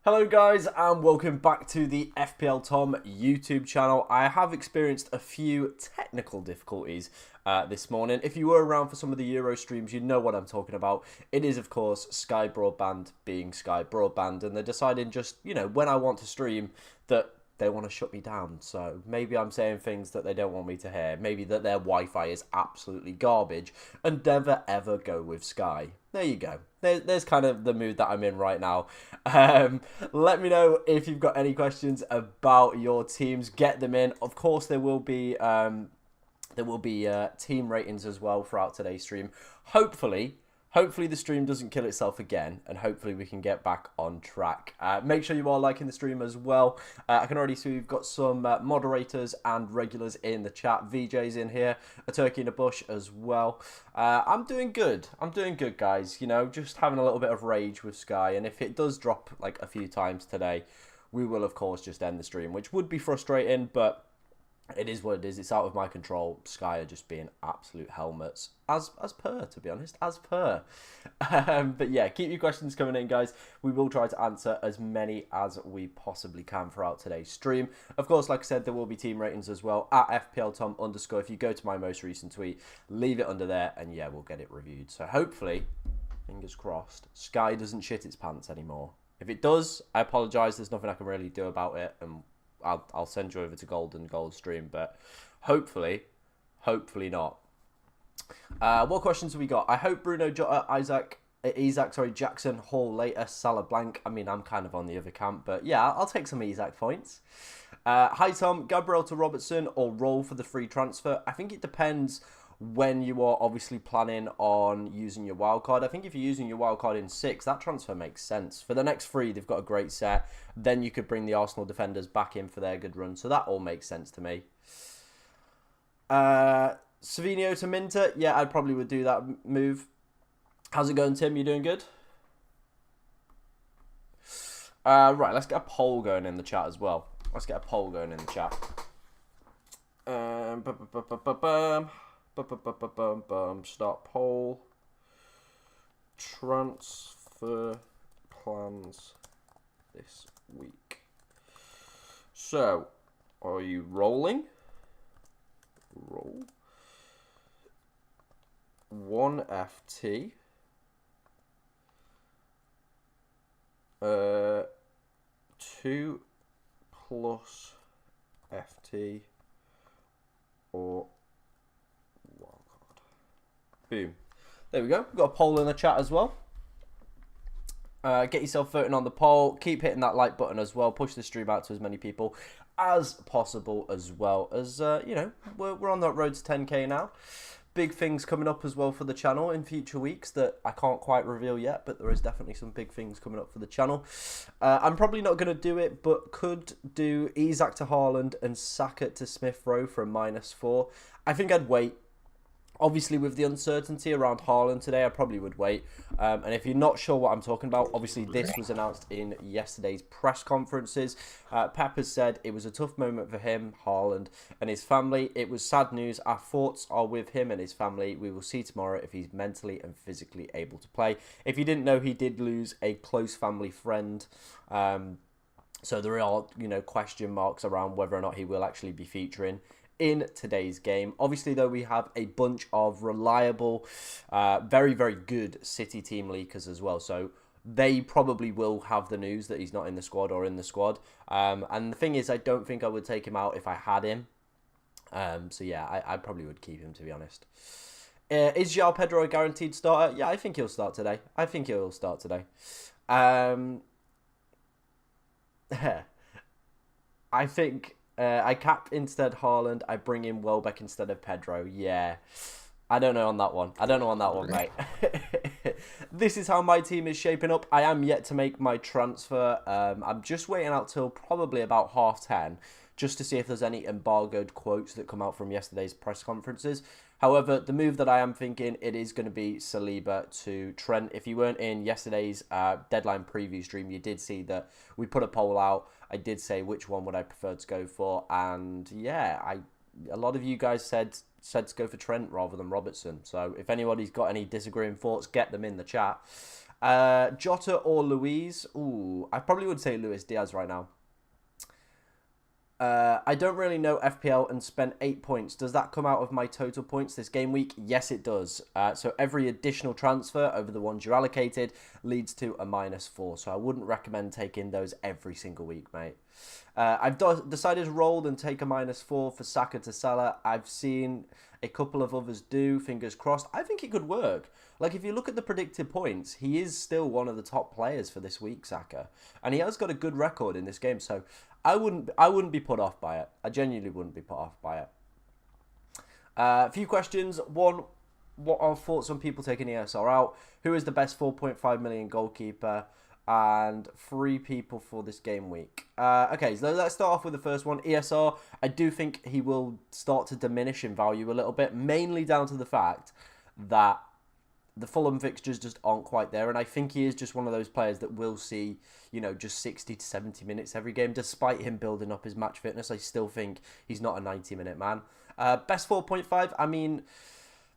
Hello guys and welcome back to the FPL Tom YouTube channel. I have experienced a few technical difficulties this morning. If you were around for some of the Euro streams, you know what I'm talking about. It is of course Sky Broadband being Sky Broadband, and they're deciding just, you know, when I want to stream that they want to shut me down. So maybe I'm saying things that they don't want me to hear. Maybe that their Wi-Fi is absolutely garbage and never ever go with Sky. There you go. There's kind of the mood that I'm in right now. Let me know if you've got any questions about your teams. Get them in. Of course, there will be team ratings as well throughout today's stream. Hopefully the stream doesn't kill itself again, and hopefully we can get back on track. Make sure you are liking the stream as well. I can already see we've got some moderators and regulars in the chat. VJ's in here, a turkey in a bush as well. I'm doing good. I'm doing good, guys. You know, just having a little bit of rage with Sky, and if it does drop like a few times today, we will of course just end the stream, which would be frustrating, but it is what it is. It's out of my control. Sky are just being absolute helmets, as per, to be honest, as per. But yeah, keep your questions coming in, guys. We will try to answer as many as we possibly can throughout today's stream. Of course, like I said, there will be team ratings as well at FPLTom_. If you go to my most recent tweet, leave it under there, and yeah, we'll get it reviewed. So hopefully, fingers crossed, Sky doesn't shit its pants anymore. If it does, I apologise. There's nothing I can really do about it, and I'll send you over to Gold Stream, but hopefully not. What questions have we got? I hope Bruno, Isaac, Jackson, Hall later, Salah blank. I mean, I'm kind of on the other camp, but yeah, I'll take some Isaac points. Hi Tom, Gabriel to Robertson or roll for the free transfer? I think it depends when you are obviously planning on using your wildcard. I think if you're using your wildcard in 6, that transfer makes sense. For the next 3, they've got a great set. Then you could bring the Arsenal defenders back in for their good run. So that all makes sense to me. Savinho to Minter. Yeah, I probably would do that move. How's it going, Tim? You doing good? Right, let's get a poll going in the chat as well. Start poll. Transfer plans this week. So, are you rolling? Roll. 1 FT. 2 plus FT or wildcard. Boom. There we go. We've got a poll in the chat as well. Get yourself voting on the poll. Keep hitting that like button as well. Push the stream out to as many people as possible, as well as, you know, we're on that road to 10k now. Big things coming up as well for the channel in future weeks that I can't quite reveal yet, but there is definitely some big things coming up for the channel. I'm probably not going to do it, but could do Isak to Haaland and Saka to Smith Rowe for a -4. I think I'd wait. Obviously, with the uncertainty around Haaland today, I probably would wait. And if you're not sure what I'm talking about, obviously this was announced in yesterday's press conferences. Pep has said it was a tough moment for him, Haaland, and his family. It was sad news. Our thoughts are with him and his family. We will see tomorrow if he's mentally and physically able to play. If you didn't know, he did lose a close family friend. So there are, you know, question marks around whether or not he will actually be featuring in today's game. Obviously, though, we have a bunch of reliable, very, very good City team leakers as well. So they probably will have the news that he's not in the squad or in the squad. And the thing is, I don't think I would take him out if I had him. So yeah, I probably would keep him, to be honest. Is João Pedro a guaranteed starter? Yeah, I think he'll start today. I think I cap instead Haaland. I bring in Welbeck instead of Pedro. Yeah. I don't know on that one. Mate. This is how my team is shaping up. I am yet to make my transfer. I'm just waiting out till probably about 10:30 just to see if there's any embargoed quotes that come out from yesterday's press conferences. However, the move that I am thinking, it is going to be Saliba to Trent. If you weren't in yesterday's deadline preview stream, you did see that we put a poll out. I did say which one would I prefer to go for. And yeah, a lot of you guys said to go for Trent rather than Robertson. So if anybody's got any disagreeing thoughts, get them in the chat. Jota or Luis? Ooh, I probably would say Luis Diaz right now. I don't really know FPL and spent 8 points. Does that come out of my total points this game week? Yes, it does. So every additional transfer over the ones you're allocated leads to a -4. So I wouldn't recommend taking those every single week, mate. I've decided to roll and take a -4 for Saka to Salah. I've seen a couple of others do. Fingers crossed. I think it could work. Like, if you look at the predicted points, he is still one of the top players for this week, Saka. And he has got a good record in this game. So I wouldn't be put off by it. I genuinely wouldn't be put off by it. A few questions. One, what are thoughts on people taking ESR out? Who is the best 4.5 million goalkeeper? And 3 people for this game week. Okay, so let's start off with the first one. ESR, I do think he will start to diminish in value a little bit, mainly down to the fact that the Fulham fixtures just aren't quite there, and I think he is just one of those players that will see, just 60 to 70 minutes every game. Despite him building up his match fitness, I still think he's not a 90-minute man. Best 4.5, I mean,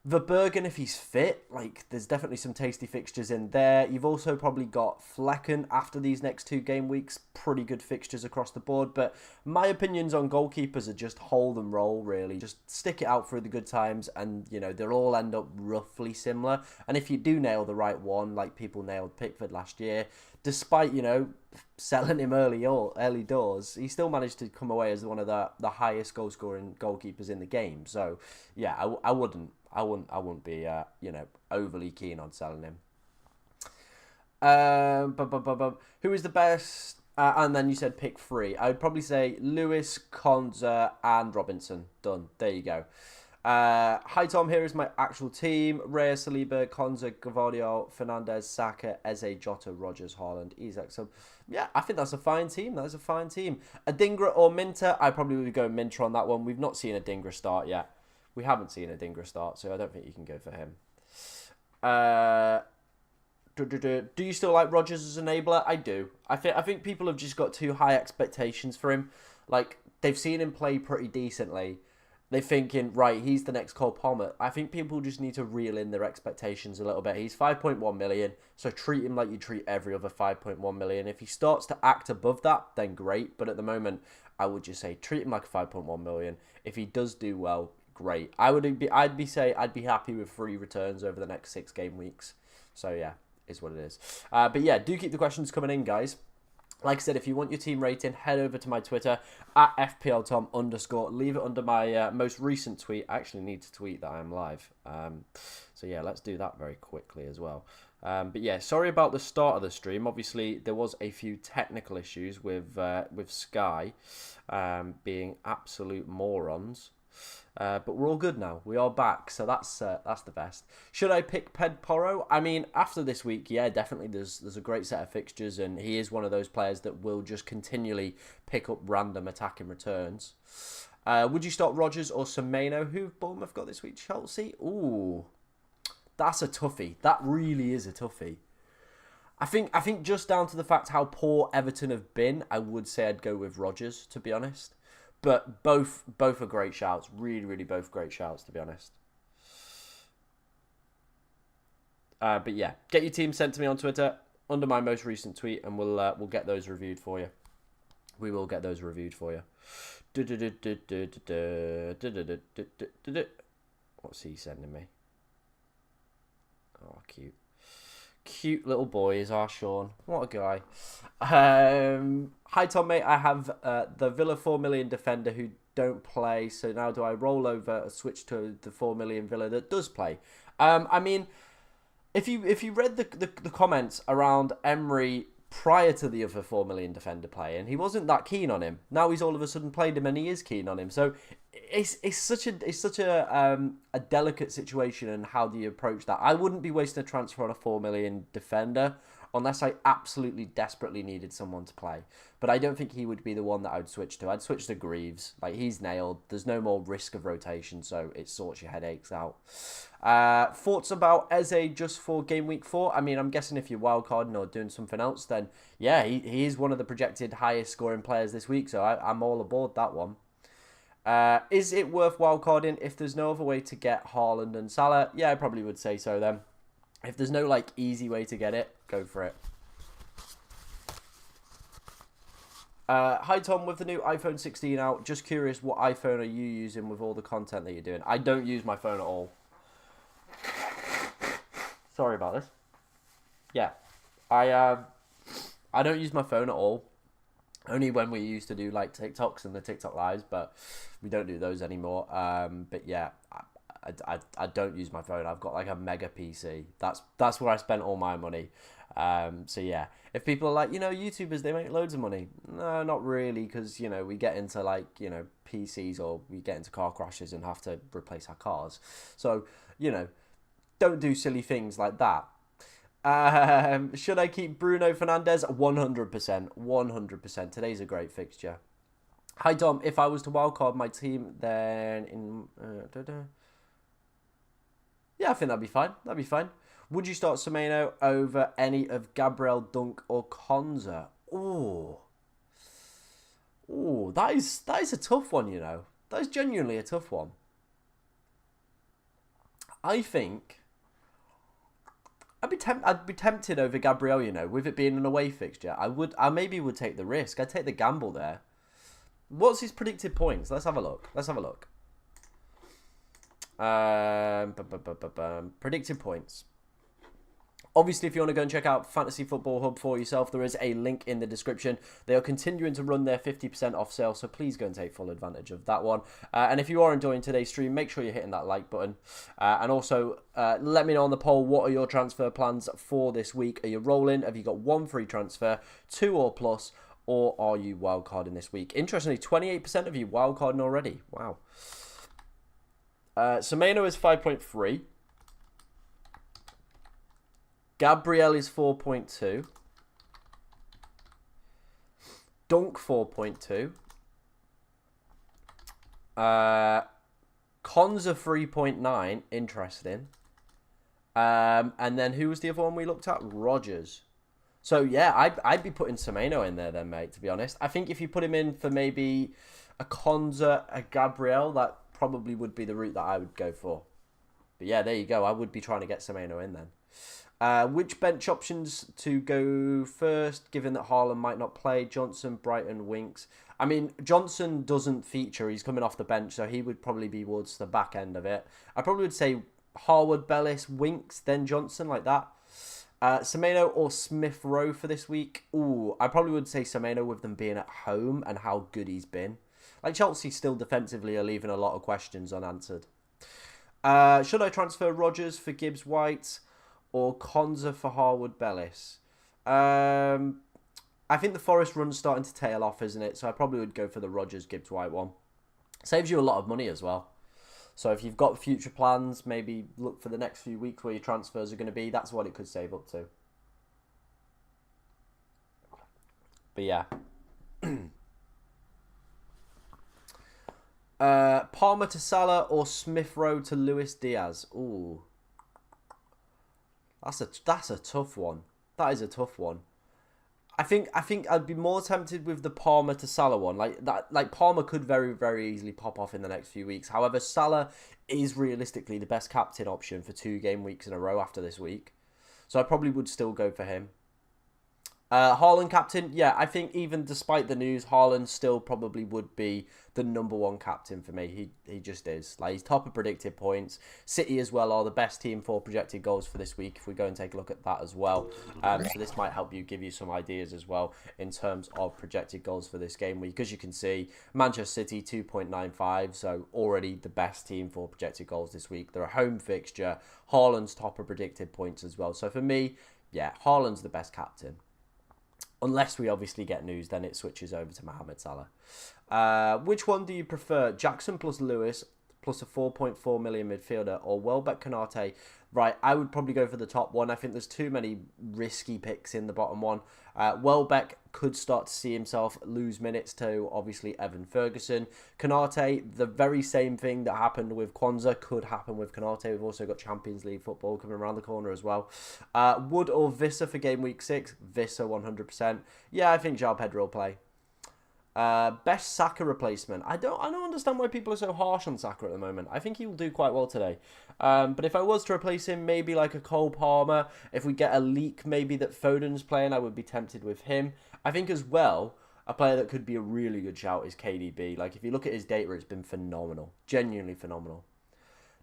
Verbergen, if he's fit, there's definitely some tasty fixtures in there. You've also probably got Flecken after these next 2 game weeks. Pretty good fixtures across the board. But my opinions on goalkeepers are just hold and roll, really. Just stick it out through the good times and, they'll all end up roughly similar. And if you do nail the right one, like people nailed Pickford last year, despite, selling him early doors, he still managed to come away as one of the highest goal-scoring goalkeepers in the game. So, yeah, I wouldn't be, overly keen on selling him. Who is the best? And then you said pick 3. I would probably say Lewis, Konza, and Robinson. Done. There you go. Hi Tom, here is my actual team. Raya, Saliba, Konza, Gvardiol, Fernandez, Saka, Eze, Jota, Rodgers, Haaland, Isak. So, yeah, I think that's a fine team. That's a fine team. Adingra or Minter? I probably would go Minter on that one. We've not seen Adingra start yet. We haven't seen Adingra start, so I don't think you can go for him. Do you still like Rodgers as an enabler? I do. I think people have just got too high expectations for him. They've seen him play pretty decently. They're thinking, right, he's the next Cole Palmer. I think people just need to reel in their expectations a little bit. He's 5.1 million, so treat him like you treat every other 5.1 million. If he starts to act above that, then great. But at the moment, I would just say treat him like a 5.1 million. If he does do well, great. I'd be happy with 3 returns over the next 6 game weeks. So yeah, is what it is. But yeah, do keep the questions coming in, guys. Like I said, if you want your team rating, head over to my Twitter at FPLTom_. Leave it under my most recent tweet. I actually need to tweet that I am live. So yeah, let's do that very quickly as well. But yeah, sorry about the start of the stream. Obviously, there was a few technical issues with Sky being absolute morons. But we're all good now. We are back, so that's the best. Should I pick Ped Porro? I mean, after this week, yeah, definitely. There's a great set of fixtures, and he is one of those players that will just continually pick up random attacking returns. Would you start Rodgers or Semenyo? Who've Bournemouth got this week? Chelsea? Ooh, that's a toughie. That really is a toughie. I think just down to the fact how poor Everton have been, I would say I'd go with Rodgers, to be honest. But both are great shouts. Really, really both great shouts, to be honest. But yeah, get your team sent to me on Twitter under my most recent tweet, and we'll get those reviewed for you. We will get those reviewed for you. What's he sending me? Oh, cute. Cute little boy is our Sean. What a guy. Hi, Tom, mate. I have the Villa 4 million defender who don't play. So now do I roll over, switch to the 4 million Villa that does play? I mean, if you read the comments around Emery prior to the other 4 million defender playing, he wasn't that keen on him. Now he's all of a sudden played him and he is keen on him. So it's such a delicate situation, and how do you approach that? I wouldn't be wasting a transfer on a 4 million defender unless I absolutely desperately needed someone to play. But I don't think he would be the one that I would switch to. I'd switch to Greaves. He's nailed. There's no more risk of rotation, so it sorts your headaches out. Thoughts about Eze just for game week 4? I mean, I'm guessing if you're wildcarding or doing something else, then yeah, he is one of the projected highest scoring players this week, so I'm all aboard that one. Is it worth wildcarding if there's no other way to get Haaland and Salah? Yeah, I probably would say so then. If there's no, like, easy way to get it, go for it. Hi, Tom. With the new iPhone 16 out, just curious, what iPhone are you using with all the content that you're doing? I don't use my phone at all. Sorry about this. Yeah. I don't use my phone at all. Only when we used to do, like, TikToks and the TikTok lives, but we don't do those anymore. But yeah, I don't use my phone. I've got, like, a mega PC. That's where I spent all my money. So yeah, if people are like, YouTubers, they make loads of money. No, not really, because, we get into, like, PCs, or we get into car crashes and have to replace our cars. So, don't do silly things like that. Should I keep Bruno Fernandes? 100%. 100%. Today's a great fixture. Hi, Dom. If I was to wildcard my team, then in... Yeah, I think that'd be fine. That'd be fine. Would you start Semenyo over any of Gabriel, Dunk, or Konza? Ooh, that is a tough one, That is genuinely a tough one. I think I'd be tempted over Gabriel, with it being an away fixture. I maybe would take the risk. I'd take the gamble there. What's his predicted points? Let's have a look. Predicted points. Obviously, if you want to go and check out Fantasy Football Hub for yourself, there is a link in the description. They are continuing to run their 50% off sale, so please go and take full advantage of that one. And if you are enjoying today's stream, make sure you're hitting that like button. And also, let me know on the poll, what are your transfer plans for this week? Are you rolling? Have you got one free transfer, 2 or plus, or are you wildcarding this week? Interestingly, 28% of you wildcarding already. Wow. Semenyo is 5.3. Gabriel is 4.2. Dunk 4.2. Konza 3.9. Interesting. And then who was the other one we looked at? Rogers. So yeah, I'd be putting Semenyo in there then, mate, to be honest. I think if you put him in for maybe a Konza, a Gabriel, that probably would be the route that I would go for. But yeah, there you go. I would be trying to get Semenyo in then. Which bench options to go first, given that Haaland might not play? Johnson, Brighton, Winks. I mean, Johnson doesn't feature. He's coming off the bench, so he would probably be towards the back end of it. I probably would say Harwood, Bellis, Winks, then Johnson, like that. Semenyo or Smith Rowe for this week? Ooh, I probably would say Semenyo with them being at home and how good he's been. Like, Chelsea still defensively are leaving a lot of questions unanswered. Should I transfer Rogers for Gibbs White or Konza for Harwood Bellis? I think the Forest run's starting to tail off, isn't it? So I probably would go for the Rogers Gibbs White one. Saves you a lot of money as well. So if you've got future plans, maybe look for the next few weeks where your transfers are going to be. That's what it could save up to. But yeah. Palmer to Salah or Smith Rowe to Luis Diaz? Ooh. That's a tough one. That is a tough one. I think I'd be more tempted with the Palmer to Salah one. Like Palmer could very, very easily pop off in the next few weeks. However, Salah is realistically the best captain option for 2 game weeks in a row after this week. So I probably would still go for him. Haaland captain, yeah, I think even despite the news, Haaland still probably would be the #1 captain for me. He just is. Like, he's top of predicted points. City as well are the best team for projected goals for this week, if we go and take a look at that as well. So this might help you, give you some ideas as well in terms of projected goals for this game week. As you can see, Manchester City 2.95, so already the best team for projected goals this week. They're a home fixture. Haaland's top of predicted points as well. So for me, yeah, Haaland's the best captain. Unless we obviously get news, then it switches over to Mohamed Salah. Which one do you prefer? Jackson plus Lewis plus a 4.4 million midfielder, or Welbeck, Konate? Right, I would probably go for the top one. I think there's too many risky picks in the bottom one. Welbeck could start to see himself lose minutes to, obviously, Evan Ferguson. Konate, the very same thing that happened with Kwanzaa could happen with Konate. We've also got Champions League football coming around the corner as well. Wood or Vissa for game week 6? Vissa 100%. Yeah, I think João Pedro will play. Best Saka replacement. I don't understand why people are so harsh on Saka at the moment. I think he will do quite well today. But if I was to replace him, maybe like a Cole Palmer. If we get a leak, maybe that Foden's playing, I would be tempted with him. I think as well, a player that could be a really good shout is KDB. Like, if you look at his data, it's been phenomenal. Genuinely phenomenal.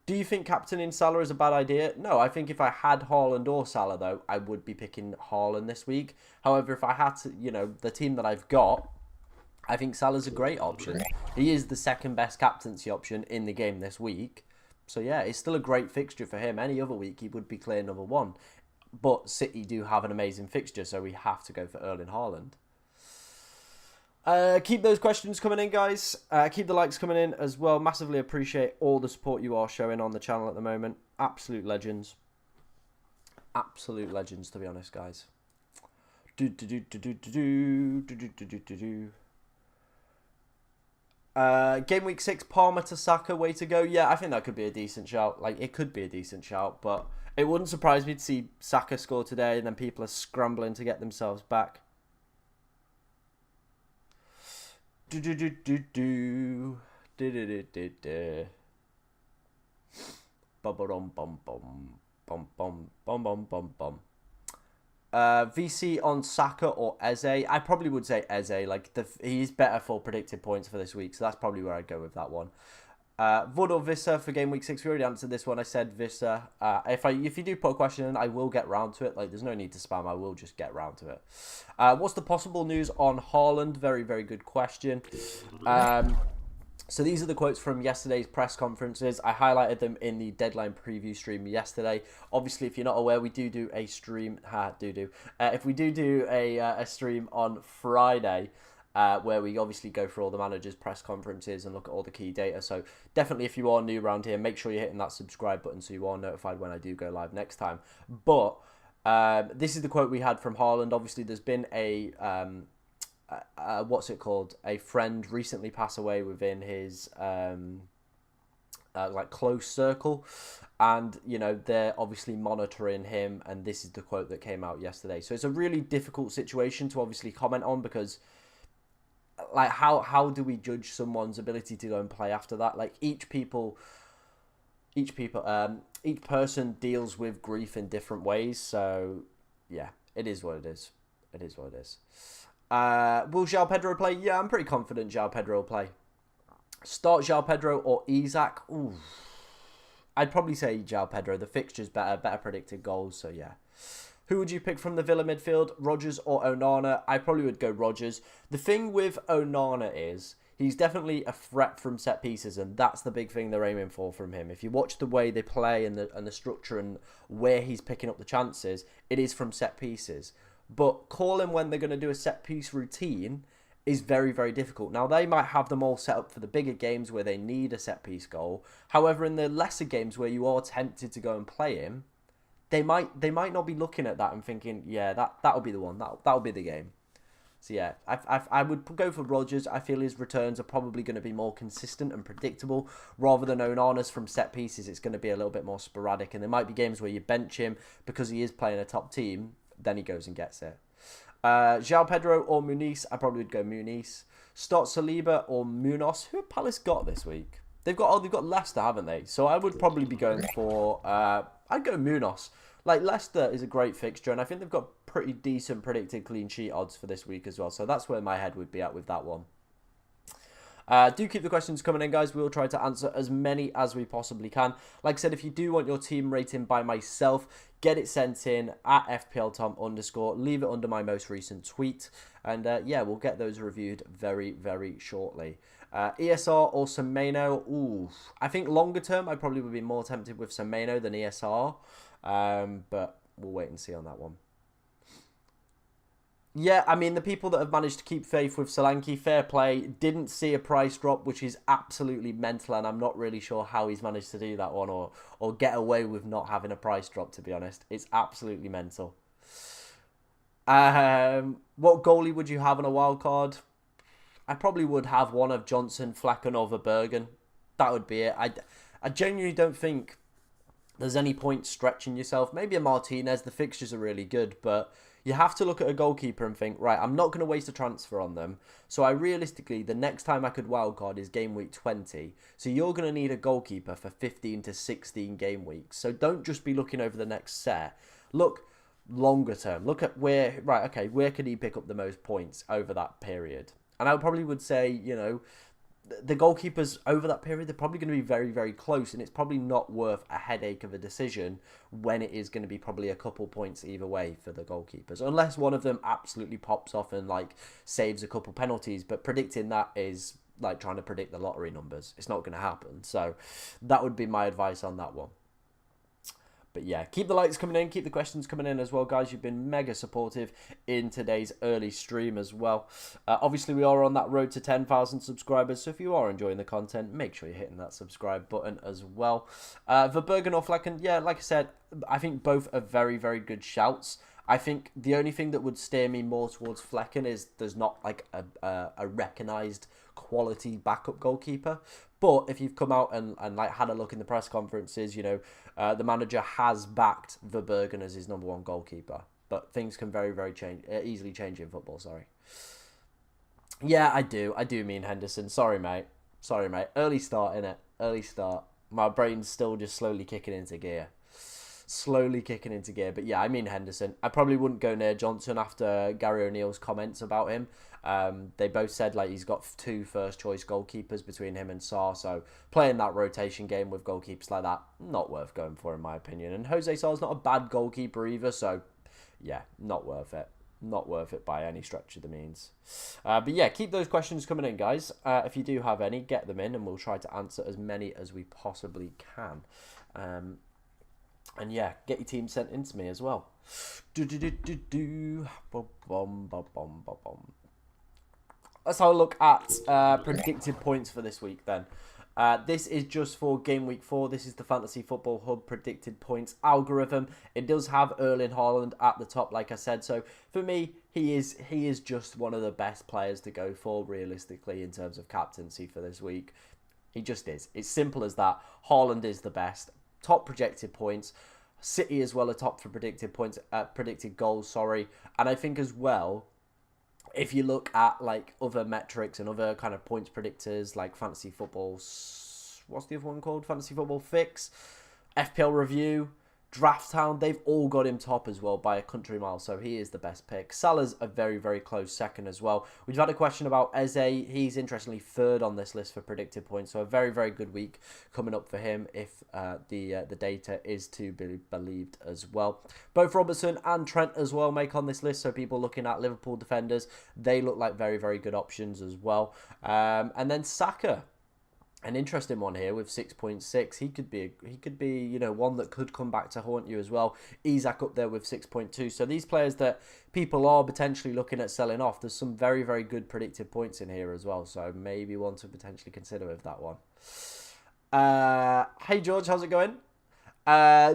Do you think captaining Salah is a bad idea? No, I think if I had Haaland or Salah, though, I would be picking Haaland this week. However, if I had to, the team that I've got, I think Salah's a great option. He is the second best captaincy option in the game this week. So, yeah, it's still a great fixture for him. Any other week, he would be clear number one. But City do have an amazing fixture, so we have to go for Erling Haaland. Keep those questions coming in, guys. Keep the likes coming in as well. Massively appreciate all the support you are showing on the channel at the moment. Absolute legends. Absolute legends, to be honest, guys. Game week 6, Palmer to Saka, way to go. Yeah, I think that could be a decent shout. Like, it could be a decent shout, but it wouldn't surprise me to see Saka score today and then people are scrambling to get themselves back. VC on Saka or Eze. I probably would say Eze. Like, he's better for predicted points for this week, so that's probably where I'd go with that one. Vud or Vissa for game week 6. We already answered this one. I said Vissa. If you do put a question in, I will get round to it. Like, there's no need to spam. I will just get round to it. What's the possible news on Haaland? Very, very good question. So these are the quotes from yesterday's press conferences. I highlighted them in the deadline preview stream yesterday. Obviously, if you're not aware, we do a stream. If we do a stream on Friday, where we obviously go through all the managers' press conferences and look at all the key data. So definitely, if you are new around here, make sure you're hitting that subscribe button so you are notified when I do go live next time. But this is the quote we had from Haaland. Obviously, there's been a a friend recently pass away within his close circle, and they're obviously monitoring him, and this is the quote that came out yesterday. So it's a really difficult situation to obviously comment on, because like how do we judge someone's ability to go and play after that? Like, each person deals with grief in different ways. So yeah, it is what it is. It is what it is. Will João Pedro play? Yeah, I'm pretty confident João Pedro will play. Start João Pedro or Isak? Ooh, I'd probably say João Pedro. The fixture's better predicted goals, so yeah. Who would you pick from the Villa midfield? Rodgers or Onana? I probably would go Rodgers. The thing with Onana is he's definitely a threat from set pieces, and that's the big thing they're aiming for from him. If you watch the way they play and the structure and where he's picking up the chances, it is from set pieces. But calling when they're going to do a set piece routine is very, very difficult. Now, they might have them all set up for the bigger games where they need a set piece goal. However, in the lesser games where you are tempted to go and play him, they might not be looking at that and thinking, yeah, that'll be the one. That'll be the game. So yeah, I would go for Rodgers. I feel his returns are probably going to be more consistent and predictable, rather than Onana's from set pieces. It's going to be a little bit more sporadic, and there might be games where you bench him because he is playing a top team. Then he goes and gets it. João Pedro or Muniz? I probably would go Muniz. Start Saliba or Munoz? Who have Palace got this week? They've got Leicester, haven't they? So I would probably be going for I'd go Munoz. Like, Leicester is a great fixture, and I think they've got pretty decent predicted clean sheet odds for this week as well. So that's where my head would be at with that one. Do keep the questions coming in, guys. We'll try to answer as many as we possibly can. Like I said, if you do want your team rating by myself, get it sent in at FPLTom_. Leave it under my most recent tweet. And yeah, we'll get those reviewed very, very shortly. ESR or Semenyo? Ooh, I think longer term, I probably would be more tempted with Semenyo than ESR. But we'll wait and see on that one. Yeah, I mean, the people that have managed to keep faith with Solanke, fair play, didn't see a price drop, which is absolutely mental, and I'm not really sure how he's managed to do that one or get away with not having a price drop, to be honest. It's absolutely mental. What goalie would you have on a wild card? I probably would have one of Johnson, Flakanov, Bergen. That would be it. I genuinely don't think there's any point stretching yourself. Maybe a Martinez. The fixtures are really good, but You have to look at a goalkeeper and think, right, I'm not going to waste a transfer on them. So I realistically, the next time I could wildcard is game week 20. So you're going to need a goalkeeper for 15 to 16 game weeks. So don't just be looking over the next set. Look longer term. Look at where, right, okay, where could he pick up the most points over that period? And I probably would say, you know, the goalkeepers over that period, they're probably going to be very, very close, and it's probably not worth a headache of a decision when it is going to be probably a couple points either way for the goalkeepers, unless one of them absolutely pops off and like saves a couple penalties. But predicting that is like trying to predict the lottery numbers. It's not going to happen. So that would be my advice on that one. But yeah, keep the likes coming in, keep the questions coming in as well, guys. You've been mega supportive in today's early stream as well. Obviously, we are on that road to 10,000 subscribers, so if you are enjoying the content, make sure you're hitting that subscribe button as well. Verbergen or Flecken, yeah, like I said, I think both are very, very good shouts. I think the only thing that would steer me more towards Flecken is there's not like a recognised quality backup goalkeeper. But if you've come out and like had a look in the press conferences, you know, the manager has backed Verbergen as his #1 goalkeeper. But things can very, very easily change in football, sorry. Yeah, I do mean Henderson. Sorry, mate. Early start, innit? Early start. My brain's still just slowly kicking into gear. But yeah, I mean Henderson. I probably wouldn't go near Johnson after Gary O'Neill's comments about him. They both said like he's got 2 first-choice goalkeepers between him and Sarr, so playing that rotation game with goalkeepers like that, not worth going for in my opinion. And Jose Sarr's not a bad goalkeeper either, so yeah, not worth it. Not worth it by any stretch of the means. But yeah, keep those questions coming in, guys. If you do have any, get them in, and we'll try to answer as many as we possibly can. And yeah, get your team sent in to me as well. Let's have a look at predicted points for this week then. This is just for game week 4. This is the Fantasy Football Hub predicted points algorithm. It does have Erling Haaland at the top, like I said. So for me, he is just one of the best players to go for realistically in terms of captaincy for this week. He just is. It's simple as that. Haaland is the best. Top projected points. City as well are top for predicted points, predicted goals, sorry. And I think as well, if you look at like other metrics and other kind of points predictors like Fantasy Football, what's the other one called? Fantasy Football Fix, FPL Review, Draft Town, they've all got him top as well by a country mile, so he is the best pick. Salah's a very, very close second as well. We've had a question about Eze. He's interestingly 3rd on this list for predicted points, so a very, very good week coming up for him if the data is to be believed as well. Both Robertson and Trent as well make on this list, so people looking at Liverpool defenders, they look like very, very good options as well. And then Saka. An interesting one here with 6.6. He could be, you know, one that could come back to haunt you as well. Isak up there with 6.2. So these players that people are potentially looking at selling off, there's some very, very good predicted points in here as well. So maybe one to potentially consider with that one. Hey George, how's it going?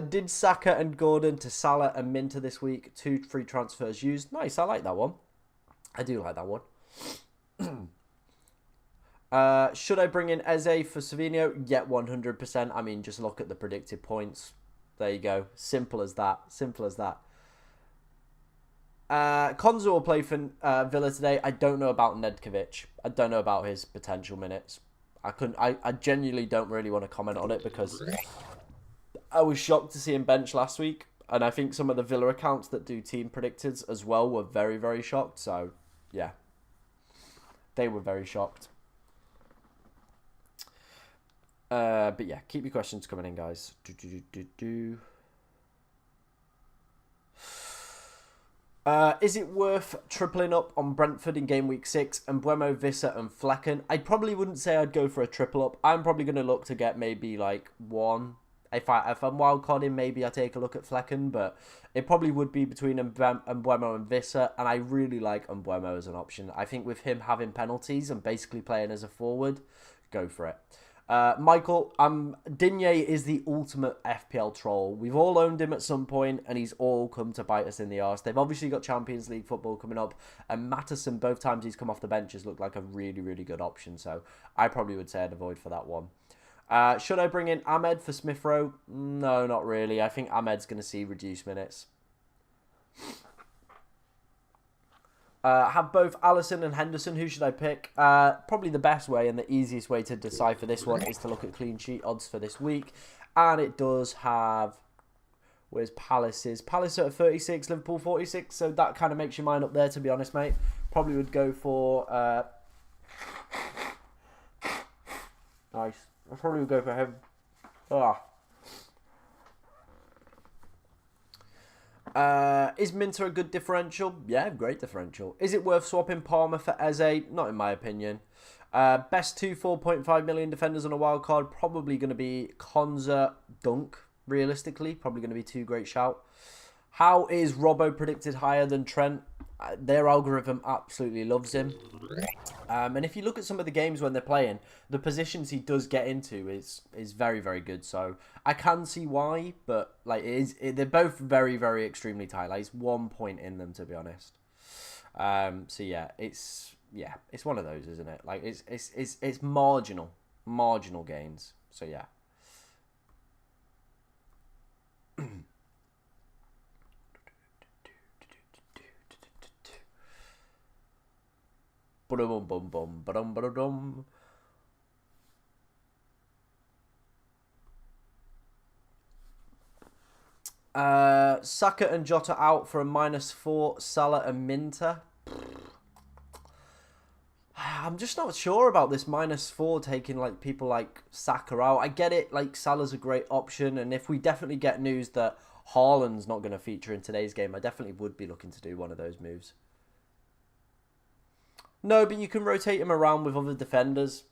Did Saka and Gordon to Salah and Minter this week? 2 free transfers used. Nice, I like that one. I do like that one. Should I bring in Eze for Savinho? Yeah, 100%. I mean, just look at the predicted points. There you go. Simple as that. Konza will play for Villa today. I don't know about Nedkovic. I don't know about his potential minutes. I genuinely don't really want to comment on it because I was shocked to see him bench last week. And I think some of the Villa accounts that do team predictors as well were very, very shocked. So, yeah. They were very shocked. But yeah, keep your questions coming in, guys. Is it worth tripling up on Brentford in game week 6 and Mbeumo, Visser and Flecken? I probably wouldn't say I'd go for a triple up. I'm probably going to look to get maybe like 1. If I'm wildcarding, maybe I take a look at Flecken, but it probably would be between Mbeumo and Visser, and I really like Mbeumo as an option. I think with him having penalties and basically playing as a forward, go for it. Michael, Digne is the ultimate FPL troll. We've all owned him at some point, and he's all come to bite us in the arse. They've obviously got Champions League football coming up, and Matteson, both times he's come off the bench, has looked like a really, really good option. So I probably would say I'd avoid for that one. Should I bring in Ahmed for Smith Rowe? No, not really. I think Ahmed's going to see reduced minutes. Have both Alisson and Henderson. Who should I pick? Probably the best way and the easiest way to decipher this one is to look at clean sheet odds for this week. And it does have... Where's Palace's? Palace at 36, Liverpool 46. So that kind of makes your mind up there, to be honest, mate. Probably would go for... Nice. I probably would go for him. Is Minter a good differential? Yeah, great differential. Is it worth swapping Palmer for Eze? Not in my opinion. Best two 4.5 million defenders on a wild card. Probably going to be Konza, Dunk. Realistically, probably going to be two great shout. How is Robbo predicted higher than Trent? Their algorithm absolutely loves him. And if you look at some of the games when they're playing, the positions he does get into is very, very good. So I can see why, but like they're both very, very extremely tight. Like it's 1 point in them, to be honest. So yeah, it's one of those, isn't it? Like it's marginal gains. So yeah. Saka and Jota out for a -4. Salah and Minter. I'm just not sure about this -4 taking like people like Saka out. I get it, like Salah's a great option, and if we definitely get news that Haaland's not going to feature in today's game, I definitely would be looking to do one of those moves. No, but you can rotate him around with other defenders,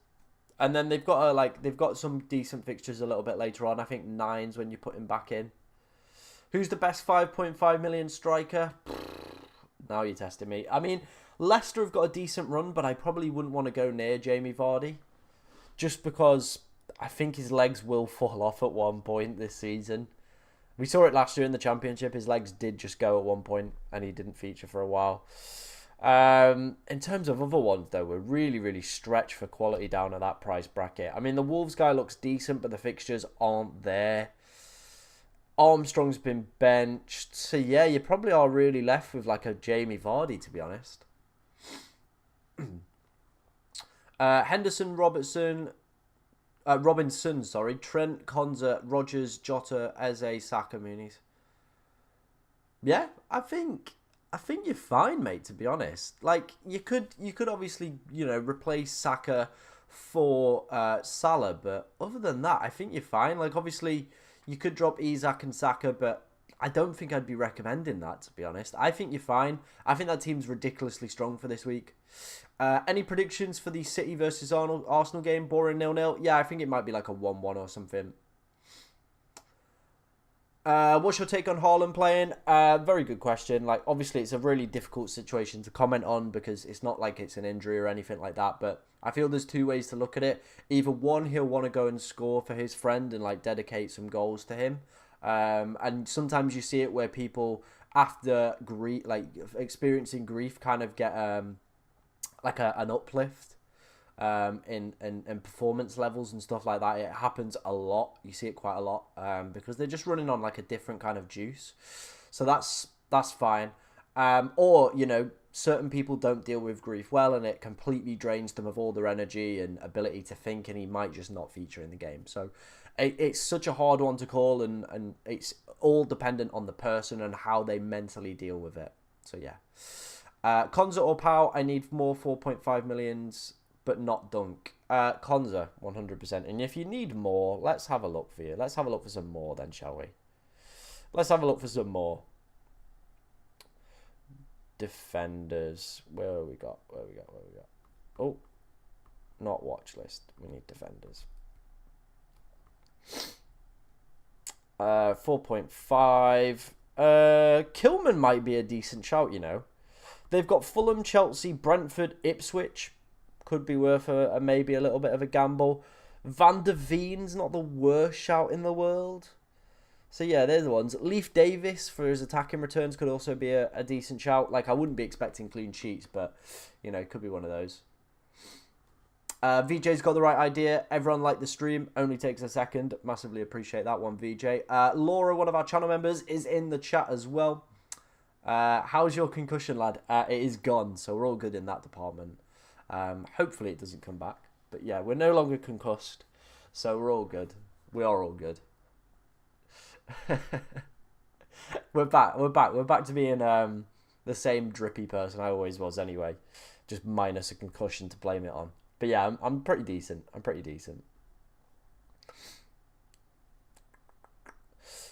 and then they've got some decent fixtures a little bit later on. I think 9's when you put him back in. Who's the best 5.5 million striker? Now you're testing me. I mean, Leicester have got a decent run, but I probably wouldn't want to go near Jamie Vardy, just because I think his legs will fall off at one point this season. We saw it last year in the Championship. His legs did just go at one point, and he didn't feature for a while. In terms of other ones, though, we're really, really stretched for quality down at that price bracket. I mean, the Wolves guy looks decent, but the fixtures aren't there. Armstrong's been benched. So, yeah, you probably are really left with, like, a Jamie Vardy, to be honest. Henderson, Robinson, Trent, Konza, Rodgers, Jota, Eze, Saka, Muniz. Yeah, I think you're fine, mate, to be honest. Like, you could obviously, replace Saka for Salah, but other than that, I think you're fine. Like, obviously, you could drop Isak and Saka, but I don't think I'd be recommending that, to be honest. I think you're fine. I think that team's ridiculously strong for this week. Any predictions for the City versus Arsenal game? Boring 0-0? Yeah, I think it might be like a 1-1 or something. What's your take on Haaland playing? Very good question. Like, obviously, it's a really difficult situation to comment on because it's not like it's an injury or anything like that. But I feel there's two ways to look at it. Either one, he'll want to go and score for his friend and like dedicate some goals to him. And sometimes you see it where people after grief, like experiencing grief, kind of get like an uplift. In performance levels and stuff like that. It happens a lot. You see it quite a lot because they're just running on like a different kind of juice. So that's fine. Or, certain people don't deal with grief well and it completely drains them of all their energy and ability to think, and he might just not feature in the game. So it's such a hard one to call, and it's all dependent on the person and how they mentally deal with it. So yeah. Konza or Pau, I need more 4.5 millions, but not Dunk. Konza, 100%. And if you need more, let's have a look for you. Let's have a look for some more then, shall we? Let's have a look for some more. Defenders. Where we got? Oh, not watch list. We need defenders. 4.5. Kilman might be a decent shout, They've got Fulham, Chelsea, Brentford, Ipswich. Could be worth maybe a little bit of a gamble. Van der Veen's not the worst shout in the world. So yeah, there's the ones. Leif Davis for his attacking returns could also be a decent shout. Like, I wouldn't be expecting clean sheets, but, it could be one of those. VJ's got the right idea. Everyone liked the stream. Only takes a second. Massively appreciate that one, VJ. Laura, one of our channel members, is in the chat as well. How's your concussion, lad? It is gone, so we're all good in that department. Hopefully it doesn't come back. But yeah, we're no longer concussed, so we're all good. We are all good. We're back. We're back. We're back to being the same drippy person I always was anyway, just minus a concussion to blame it on. But yeah, I'm pretty decent. I'm pretty decent.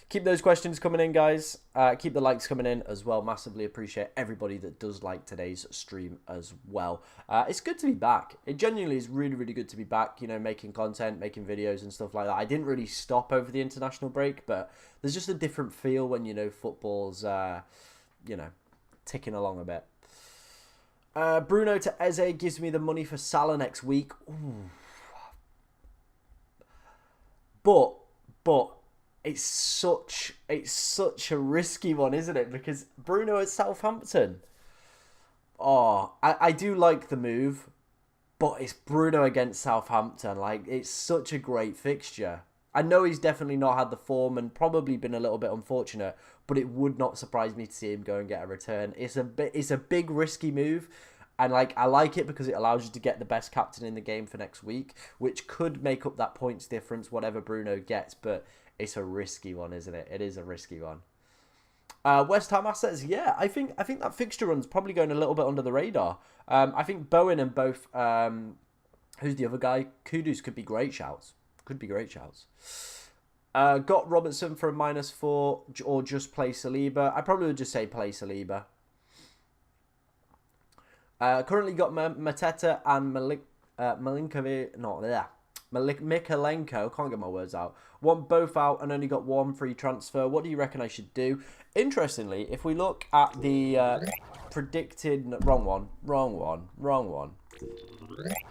Keep those questions coming in, guys. Keep the likes coming in as well. Massively appreciate everybody that does like today's stream as well. It's good to be back. It genuinely is really, really good to be back, you know, making content, making videos and stuff like that. I didn't really stop over the international break, but there's just a different feel when, you know, football's, you know, ticking along a bit. Bruno to Eze gives me the money for Salah next week. Ooh. But it's such a risky one, isn't it? Because Bruno at Southampton. Oh, I do like the move, but it's Bruno against Southampton. Like, it's such a great fixture. I know he's definitely not had the form and probably been a little bit unfortunate, but it would not surprise me to see him go and get a return. It's a big risky move. And like, I like it because it allows you to get the best captain in the game for next week, which could make up that points difference, whatever Bruno gets. But it's a risky one, isn't it? It is a risky one. West Ham assets, yeah. I think that fixture run's probably going a little bit under the radar. I think Bowen and both, who's the other guy? Kudus could be great shouts. Could be great shouts. Got Robertson for a -4 or just play Saliba. I probably would just say play Saliba. Currently got Mateta and Mikalenko, can't get my words out. Want both out and only got one free transfer. What do you reckon I should do? Interestingly, if we look at the predicted... Wrong one.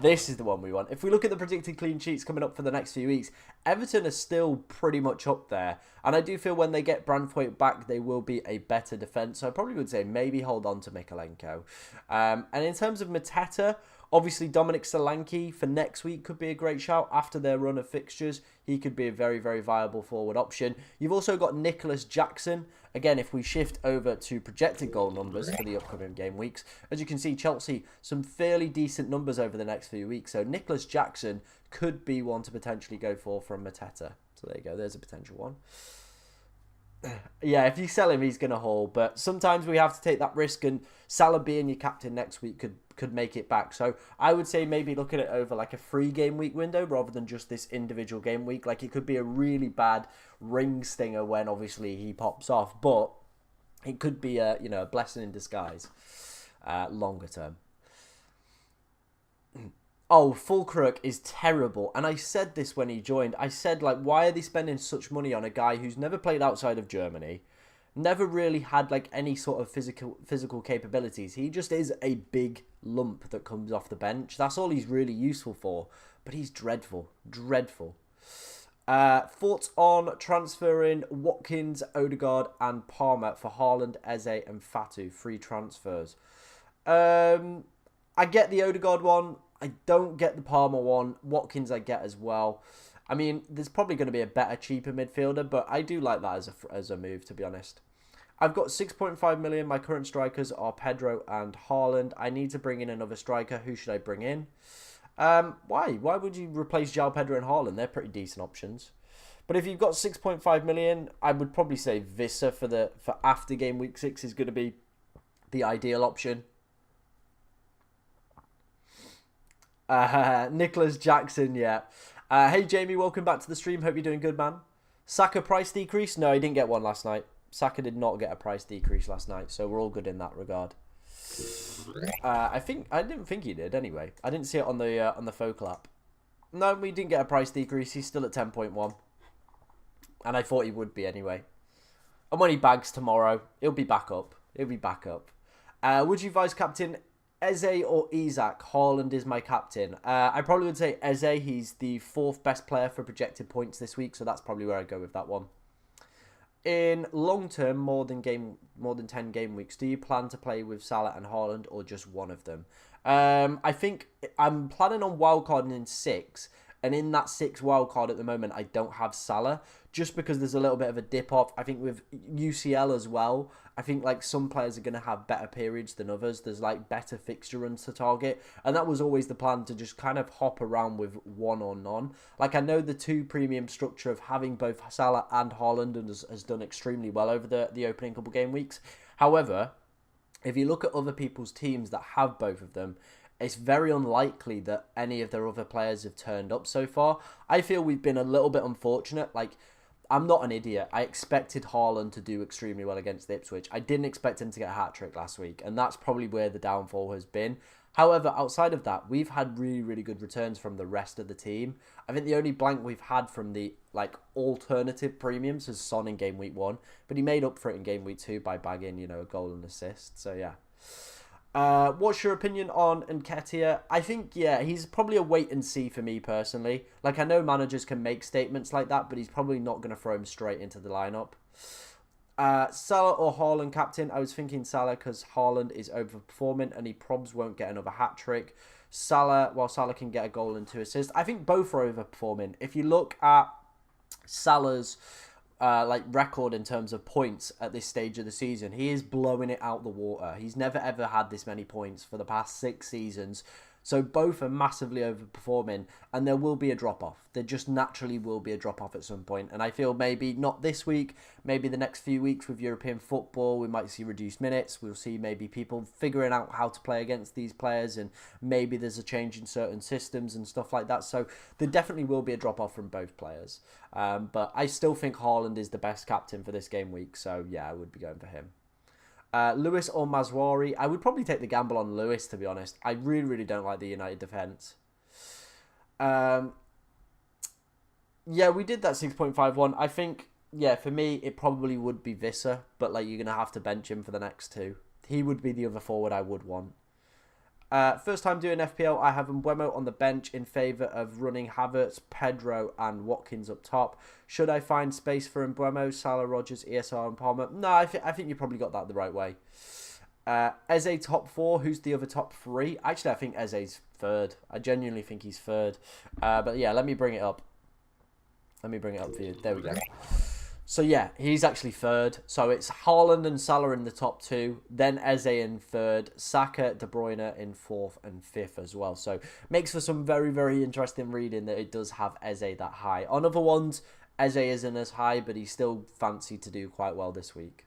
This is the one we want. If we look at the predicted clean sheets coming up for the next few weeks, Everton are still pretty much up there. And I do feel when they get Branthwaite back, they will be a better defence. So I probably would say maybe hold on to Mikalenko. And in terms of Mateta, obviously Dominic Solanke for next week could be a great shout. After their run of fixtures, he could be a very, very viable forward option. You've also got Nicholas Jackson. Again, if we shift over to projected goal numbers for the upcoming game weeks, as you can see, Chelsea, some fairly decent numbers over the next few weeks. So Nicholas Jackson could be one to potentially go for from Mateta. So there you go. There's a potential one. Yeah, if you sell him, he's going to haul. But sometimes we have to take that risk, and Salah being your captain next week could make it back. So I would say maybe look at it over like a 3 game week window rather than just this individual game week. Like, it could be a really bad ring stinger when obviously he pops off, but it could be a, you know, a blessing in disguise longer term. Oh, Fulkrug is terrible. And I said this when he joined. I said, like, why are they spending such money on a guy who's never played outside of Germany, never really had, like, any sort of physical capabilities? He just is a big lump that comes off the bench. That's all he's really useful for. But he's dreadful. Dreadful. Thoughts on transferring Watkins, Odegaard and Palmer for Haaland, Eze and Fatu? Free transfers. I get the Odegaard one. I don't get the Palmer one. Watkins I get as well. I mean, there's probably going to be a better, cheaper midfielder, but I do like that as a move, to be honest. I've got 6.5 million. My current strikers are Pedro and Haaland. I need to bring in another striker. Who should I bring in? Why? Why would you replace João Pedro and Haaland? They're pretty decent options. But if you've got 6.5 million, I would probably say Vissa for after game week 6 is going to be the ideal option. Nicholas Jackson, yeah. Hey Jamie, welcome back to the stream. Hope you're doing good, man. Saka price decrease? No, he didn't get one last night. Saka did not get a price decrease last night, so we're all good in that regard. I didn't think he did anyway. I didn't see it on the Focal app. No, we didn't get a price decrease. He's still at 10.1, and I thought he would be anyway. And when he bags tomorrow, he'll be back up. He'll be back up. Would you vice captain Eze or Isak? Haaland is my captain. I probably would say Eze. He's the 4th best player for projected points this week, so that's probably where I'd go with that one. In long term, more than 10 game weeks, do you plan to play with Salah and Haaland or just one of them? I think I'm planning on wildcarding in 6 And in that 6 wildcard at the moment, I don't have Salah, just because there's a little bit of a dip off. I think with UCL as well, I think like some players are going to have better periods than others. There's like better fixture runs to target. And that was always the plan, to just kind of hop around with one or none. Like, I know the 2 premium structure of having both Salah and Haaland has done extremely well over the opening couple game weeks. However, if you look at other people's teams that have both of them, it's very unlikely that any of their other players have turned up so far. I feel we've been a little bit unfortunate. Like, I'm not an idiot. I expected Haaland to do extremely well against Ipswich. I didn't expect him to get a hat-trick last week, and that's probably where the downfall has been. However, outside of that, we've had really, really good returns from the rest of the team. I think the only blank we've had from the alternative premiums is Son in game week 1, but he made up for it in game week 2 by bagging, a goal and assist. So yeah. What's your opinion on Nketiah? I think, yeah, he's probably a wait and see for me personally. Like, I know managers can make statements like that, but he's probably not going to throw him straight into the lineup. Salah or Haaland captain? I was thinking Salah because Haaland is overperforming and he probs won't get another hat-trick. Salah can get a goal and 2 assists. I think both are overperforming. If you look at Salah's record in terms of points at this stage of the season, he is blowing it out the water. He's never ever had this many points for the past 6 seasons. So both are massively overperforming, and there will be a drop-off. There just naturally will be a drop-off at some point. And I feel maybe not this week, maybe the next few weeks with European football, we might see reduced minutes. We'll see maybe people figuring out how to play against these players, and maybe there's a change in certain systems and stuff like that. So there definitely will be a drop-off from both players. But I still think Haaland is the best captain for this game week. So yeah, I would be going for him. Lewis or Mazwari? I would probably take the gamble on Lewis, to be honest. I really, really don't like the United defence. Yeah, we did that 6.51. I think, yeah, for me, it probably would be Visser, but you're going to have to bench him for the next 2. He would be the other forward I would want. First time doing FPL, I have Mbeumo on the bench in favour of running Havertz, Pedro and Watkins up top. Should I find space for Mbeumo, Salah, Rodgers, ESR and Palmer? No, I think you probably got that the right way. Eze top 4, who's the other top 3? Actually, I think Eze's 3rd. I genuinely think he's 3rd. But yeah, let me bring it up. Let me bring it up for you. There we go. So yeah, he's actually 3rd. So it's Haaland and Salah in the top 2, then Eze in 3rd, Saka, De Bruyne in 4th and 5th as well. So makes for some very, very interesting reading that it does have Eze that high. On other ones, Eze isn't as high, but he's still fancied to do quite well this week.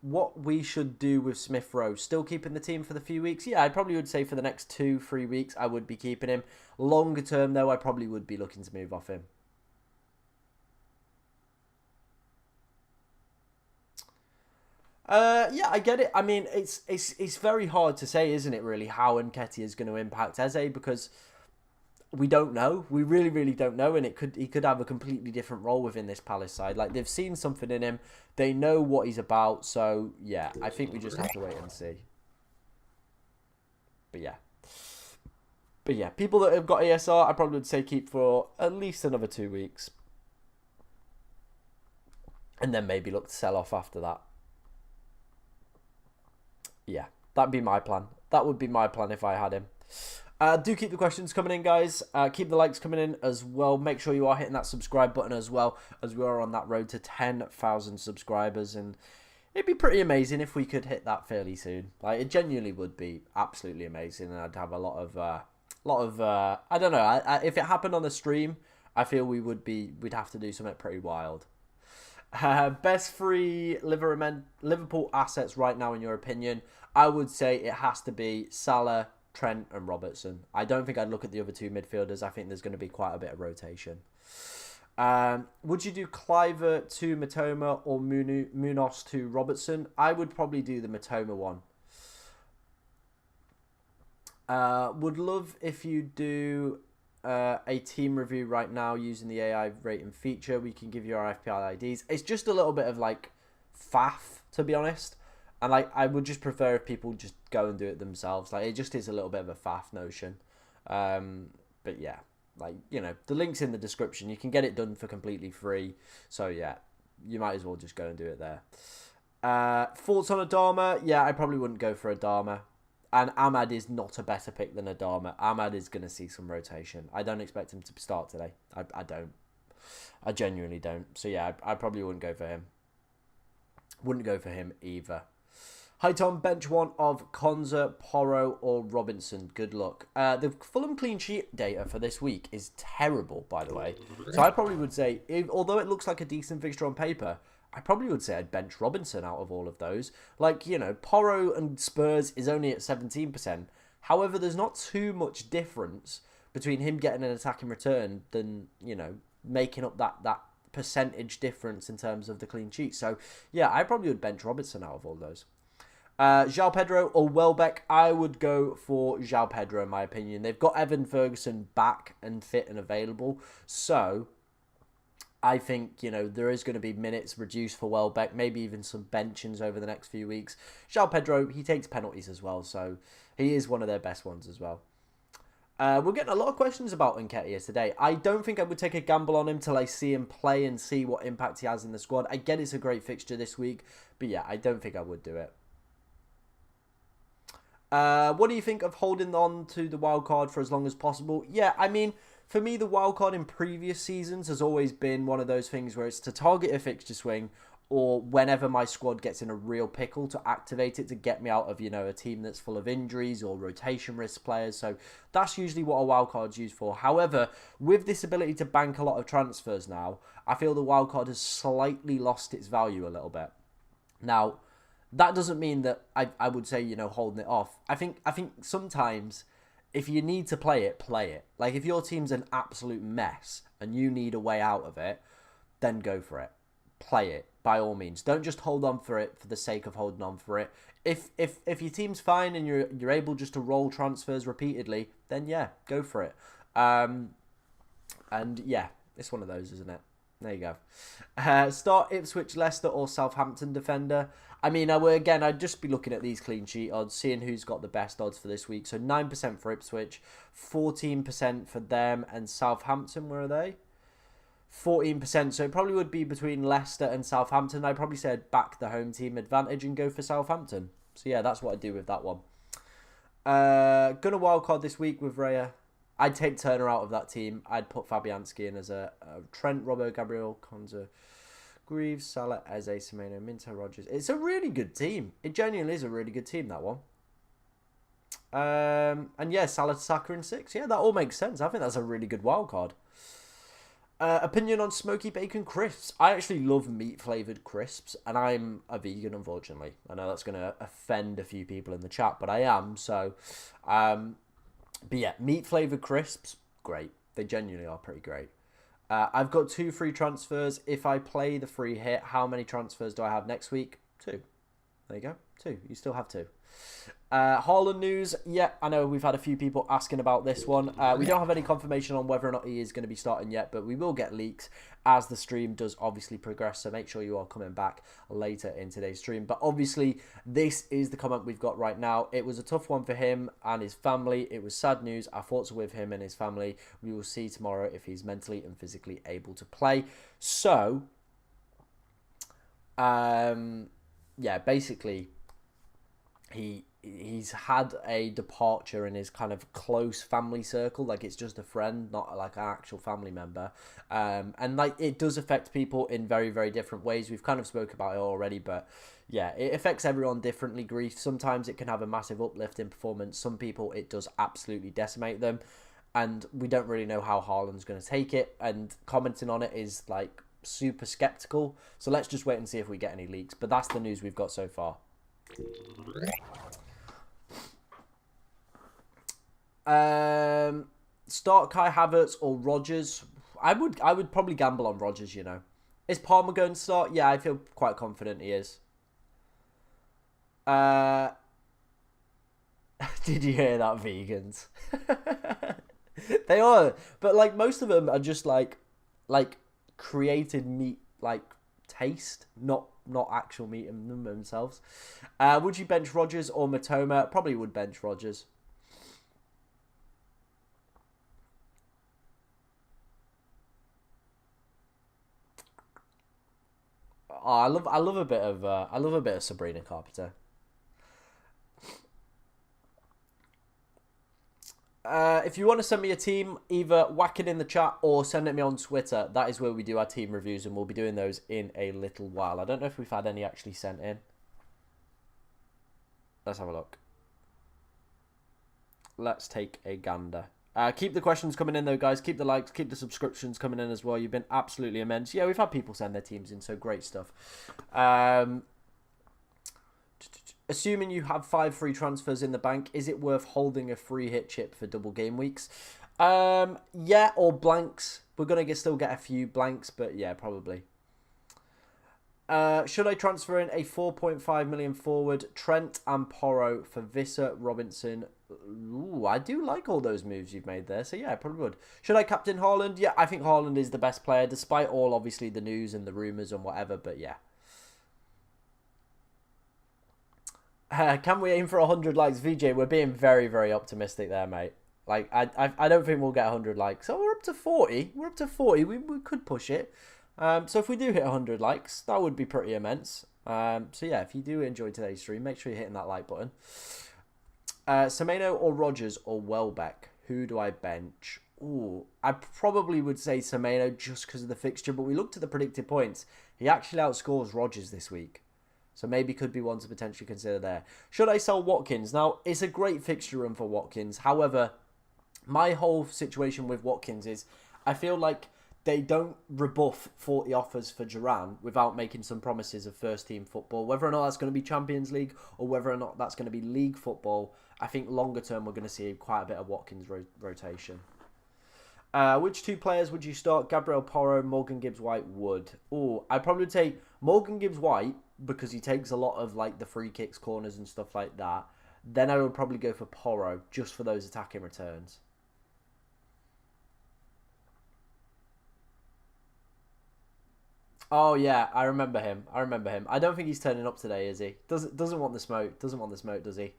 What we should do with Smith Rowe? Still keeping the team for the few weeks? Yeah, I probably would say for the next 2-3 weeks, I would be keeping him. Longer term, though, I probably would be looking to move off him. Yeah, I get it. I mean, it's very hard to say, isn't it, really, how Nketiah is going to impact Eze, because we don't know. We really, really don't know, and he could have a completely different role within this Palace side. Like, they've seen something in him. They know what he's about, so, yeah, I think we just have to wait and see. But, yeah, people that have got ESR, I probably would say keep for at least another 2 weeks. And then maybe look to sell off after that. Yeah, that'd be my plan. That would be my plan if I had him. Do keep the questions coming in, guys. Keep the likes coming in as well. Make sure you are hitting that subscribe button as well, as we are on that road to 10,000 subscribers. And it'd be pretty amazing if we could hit that fairly soon. Like, it genuinely would be absolutely amazing, and I'd have a lot of I don't know. If it happened on the stream, I feel we'd have to do something pretty wild. Best 3 Liverpool assets right now, in your opinion? I would say it has to be Salah, Trent and Robertson. I don't think I'd look at the other 2 midfielders. I think there's going to be quite a bit of rotation. Would you do Cliver to Matoma or Munoz to Robertson? I would probably do the Matoma one. Would love if you do a team review right now using the AI rating feature. We can give you our FPL IDs. It's just a little bit of faff, to be honest. And I would just prefer if people just go and do it themselves. It just is a little bit of a faff notion. But yeah, the link's in the description. You can get it done for completely free. So yeah, you might as well just go and do it there. Thoughts on Adama? Yeah, I probably wouldn't go for Adama. And Ahmad is not a better pick than Adama. Ahmad is going to see some rotation. I don't expect him to start today. I don't. I genuinely don't. So yeah, I probably wouldn't go for him. Wouldn't go for him either. Hi Tom, bench one of Konza, Porro or Robinson. Good luck. The Fulham clean sheet data for this week is terrible, by the way. So I probably would say, although it looks like a decent fixture on paper, I probably would say I'd bench Robinson out of all of those. Like, you know, Porro and Spurs is only at 17%. However, there's not too much difference between him getting an attacking return than, you know, making up that percentage difference in terms of the clean sheet. So, yeah, I probably would bench Robinson out of all those. João Pedro or Welbeck, I would go for João Pedro in my opinion. They've got Evan Ferguson back and fit and available. So, I think, you know, there is going to be minutes reduced for Welbeck, maybe even some benchings over the next few weeks. João Pedro, he takes penalties as well, so he is one of their best ones as well. We're getting a lot of questions about Nketiah today. I don't think I would take a gamble on him till I see him play and see what impact he has in the squad. I get it's a great fixture this week, but yeah, I don't think I would do it. What do you think of holding on to the wild card for as long as possible? Yeah, I mean, for me, the wild card in previous seasons has always been one of those things where it's to target a fixture swing or whenever my squad gets in a real pickle to activate it to get me out of, you know, a team that's full of injuries or rotation risk players. So that's usually what a wild card's used for. However, with this ability to bank a lot of transfers now, I feel the wild card has slightly lost its value a little bit. Now, that doesn't mean that I would say, you know, holding it off. I think sometimes if you need to play it, play it. Like if your team's an absolute mess and you need a way out of it, then go for it. Play it by all means. Don't just hold on for it for the sake of holding on for it. If your team's fine and you're able just to roll transfers repeatedly, then yeah, go for it. And yeah, it's one of those, isn't it? There you go. Start Ipswich, Leicester or Southampton defender. I mean, I'd just be looking at these clean sheet odds, seeing who's got the best odds for this week. So 9% for Ipswich, 14% for them, and Southampton, where are they? 14%. So it probably would be between Leicester and Southampton. I'd probably say I'd back the home team advantage and go for Southampton. So yeah, that's what I'd do with that one. Gonna wildcard this week with Raya. I'd take Turner out of that team. I'd put Fabianski in as a Trent, Robbo, Gabriel, Konza, Greaves, Salah, Eze, Semenyo, Minto, Rogers. It's a really good team. It genuinely is a really good team, that one. And yeah, Salah, Saka in 6. Yeah, that all makes sense. I think that's a really good wild card. Opinion on smoky bacon crisps. I actually love meat-flavoured crisps, and I'm a vegan, unfortunately. I know that's going to offend a few people in the chat, but I am, so... But yeah, meat-flavoured crisps, great. They genuinely are pretty great. I've got 2 free transfers. If I play the free hit, how many transfers do I have next week? 2. There you go. 2. You still have 2. Haaland news. Yeah, I know we've had a few people asking about this one. We don't have any confirmation on whether or not he is going to be starting yet, but we will get leaks as the stream does obviously progress. So make sure you are coming back later in today's stream. But obviously, this is the comment we've got right now. It was a tough one for him and his family. It was sad news. Our thoughts are with him and his family. We will see tomorrow if he's mentally and physically able to play. So, yeah, basically, he's had a departure in his kind of close family circle. Like, it's just a friend, not like an actual family member. And like, it does affect people in very, very different ways. We've kind of spoke about it already, but yeah, it affects everyone differently. Grief, sometimes it can have a massive uplift in performance. Some people, it does absolutely decimate them. And we don't really know how Haaland's going to take it. And commenting on it is like super skeptical. So let's just wait and see if we get any leaks. But that's the news we've got so far. Start Kai Havertz or Rodgers. I would probably gamble on Rodgers, you know. Is Palmer going to start? Yeah, I feel quite confident he is. Did you hear that, vegans? They are, but like most of them are just like created meat like taste, not actual meat in them themselves. Would you bench Rodgers or Matoma? Probably would bench Rodgers. Oh, I love a bit of Sabrina Carpenter. If you want to send me a team, either whack it in the chat or send it me on Twitter. That is where we do our team reviews, and we'll be doing those in a little while. I don't know if we've had any actually sent in. Let's have a look. Let's take a gander. Keep the questions coming in, though, guys. Keep the likes, keep the subscriptions coming in as well. You've been absolutely immense. Yeah, we've had people send their teams in, so great stuff. Assuming you have 5 free transfers in the bank, is it worth holding a free hit chip for double game weeks? Yeah, or blanks. We're going to still get a few blanks, but yeah, probably. Should I transfer in a 4.5 million forward, Trent and Porro for Visser, Robinson? Ooh, I do like all those moves you've made there, so yeah, I probably would. Should I captain Haaland? Yeah, I think Haaland is the best player, despite all, obviously, the news and the rumours and whatever, but yeah. Can we aim for 100 likes? VJ, we're being very, very optimistic there, mate. Like, I don't think we'll get 100 likes. So we're up to 40. We're up to 40. We could push it. So if we do hit 100 likes, that would be pretty immense. So yeah, if you do enjoy today's stream, make sure you're hitting that like button. Semenyo or Rodgers or Welbeck? Who do I bench? Ooh, I probably would say Semenyo just because of the fixture, but we looked at the predicted points. He actually outscores Rodgers this week. So maybe could be one to potentially consider there. Should I sell Watkins? Now, it's a great fixture run for Watkins. However, my whole situation with Watkins is I feel like they don't rebuff 40 offers for Duran without making some promises of first-team football. Whether or not that's going to be Champions League or whether or not that's going to be league football, I think longer term we're going to see quite a bit of Watkins rotation. Which 2 players would you start? Gabriel Porro, Morgan Gibbs-White, Wood. Oh, I'd probably take Morgan Gibbs-White because he takes a lot of like the free kicks, corners and stuff like that. Then I would probably go for Porro just for those attacking returns. Oh yeah, I remember him. I don't think he's turning up today, is he? Doesn't want the smoke. Doesn't want the smoke, does he?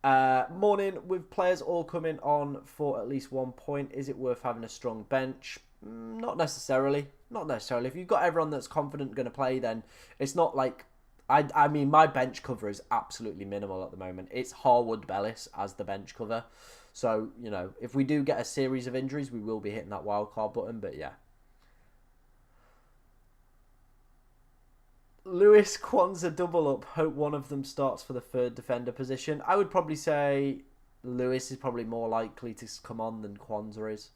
Morning, with players all coming on for at least 1 point, is it worth having a strong bench? Not necessarily. Not necessarily. If you've got everyone that's confident going to play, then it's not like... I mean, my bench cover is absolutely minimal at the moment. It's Harwood Bellis as the bench cover. So, you know, if we do get a series of injuries, we will be hitting that wildcard button, but yeah. Lewis, Kwanzaa double up. Hope one of them starts for the third defender position. I would probably say Lewis is probably more likely to come on than Kwanzaa is.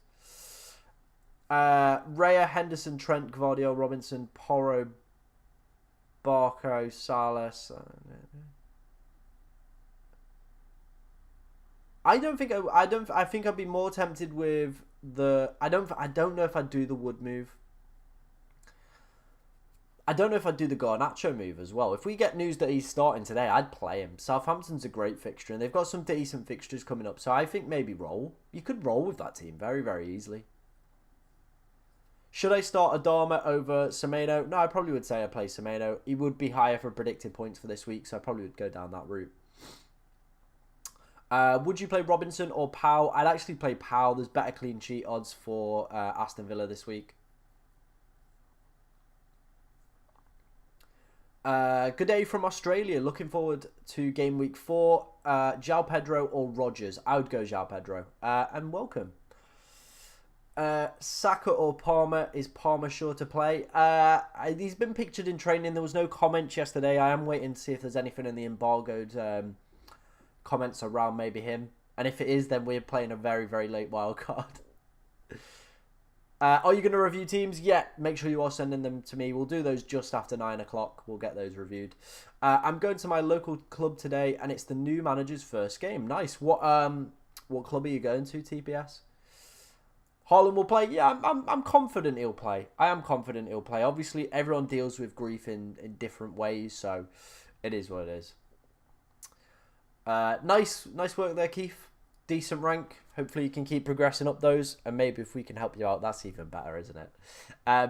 Raya, Henderson, Trent, Gvardiol, Robinson, Porro, Barco, Salas. I think I'd be more tempted with the. I don't know if I'd do the Wood move. I don't know if I'd do the Garnacho move as well. If we get news that he's starting today, I'd play him. Southampton's a great fixture, and they've got some decent fixtures coming up. So I think maybe roll. You could roll with that team very, very easily. Should I start Adama over Semenyo? No, I probably would say I play Semenyo. He would be higher for predicted points for this week, so I probably would go down that route. Would you play Robinson or Powell? I'd actually play Powell. There's better clean sheet odds for Aston Villa this week. Good day from Australia. Looking forward to game week 4. João Pedro or Rodgers? I would go João Pedro. And welcome. Saka or Palmer? Is Palmer sure to play? He's been pictured in training. There was no comments yesterday. I am waiting to see if there's anything in the embargoed comments around maybe him. And if it is, then we're playing a very, very late wildcard. Are you going to review teams? Yeah, make sure you are sending them to me. We'll do those just after 9 o'clock. We'll get those reviewed. I'm going to my local club today, and it's the new manager's first game. Nice. What club are you going to, TPS? Haaland will play. Yeah, I'm confident he'll play. I am confident he'll play. Obviously, everyone deals with grief in different ways, so it is what it is. Nice work there, Keith. Decent rank. Hopefully you can keep progressing up those, and maybe if we can help you out, that's even better, isn't it?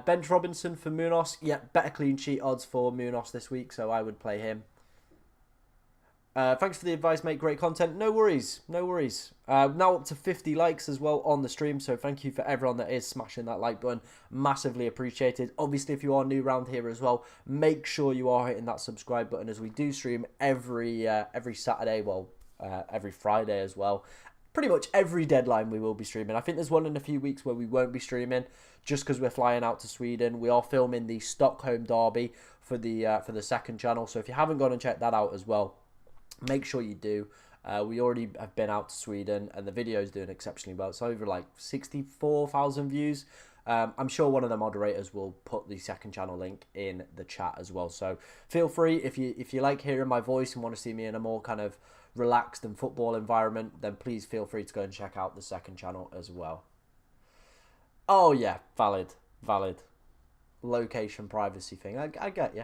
Bench Robinson for Munoz. Yeah, better clean sheet odds for Munoz this week, so I would play him. Thanks for the advice, mate. Great content. No worries. No worries. Now up to 50 likes as well on the stream, so thank you for everyone that is smashing that like button. Massively appreciated. Obviously, if you are new around here as well, make sure you are hitting that subscribe button, as we do stream every Saturday, well, every Friday as well. pretty much every deadline we will be streaming. I think there's one in a few weeks where we won't be streaming just because we're flying out to Sweden. We are filming the Stockholm derby for the second channel. So if you haven't gone and checked that out as well, make sure you do. We already have been out to Sweden and the video is doing exceptionally well. It's over like 64,000 views. I'm sure one of the moderators will put the second channel link in the chat as well. So feel free, if you like hearing my voice and want to see me in a more kind of relaxed and football environment, then please feel free to go and check out the second channel as well. Oh yeah, valid. Location privacy thing. I get you.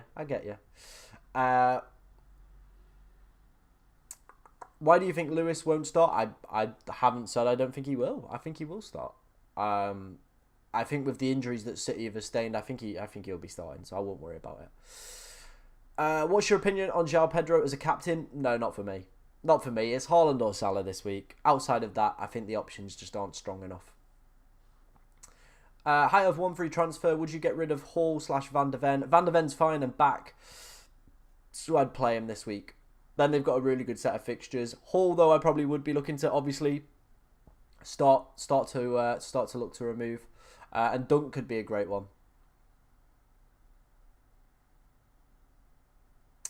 Why do you think Lewis won't start? I haven't said I don't think he will. I think he will start. I think with the injuries that City have sustained, I think he'll be starting, so I won't worry about it. What's your opinion on João Pedro as a captain? No, not for me. Not for me. It's Haaland or Salah this week. Outside of that, I think the options just aren't strong enough. Height of 1 free transfer. Would you get rid of Hall/Van de Ven? Van de Ven's fine and back, so I'd play him this week. Then they've got a really good set of fixtures. Hall, though, I probably would be looking to obviously start to look to remove. And Dunk could be a great one.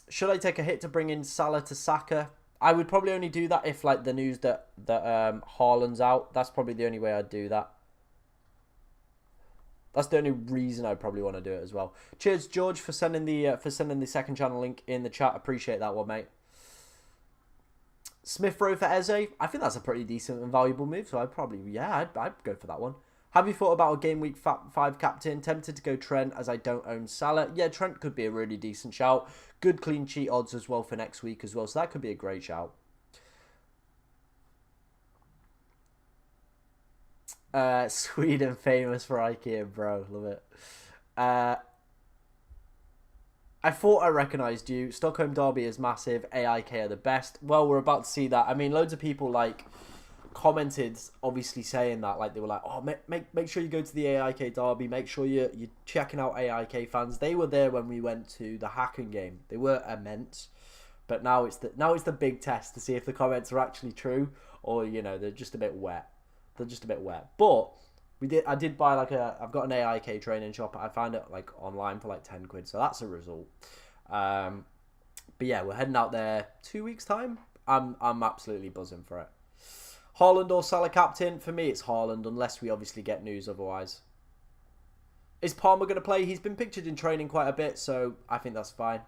Should I take a hit to bring in Salah to Saka? I would probably only do that if like the news that Haaland's out. That's probably the only way I'd do that. That's the only reason I probably want to do it as well. Cheers, George, for sending the second channel link in the chat. Appreciate that one, mate. Smith Rowe for Eze. I think that's a pretty decent and valuable move. So I'd go for that one. Have you thought about a game week 5 captain? Tempted to go Trent as I don't own Salah. Yeah, Trent could be a really decent shout. Good clean sheet odds as well for next week as well. So that could be a great shout. Sweden famous for IKEA, bro. Love it. I thought I recognised you. Stockholm derby is massive. AIK are the best. Well, we're about to see that. I mean, loads of people like commented obviously saying that, like they were like, oh, make sure you go to the AIK derby, make sure you're checking out AIK fans. They were there when we went to the Haaland game. They were immense, but now it's the big test to see if the comments are actually true or they're just a bit wet. But I did buy I've got an AIK training shop. I found it like online for like 10 quid, so that's a result. But yeah, we're heading out there 2 weeks time. I'm absolutely buzzing for it. Haaland or Salah captain? For me, it's Haaland, unless we obviously get news otherwise. Is Palmer going to play? He's been pictured in training quite a bit, so I think that's fine.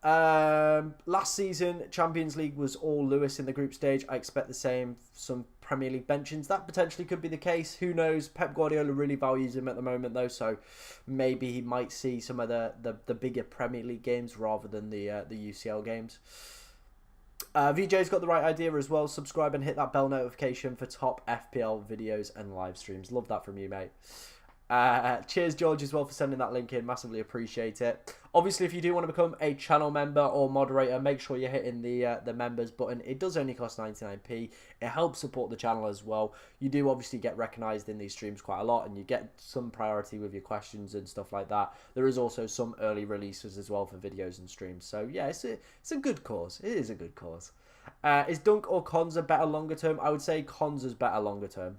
Last season, Champions League was all Lewis in the group stage. I expect the same. Some Premier League benchings. That potentially could be the case. Who knows? Pep Guardiola really values him at the moment, though, so maybe he might see some of the bigger Premier League games rather than the UCL games. VJ's got the right idea as well. Subscribe and hit that bell notification for top FPL videos and live streams. Love that from you, mate. Cheers, George, as well, for sending that link in. Massively appreciate it. Obviously, if you do want to become a channel member or moderator, make sure you're hitting the members button. It does only cost 99p. It helps support the channel as well. You do obviously get recognised in these streams quite a lot, and you get some priority with your questions and stuff like that. There is also some early releases as well for videos and streams. So yeah, it's a good cause. It is a good cause. Is Dunk or Konza better longer term? I would say Konza's better longer term.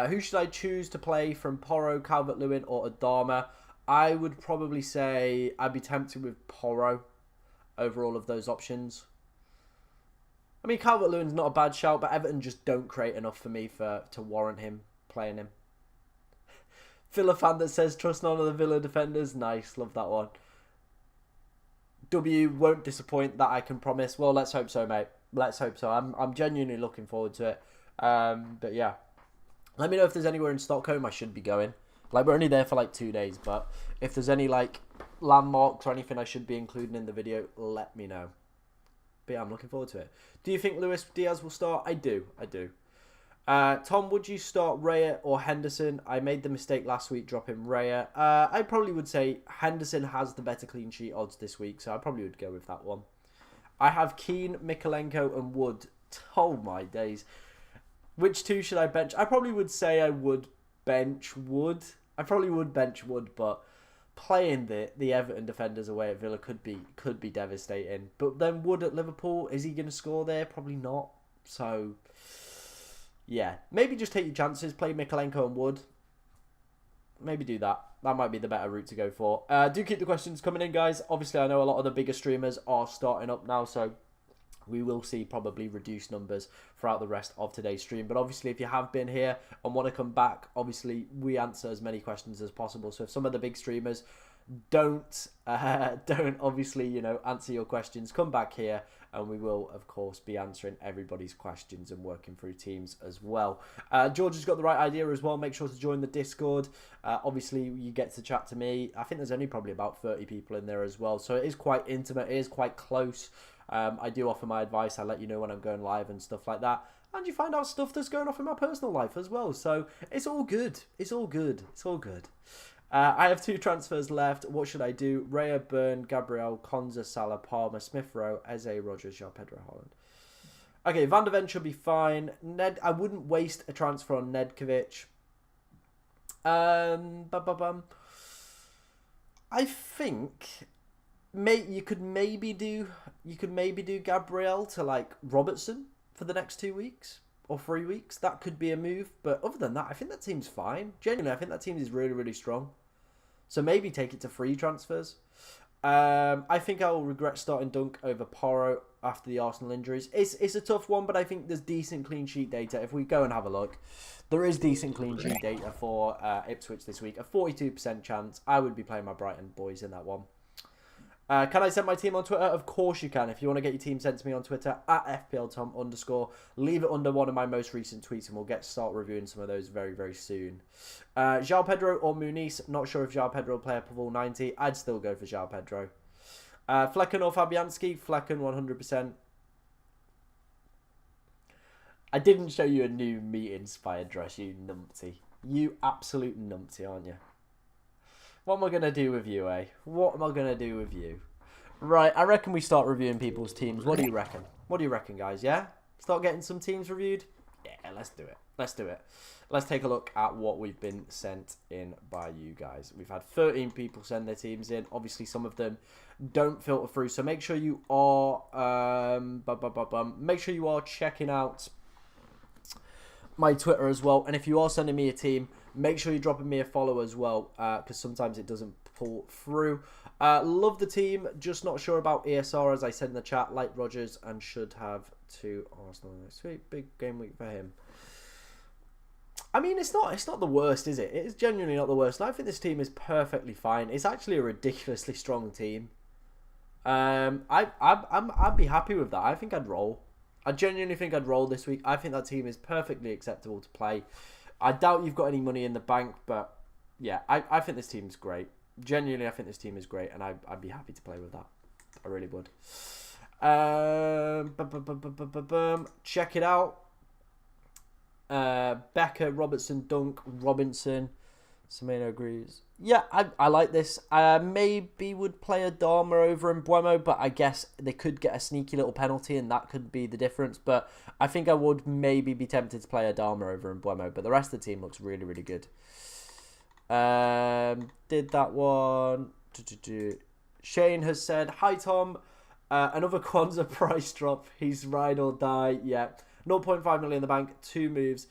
Who should I choose to play from Porro, Calvert-Lewin or Adama? I would probably say I'd be tempted with Porro over all of those options. I mean, Calvert-Lewin's not a bad shout, but Everton just don't create enough for me to warrant him playing him. Villa fan that says trust none of the Villa defenders. Nice, love that one. W won't disappoint, that I can promise. Well, let's hope so, mate. Let's hope so. I'm genuinely looking forward to it. But yeah. Let me know if there's anywhere in Stockholm I should be going. Like, we're only there for like 2 days, but if there's any like landmarks or anything I should be including in the video, let me know. But yeah, I'm looking forward to it. Do you think Luis Diaz will start? I do. Tom, would you start Raya or Henderson? I made the mistake last week dropping Raya. I probably would say Henderson has the better clean sheet odds this week, so I probably would go with that one. I have Keane, Mikolenko and Wood. Oh my days. Which two should I bench? I probably would say I would bench Wood. I probably would bench Wood, but playing the Everton defenders away at Villa could be devastating. But then Wood at Liverpool, is he going to score there? Probably not. So, yeah. Maybe just take your chances. Play Mikalenko and Wood. Maybe do that. That might be the better route to go for. Do keep the questions coming in, guys. Obviously, I know a lot of the bigger streamers are starting up now, so we will see probably reduced numbers throughout the rest of today's stream. But obviously, if you have been here and want to come back, obviously, we answer as many questions as possible. So if some of the big streamers don't obviously, you know, answer your questions, come back here and we will, of course, be answering everybody's questions and working through teams as well. George has got the right idea as well. Make sure to join the Discord. Obviously, you get to chat to me. I think there's only probably about 30 people in there as well. So it is quite intimate. It is quite close. I do offer my advice. I let you know when I'm going live and stuff like that. And you find out stuff that's going off in my personal life as well. So it's all good. It's all good. It's all good. I have 2 transfers left. What should I do? Raya, Burn, Gabriel, Konza, Salah, Palmer, Smith Rowe, Eze, Rogers, João Pedro, Haaland. Okay, Van der Ven should be fine. Ned, I wouldn't waste a transfer on Nedkovic. I think you could maybe do Gabriel to like Robertson for the next 2 weeks or 3 weeks. That could be a move. But other than that, I think that team's fine. Genuinely, I think that team is really, really strong. So maybe take it to free transfers. I think I will regret starting Dunk over Porro after the Arsenal injuries. It's a tough one, but I think there's decent clean sheet data. If we go and have a look, there is decent clean sheet data for Ipswich this week. A 42% chance. I would be playing my Brighton boys in that one. Can I send my team on Twitter? Of course you can. If you want to get your team sent to me on Twitter, at FPLTom_, leave it under one of my most recent tweets and we'll start reviewing some of those very, very soon. João Pedro or Muniz? Not sure if João Pedro will play up for all 90. I'd still go for João Pedro. Flecken or Fabianski? Flecken 100%. I didn't show you a new meat-inspired dress, you numpty. You absolute numpty, aren't you? What am I going to do with you, eh? What am I going to do with you? Right, I reckon we start reviewing people's teams. What do you reckon? What do you reckon, guys, yeah? Start getting some teams reviewed? Yeah, let's do it. Let's do it. Let's take a look at what we've been sent in by you guys. We've had 13 people send their teams in. Obviously, some of them don't filter through. So make sure you are... make sure you are checking out my Twitter as well. And if you are sending me a team, make sure you're dropping me a follow as well, because sometimes it doesn't pull through. Love the team, just not sure about ESR, as I said in the chat. Like Rogers and should have 2 Arsenal next week. Big game week for him. I mean, it's not the worst, is it? It's genuinely not the worst. And I think this team is perfectly fine. It's actually a ridiculously strong team. I'd be happy with that. I think I'd roll. I genuinely think I'd roll this week. I think that team is perfectly acceptable to play. I doubt you've got any money in the bank, but yeah, I think this team is great. Genuinely, I think this team is great, and I'd be happy to play with that. I really would. Check it out. Becker, Robertson, Dunk, Robinson. Semeno agrees. Yeah, I like this. Maybe would play Adama over Mbeumo, but I guess they could get a sneaky little penalty and that could be the difference. But I think I would maybe be tempted to play Adama over Mbeumo, but the rest of the team looks really, really good. Did that one. Shane has said, hi Tom, another Kwanzaa price drop. He's ride or die. Yeah, 0.5 million in the bank, 2 moves.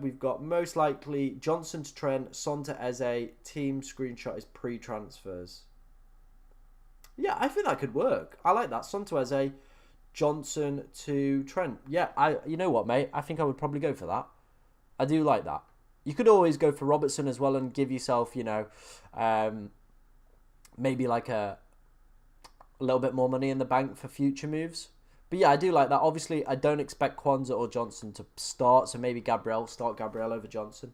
We've got most likely Johnson to Trent, Son to Eze. Team screenshot is pre-transfers. Yeah, I think that could work. I like that. Son to Eze, Johnson to Trent. Yeah, you know what, mate? I think I would probably go for that. I do like that. You could always go for Robertson as well and give yourself, you know, maybe like a little bit more money in the bank for future moves. But yeah, I do like that. Obviously, I don't expect Kwanzaa or Johnson to start, so maybe start Gabriel over Johnson.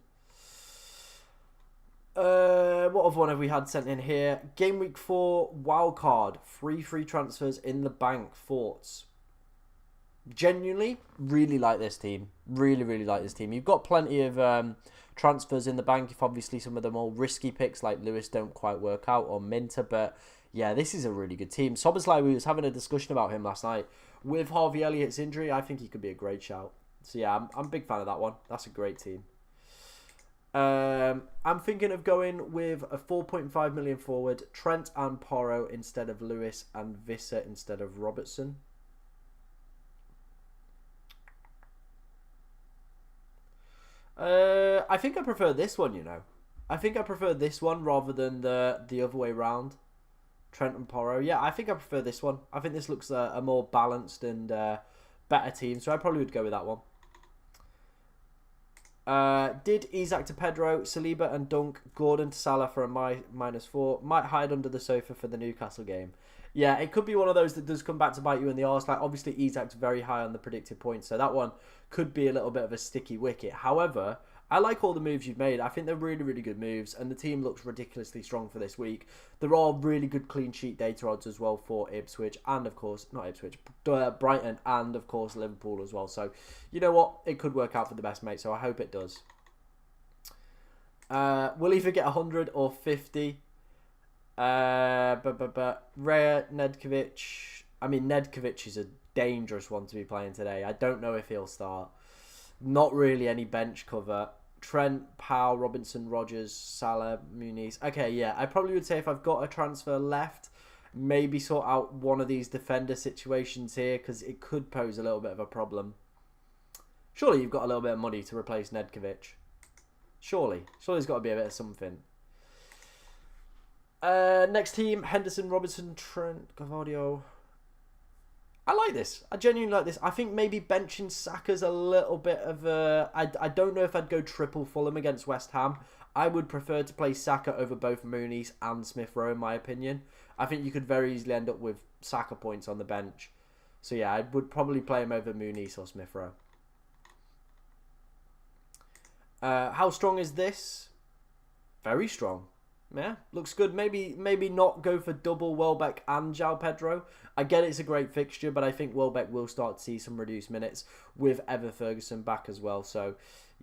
What other one have we had sent in here? Game week 4, Wildcard. Free transfers in the bank. Thoughts? Genuinely, really like this team. Really, really like this team. You've got plenty of transfers in the bank. If obviously some of the more risky picks like Lewis don't quite work out, or Minter, but yeah, this is a really good team. Soboslai, we was having a discussion about him last night. With Harvey Elliott's injury, I think he could be a great shout. So yeah, I'm a big fan of that one. That's a great team. I'm thinking of going with a 4.5 million forward, Trent and Porro instead of Lewis, and Visser instead of Robertson. I think I prefer this one, you know. I think I prefer this one rather than the other way round. Trent and Porro. Yeah, I think I prefer this one. I think this looks a more balanced and better team, so I probably would go with that one. Did Isak to Pedro, Saliba and Dunk, Gordon to Salah for a -4. Might hide under the sofa for the Newcastle game. Yeah, it could be one of those that does come back to bite you in the arse. Like, obviously, Isak's very high on the predicted points, so that one could be a little bit of a sticky wicket. However, I like all the moves you've made. I think they're really, really good moves, and the team looks ridiculously strong for this week. There are really good clean sheet data odds as well for Ipswich, and of course, not Ipswich, Brighton, and of course, Liverpool as well. So, you know what? It could work out for the best, mate, so I hope it does. We'll either get 100 or 50. Raya, Nedkovic. I mean, Nedkovic is a dangerous one to be playing today. I don't know if he'll start. Not really any bench cover. Trent, Powell, Robinson, Rogers, Salah, Muniz. Okay, yeah. I probably would say if I've got a transfer left, maybe sort out one of these defender situations here, because it could pose a little bit of a problem. Surely you've got a little bit of money to replace Nedkovic. Surely. Surely there's got to be a bit of something. Next team, Henderson, Robinson, Trent, Gavadio. I like this. I genuinely like this. I think maybe benching Saka's a little bit of a... I don't know if I'd go triple Fulham against West Ham. I would prefer to play Saka over both Muniz and Smith Rowe, in my opinion. I think you could very easily end up with Saka points on the bench. So yeah, I would probably play him over Muniz or Smith Rowe. How strong is this? Very strong. Yeah, looks good. Maybe not go for double Welbeck and João Pedro. I get it's a great fixture, but I think Welbeck will start to see some reduced minutes with Ever Ferguson back as well. So,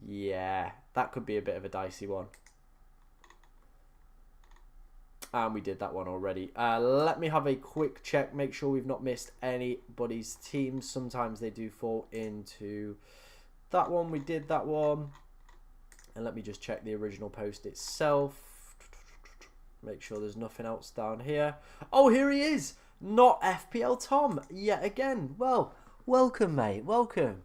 yeah, that could be a bit of a dicey one. And we did that one already. Let me have a quick check. Make sure we've not missed anybody's teams. Sometimes they do fall into that one. We did that one. And let me just check the original post itself. Make sure there's nothing else down here. Oh, here he is. Not FPL Tom yet again. Well, welcome, mate. Welcome.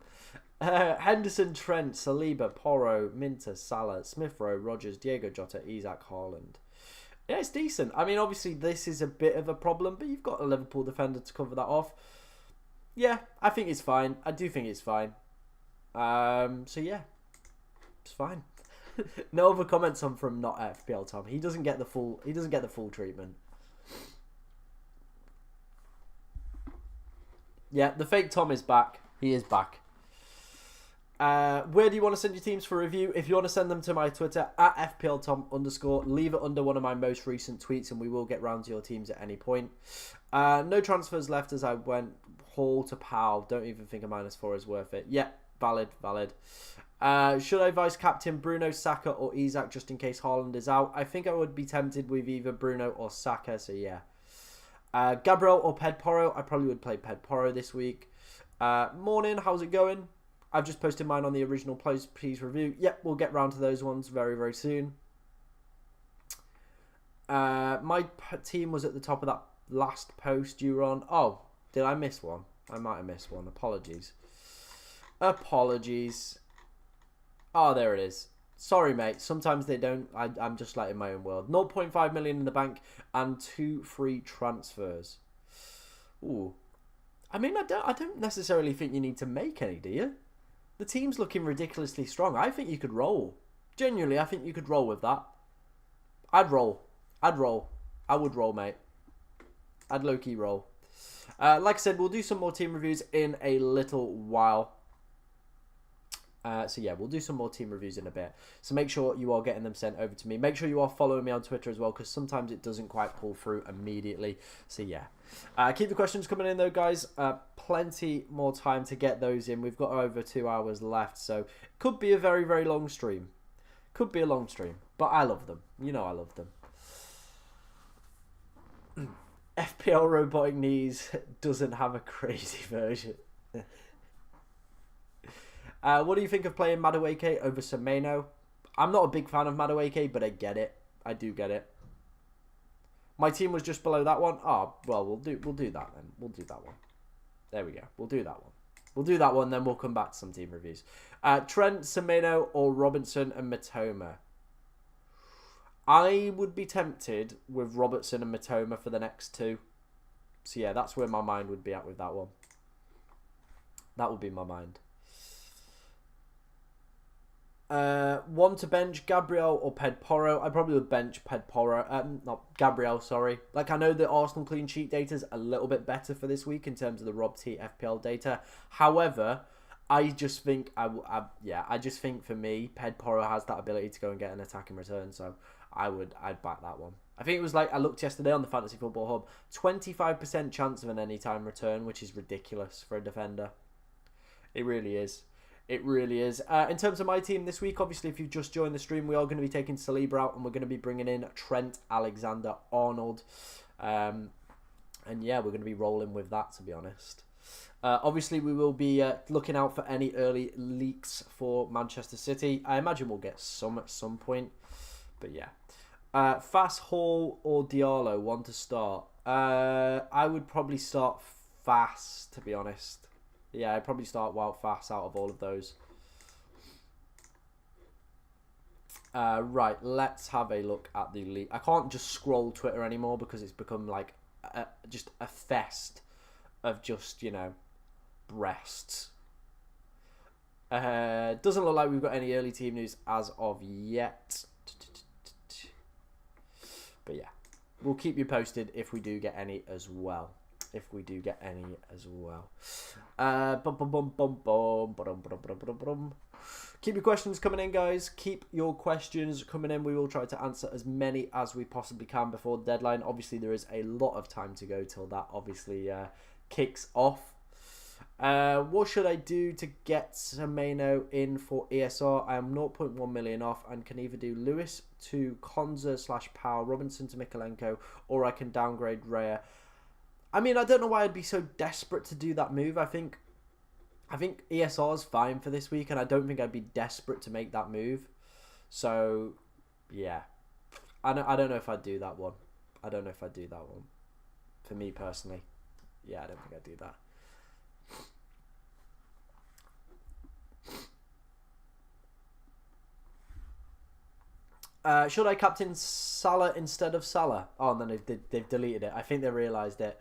Henderson, Trent, Saliba, Porro, Minter, Salah, Smith Rowe, Rogers, Diego Jota, Isak, Haaland. Yeah, it's decent. I mean, obviously, this is a bit of a problem, but you've got a Liverpool defender to cover that off. Yeah, I think it's fine. I do think it's fine. So, yeah, it's fine. No other comments on from not FPL Tom. He doesn't get the full. He doesn't get the full treatment. Yeah, the fake Tom is back. He is back. Where do you want to send your teams for review? If you want to send them to my Twitter at FPLTom_, leave it under one of my most recent tweets, and we will get round to your teams at any point. No transfers left as I went Hall to Powell. Don't even think a -4 is worth it. Yeah, valid. Should I vice captain Bruno, Saka or Isak just in case Haaland is out? I think I would be tempted with either Bruno or Saka, so yeah. Gabriel or Ped Porro? I probably would play Ped Porro this week. Morning, how's it going? I've just posted mine on the original piece review. Yep, we'll get round to those ones very, very soon. My team was at the top of that last post you were on. Oh, did I miss one? I might have missed one. Apologies. Oh, there it is. Sorry, mate. Sometimes they don't. I'm just like in my own world. 0.5 million in the bank and 2 free transfers. Ooh. I mean, I don't necessarily think you need to make any, do you? The team's looking ridiculously strong. I think you could roll. Genuinely, I think you could roll with that. I'd roll. I would roll, mate. I'd low-key roll. Like I said, we'll do some more team reviews in a little while. So yeah, we'll do some more team reviews in a bit. So make sure you are getting them sent over to me. Make sure you are following me on Twitter as well, because sometimes it doesn't quite pull through immediately. So yeah, keep the questions coming in though, guys. Plenty more time to get those in. We've got over 2 hours left, so it could be a very, very long stream. Could be a long stream, but I love them. You know I love them. FPL Robotic Knees doesn't have a crazy version. What do you think of playing Madueke over Semenyo? I'm not a big fan of Madueke, but I get it. I do get it. My team was just below that one. Oh, well, we'll do that then. We'll do that one. There we go. We'll do that one. We'll do that one, then we'll come back to some team reviews. Trent, Semenyo, or Robinson and Matoma? I would be tempted with Robertson and Matoma for the next two. So, yeah, that's where my mind would be at with that one. That would be my mind. One to bench, Gabriel or Pedporo. I probably would bench Pedporo. Not Gabriel, sorry. Like, I know the Arsenal clean sheet data is a little bit better for this week in terms of the Rob T FPL data. However, I just think I just think for me, Pedporo has that ability to go and get an attacking return. So I'd back that one. I think it was like I looked yesterday on the Fantasy Football Hub, 25% chance of an anytime return, which is ridiculous for a defender. It really is. It really is. In terms of my team this week, obviously, if you've just joined the stream, we are going to be taking Saliba out and we're going to be bringing in Trent Alexander-Arnold. And yeah, we're going to be rolling with that, to be honest. Obviously, we will be looking out for any early leaks for Manchester City. I imagine we'll get some at some point. But yeah. Fast, Hall or Diallo, one to start. I would probably start Fast, to be honest. Yeah, I'd probably start Wild Fast out of all of those. Right, let's have a look at the league. I can't just scroll Twitter anymore because it's become like just a fest of just, you know, breasts. Doesn't look like we've got any early team news as of yet. But yeah, we'll keep you posted if we do get any as well. Keep your questions coming in, guys. Keep your questions coming in. We will try to answer as many as we possibly can before the deadline. Obviously, there is a lot of time to go till that obviously kicks off. What should I do to get Semenyo in for ESR? I am 0.1 million off and can either do Lewis to Konza/Powell, Robinson to Mikalenko, or I can downgrade Raya. I mean, I don't know why I'd be so desperate to do that move. I think ESR is fine for this week, and I don't think I'd be desperate to make that move. So, yeah. I don't know if I'd do that one. For me personally. Yeah, I don't think I'd do that. Should I captain Salah instead of Salah? Oh, and then they've deleted it. I think they realised it.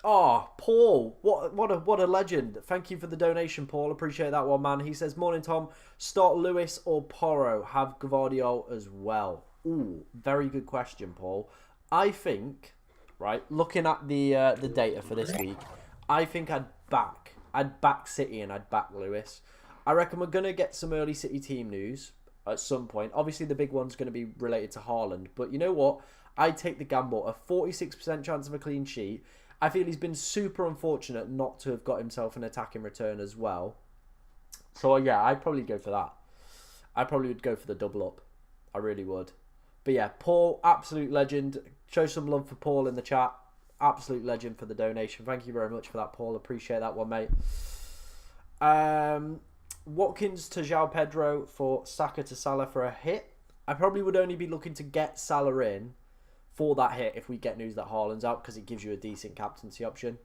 Oh, Paul, what a legend. Thank you for the donation, Paul. Appreciate that one, man. He says, morning, Tom. Start Lewis or Porro? Have Gvardiol as well? Ooh, very good question, Paul. I think, right, looking at the data for this week, I think I'd back City and I'd back Lewis. I reckon we're going to get some early City team news at some point. Obviously, the big one's going to be related to Haaland. But you know what? I'd take the gamble. A 46% chance of a clean sheet. I feel he's been super unfortunate not to have got himself an attacking return as well. So, yeah, I'd probably go for that. I probably would go for the double up. I really would. But, yeah, Paul, absolute legend. Show some love for Paul in the chat. Absolute legend for the donation. Thank you very much for that, Paul. Appreciate that one, mate. Watkins to João Pedro for Saka to Salah for a hit. I probably would only be looking to get Salah in for that hit if we get news that Haaland's out, because it gives you a decent captaincy option.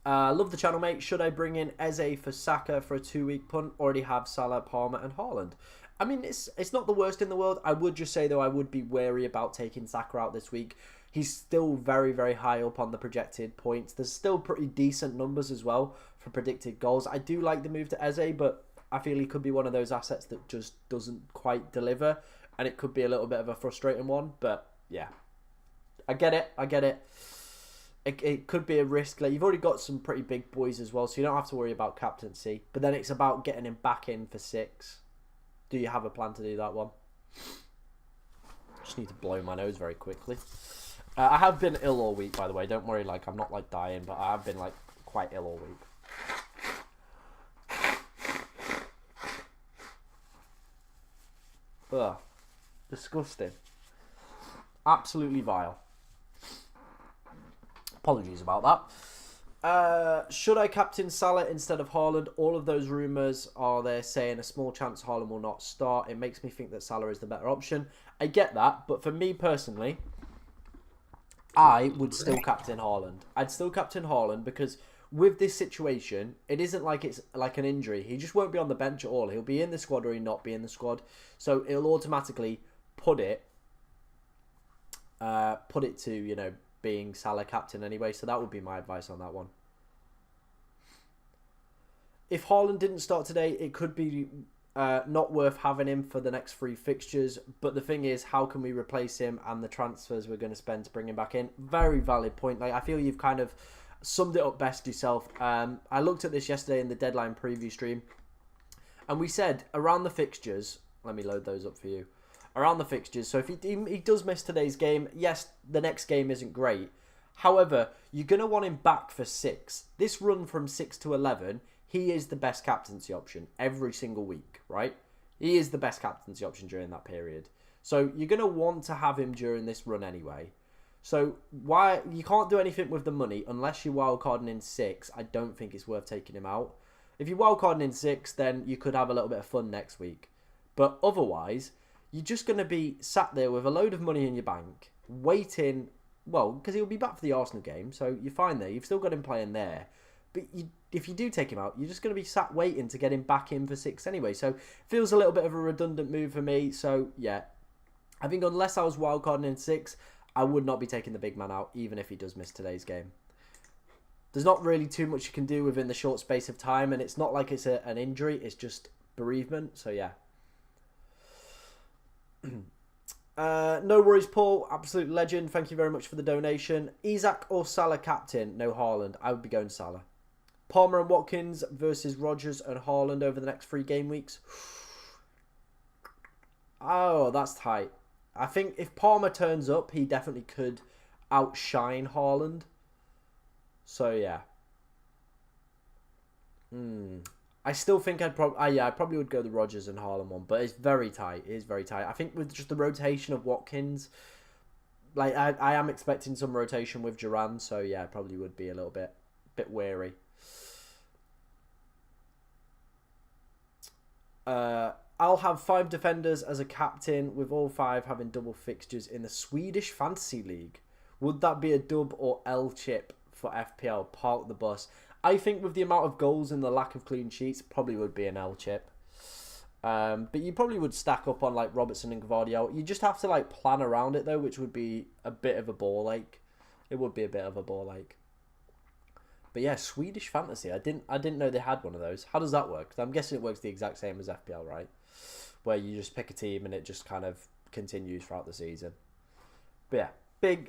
Love the channel, mate. Should I bring in Eze for Saka for a 2-week punt? Already have Salah, Palmer and Haaland. I mean, it's not the worst in the world. I would just say, though, I would be wary about taking Saka out this week. He's still very, very high up on the projected points. There's still pretty decent numbers as well for predicted goals. I do like the move to Eze, but I feel he could be one of those assets that just doesn't quite deliver. And it could be a little bit of a frustrating one. But, yeah. I get it. It could be a risk. Like, you've already got some pretty big boys as well, so you don't have to worry about captaincy. But then it's about getting him back in for 6. Do you have a plan to do that one? Just need to blow my nose very quickly. I have been ill all week, by the way. Don't worry, like, I'm not, like, dying, but I have been, like, quite ill all week. Ugh. Disgusting. Absolutely vile. Apologies about Should I captain Salah instead of Haaland? All of those rumours are there saying a small chance Haaland will not start. It makes me think that Salah is the better option. I get that, but for me personally, I would still captain Haaland. I'd still captain Haaland because with this situation, it isn't like it's like an injury. He just won't be on the bench at all. He'll be in the squad or he'll not be in the squad. So it'll automatically put it to, you know, being Salah captain anyway. So that would be my advice on that one. If Haaland didn't start today, it could be not worth having him for the next 3 fixtures. But the thing is, how can we replace him and the transfers we're going to spend to bring him back in? Very valid point. Like, I feel you've kind of summed it up best yourself. I looked at this yesterday in the deadline preview stream, and we said around the fixtures. Let me load those up for you. Around the fixtures. So if he does miss today's game, yes, the next game isn't great. However, you're going to want him back for 6. This run from 6 to 11, he is the best captaincy option every single week, right? He is the best captaincy option during that period. So you're going to want to have him during this run anyway. So why you can't do anything with the money unless you're wildcarding in 6. I don't think it's worth taking him out. If you're wildcarding in 6, then you could have a little bit of fun next week. But otherwise, you're just going to be sat there with a load of money in your bank, waiting. Well, because he'll be back for the Arsenal game, so you're fine there. You've still got him playing there. But if you do take him out, you're just going to be sat waiting to get him back in for 6 anyway. So feels a little bit of a redundant move for me. So yeah, I think unless I was wildcarding in 6, I would not be taking the big man out, even if he does miss today's game. There's not really too much you can do within the short space of time, and it's not like it's an injury. It's just bereavement. So yeah. No worries, Paul. Absolute legend. Thank you very much for the donation. Isak or Salah captain? No, Haaland. I would be going Salah. Palmer and Watkins versus Rodgers and Haaland over the next 3 game weeks. Oh, that's tight. I think if Palmer turns up, he definitely could outshine Haaland. So, yeah. I still think I probably would go the Rodgers and Haaland one, but it's very tight. It is very tight. I think with just the rotation of Watkins, like I am expecting some rotation with Duran, so yeah, I probably would be a little bit wary. I'll have 5 defenders as a captain, with all 5 having double fixtures in the Swedish Fantasy League. Would that be a dub or L chip for FPL? Park the bus. I think with the amount of goals and the lack of clean sheets, probably would be an L chip. But you probably would stack up on like Robertson and Gvardiol. You just have to like plan around it though, which would be a bit of a ball ache. It would be a bit of a ball ache. But yeah, Swedish Fantasy. I didn't know they had one of those. How does that work? 'Cause I'm guessing it works the exact same as FPL, right? Where you just pick a team and it just kind of continues throughout the season. But yeah.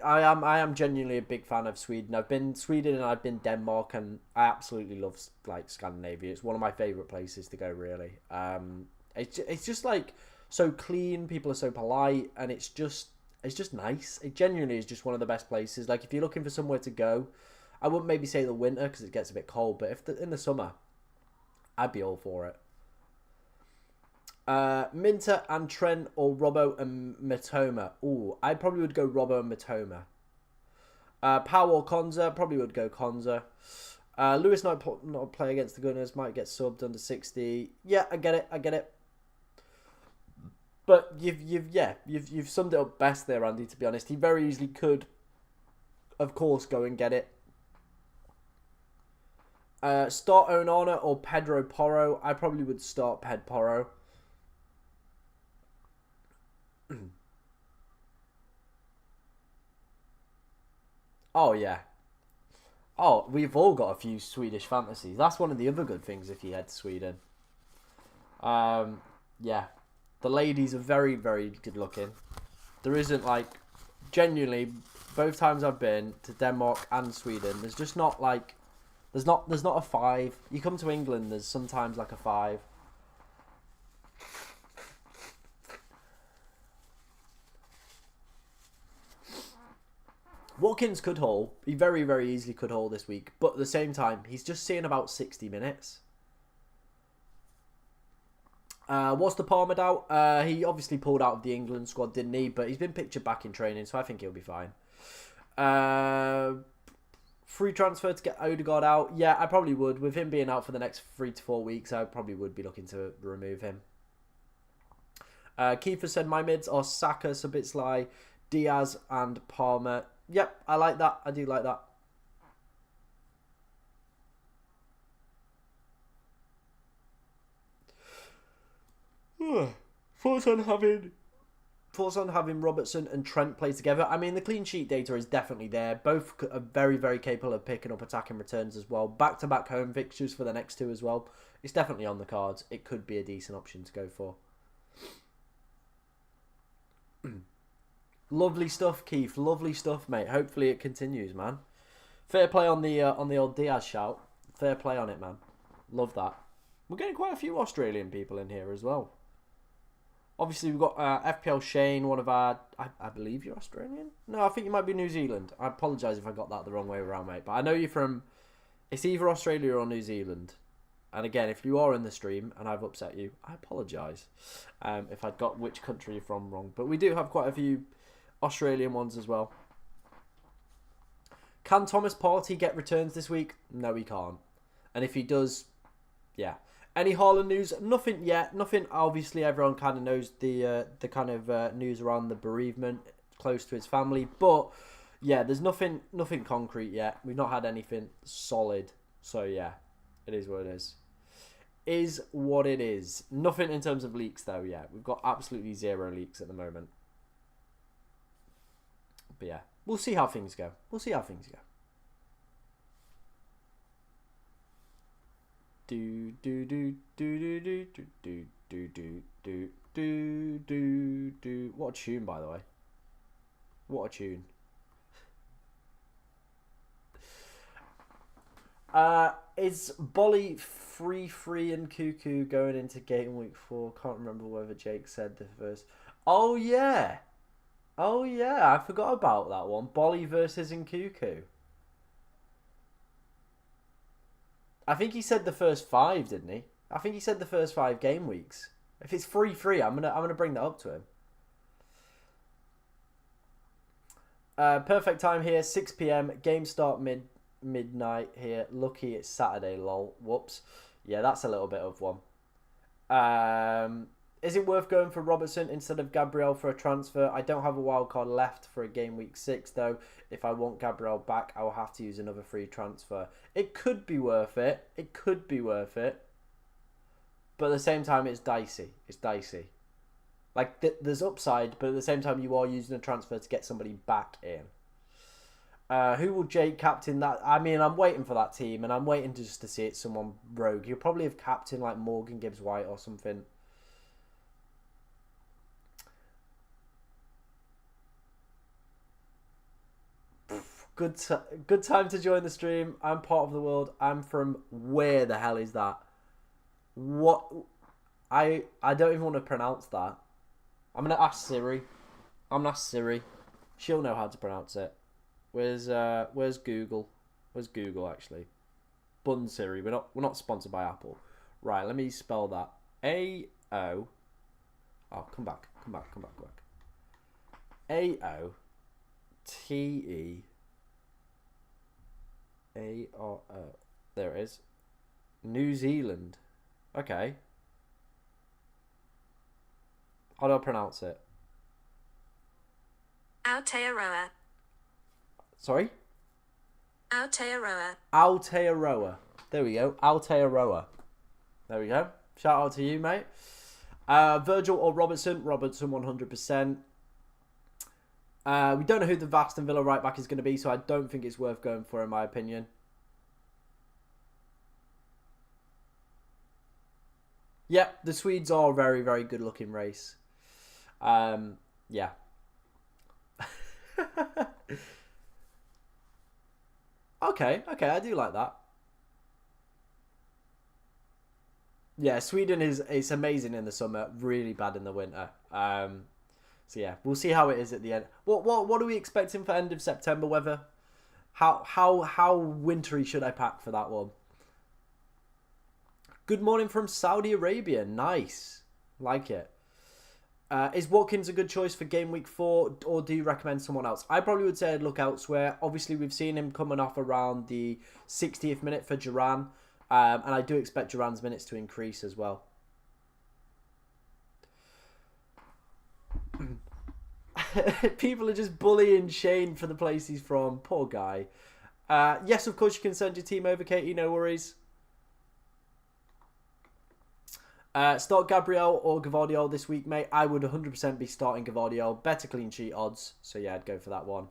I am genuinely a big fan of Sweden. I've been Sweden and I've been Denmark, and I absolutely love like Scandinavia. It's one of my favourite places to go, really. It's just like so clean. People are so polite, and it's just nice. It genuinely is just one of the best places. Like if you're looking for somewhere to go, I wouldn't maybe say the winter because it gets a bit cold, but in the summer, I'd be all for it. Minter and Trent or Robbo and Matoma? Ooh, I probably would go Robbo and Matoma. Powell or Konza? Probably would go Konza. Lewis not play against the Gunners, might get subbed under 60. Yeah, I get it. But you've summed it up best there, Andy. To be honest, he very easily could, of course, go and get it. Start Onana or Pedro Porro? I probably would start Ped Porro. Oh, yeah. Oh, we've all got a few Swedish fantasies. That's one of the other good things if you head to Sweden. Yeah. The ladies are very, very good looking. There isn't, like, genuinely, both times I've been to Denmark and Sweden, there's just not, like, there's not a 5. You come to England, there's sometimes, like, a 5. Watkins could haul. He very, very easily could haul this week. But at the same time, he's just seeing about 60 minutes. What's the Palmer doubt? He obviously pulled out of the England squad, didn't he? But he's been pictured back in training, so I think he'll be fine. Free transfer to get Odegaard out. Yeah, I probably would. With him being out for the next 3 to 4 weeks, I probably would be looking to remove him. Kiefer said my mids are Saka, Sabitslai, Diaz and Palmer. Yep, I like that. I do like that. Thoughts on having Robertson and Trent play together. I mean, the clean sheet data is definitely there. Both are very, very capable of picking up attacking returns as well. Back-to-back home fixtures for the next two as well. It's definitely on the cards. It could be a decent option to go for. Lovely stuff, Keith. Lovely stuff, mate. Hopefully it continues, man. Fair play on the old Diaz shout. Fair play on it, man. Love that. We're getting quite a few Australian people in here as well. Obviously, we've got FPL Shane, one of our... I believe you're Australian? No, I think you might be New Zealand. I apologise if I got that the wrong way around, mate. But I know you're from... It's either Australia or New Zealand. And again, if you are in the stream and I've upset you, I apologise if I'd got which country you're from wrong. But we do have quite a few Australian ones as well. Can Thomas Partey get returns this week? No, he can't. And if he does, yeah. Any Haaland news? Nothing yet. Nothing. Obviously, everyone kind of knows the kind of news around the bereavement close to his family. But yeah, there's nothing concrete yet. We've not had anything solid. So yeah, it is what it is. Is what it is. Nothing in terms of leaks though. Yeah, we've got absolutely zero leaks at the moment. But yeah, we'll see how things go. We'll see how things go. Do do do do do do do do do do do do do. What a tune, by the way. What a tune. Is Bolly free and Cuckoo going into game week 4? Can't remember whether Jake said the first. Oh yeah. Oh yeah, I forgot about that one. Bolly versus Nkuku. I think he said the first 5, didn't he? I think he said the first 5 game weeks. If it's free, I'm gonna bring that up to him. Perfect time here, 6 PM. Game start midnight here. Lucky it's Saturday, lol. Whoops. Yeah, that's a little bit of one. Is it worth going for Robertson instead of Gabriel for a transfer? I don't have a wild card left for a game week 6 though. If I want Gabriel back, I will have to use another free transfer. It could be worth it. It could be worth it. But at the same time, it's dicey. It's dicey. Like, there's upside, but at the same time, you are using a transfer to get somebody back in. Who will Jake captain that? I mean, I'm waiting for that team, and I'm waiting just to see it someone rogue. He'll probably have captain like Morgan Gibbs-White or something. Good time to join the stream. I'm part of the world. I'm from... Where the hell is that? What? I don't even want to pronounce that. I'm going to ask Siri. I'm going to ask Siri. She'll know how to pronounce it. Where's Google? Where's Google, actually? Bun Siri. We're not sponsored by Apple. Right, let me spell that. A-O... Oh, come back. A-O-T-E... A-R-O. There it is. New Zealand. Okay. How do I pronounce it? Aotearoa. Sorry? Aotearoa. Aotearoa. There we go. Aotearoa. There we go. Shout out to you, mate. Virgil or Robertson? Robertson 100%. We don't know who the Aston Villa right back is going to be, so I don't think it's worth going for, in my opinion. Yep, the Swedes are a very, very good looking race. Yeah. Okay, I do like that. Yeah, Sweden it's amazing in the summer, really bad in the winter. So yeah, we'll see how it is at the end. What are we expecting for end of September weather? How wintry should I pack for that one? Good morning from Saudi Arabia. Nice. Like it. Is Watkins a good choice for game week 4, or do you recommend someone else? I probably would say I'd look elsewhere. Obviously, we've seen him coming off around the 60th minute for Duran, and I do expect Duran's minutes to increase as well. People are just bullying Shane for the place he's from. Poor guy. Yes, of course, you can send your team over, Katie. No worries. Start Gabriel or Gvardiol this week, mate. I would 100% be starting Gvardiol. Better clean sheet odds. So, yeah, I'd go for that one.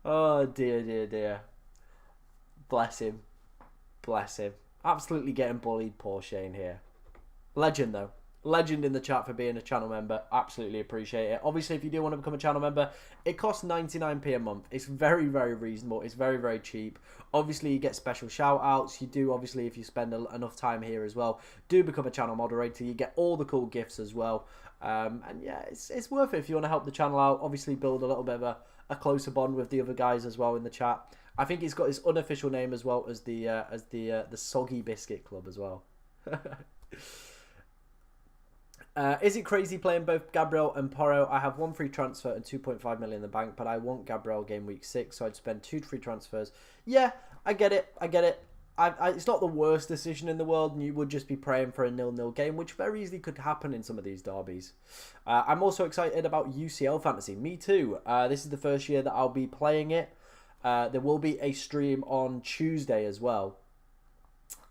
Oh, dear, dear, dear. Bless him. Bless him. Absolutely getting bullied, poor Shane here. Legend, though. Legend in the chat for being a channel member. Absolutely appreciate it. Obviously, if you do want to become a channel member, it costs 99p a month. It's very, very reasonable. It's very, very cheap. Obviously, you get special shout outs. You do, obviously, if you spend enough time here as well, do become a channel moderator. You get all the cool gifts as well. And yeah, it's worth it if you want to help the channel out. Obviously, build a little bit of a closer bond with the other guys as well in the chat. I think he's got his unofficial name as well as the Soggy Biscuit Club as well. Is it crazy playing both Gabriel and Porro? I have 1 free transfer and 2.5 million in the bank, but I want Gabriel game week 6, so I'd spend 2 free transfers. Yeah, I get it. I get it. It's not the worst decision in the world, and you would just be praying for a 0-0 game, which very easily could happen in some of these derbies. I'm also excited about UCL Fantasy. Me too. This is the first year that I'll be playing it. There will be a stream on Tuesday as well.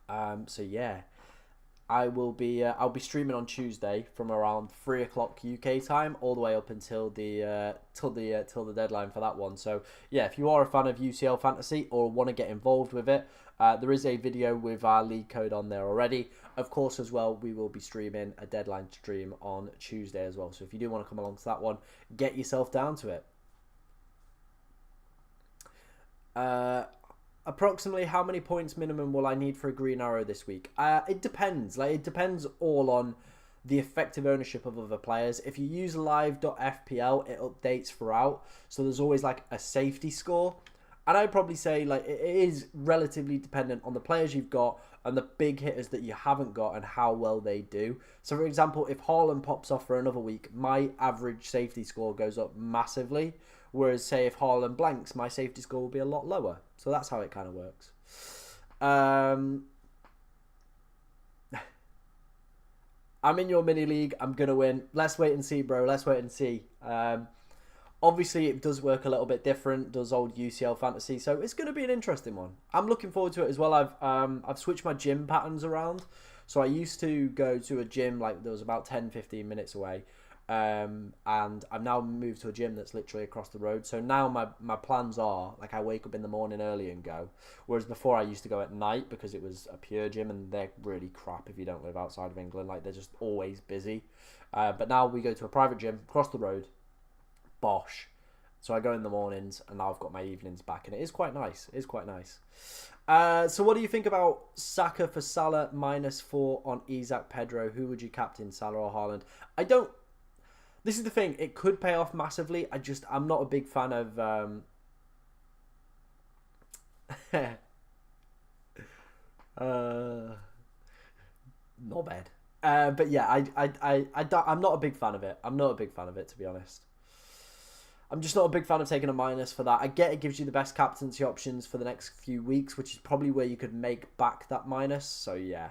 So yeah. I'll be streaming on Tuesday from around 3 o'clock UK time all the way up until the till the deadline for that one. So yeah, if you are a fan of UCL Fantasy or want to get involved with it, there is a video with our league code on there already. Of course, as well, we will be streaming a deadline stream on Tuesday as well. So if you do want to come along to that one, get yourself down to it. Approximately how many points minimum will I need for a green arrow this week? It depends. It depends all on the effective ownership of other players. If you use live.fpl, it updates throughout. So there's always like a safety score. And I'd probably say it is relatively dependent on the players you've got and the big hitters that you haven't got and how well they do. So for example, if Haaland pops off for another week, my average safety score goes up massively. Whereas, say, if Haaland blanks, my safety score will be a lot lower. So that's how it kind of works. I'm in your mini league. I'm going to win. Let's wait and see, bro. Let's wait and see. Obviously, it does work a little bit different. Does old UCL Fantasy. So it's going to be an interesting one. I'm looking forward to it as well. I've switched my gym patterns around. So I used to go to a gym that was about 10-15 minutes away. And I've now moved to a gym that's literally across the road. So now my plans are I wake up in the morning early and go, whereas before I used to go at night because it was a pure gym and they're really crap if you don't live outside of England. They're just always busy. But now we go to a private gym across the road. Bosh. So I go in the mornings and now I've got my evenings back and it is quite nice. It is quite nice. So what do you think about Saka for Salah -4 on Isaac Pedro? Who would you captain, Salah or Haaland? This is the thing. It could pay off massively. I'm not a big fan of... not bad. But yeah, I'm not a big fan of it. I'm not a big fan of it, to be honest. I'm just not a big fan of taking a minus for that. I get it gives you the best captaincy options for the next few weeks, which is probably where you could make back that minus. So yeah.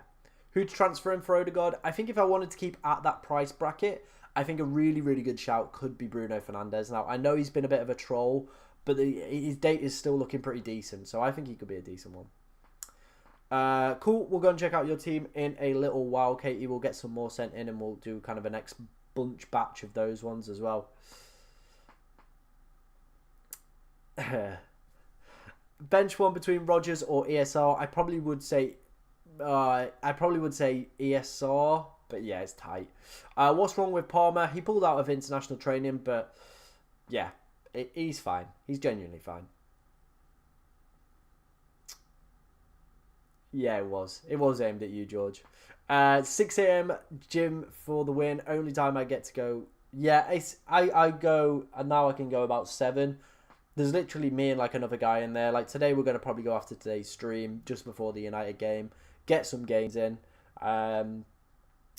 Who to transfer in for Odegaard? I think if I wanted to keep at that price bracket... I think a really, really good shout could be Bruno Fernandes. Now, I know he's been a bit of a troll, but his date is still looking pretty decent. So I think he could be a decent one. Cool. We'll go and check out your team in a little while, Katie. We'll get some more sent in and we'll do kind of a next batch of those ones as well. Bench one between Rodgers or ESR. I probably would say ESR. But yeah, it's tight. What's wrong with Palmer? He pulled out of international training, but yeah, he's fine. He's genuinely fine. Yeah, it was. It was aimed at you, George. 6 a.m. gym for the win. Only time I get to go. Yeah, I go, and now I can go about 7. There's literally me and another guy in there. Today we're going to probably go after today's stream just before the United game. Get some games in.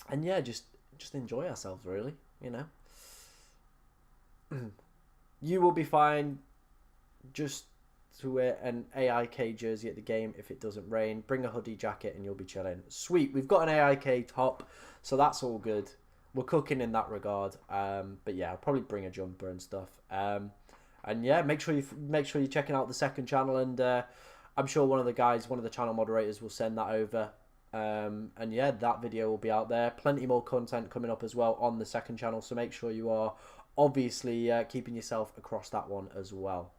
And yeah, just enjoy ourselves, really, you know. You will be fine. Just to wear an AIK jersey at the game if it doesn't rain. Bring a hoodie jacket and you'll be chilling. Sweet, we've got an AIK top, so that's all good. We're cooking in that regard. But yeah, I'll probably bring a jumper and stuff. And yeah, make sure you're checking out the second channel, and I'm sure one of the channel moderators will send that over. And yeah, that video will be out there. Plenty more content coming up as well on the second channel, so make sure you are obviously keeping yourself across that one as well.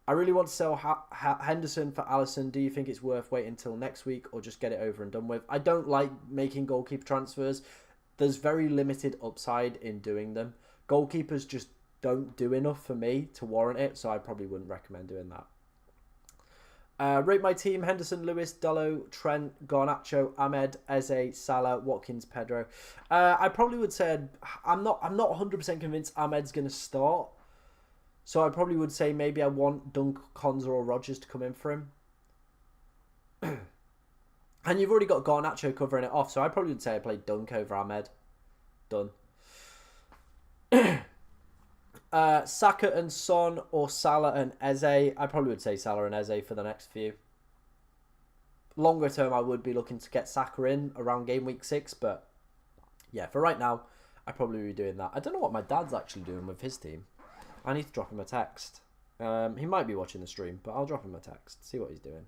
I really want to sell Henderson for Alisson. Do you think it's worth waiting until next week or just get it over and done with? I don't like making goalkeeper transfers. There's very limited upside in doing them. Goalkeepers just don't do enough for me to warrant it, so I probably wouldn't recommend doing that. Rate my team: Henderson, Lewis, Dalot, Trent, Garnacho, Ahmed, Eze, Salah, Watkins, Pedro. I probably would say I'm not 100% convinced Ahmed's going to start. So I probably would say maybe I want Dunk, Konza or Rodgers to come in for him. And you've already got Garnacho covering it off, so I probably would say I play Dunk over Ahmed. Done. Saka and Son or Salah and Eze. I probably would say Salah and Eze for the next few. Longer term, I would be looking to get Saka in around game week 6, but yeah, for right now, I'd probably be doing that. I don't know what my dad's actually doing with his team. I need to drop him a text. He might be watching the stream, but I'll drop him a text. See what he's doing.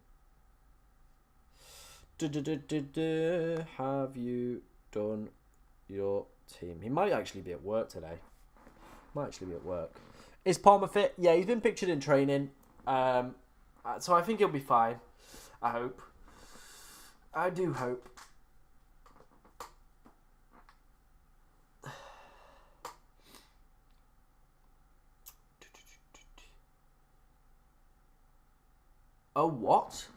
Have you done your team? He might actually be at work today. Is Palmer fit? Yeah, he's been pictured in training. So I think he'll be fine. I hope. I do hope. A what?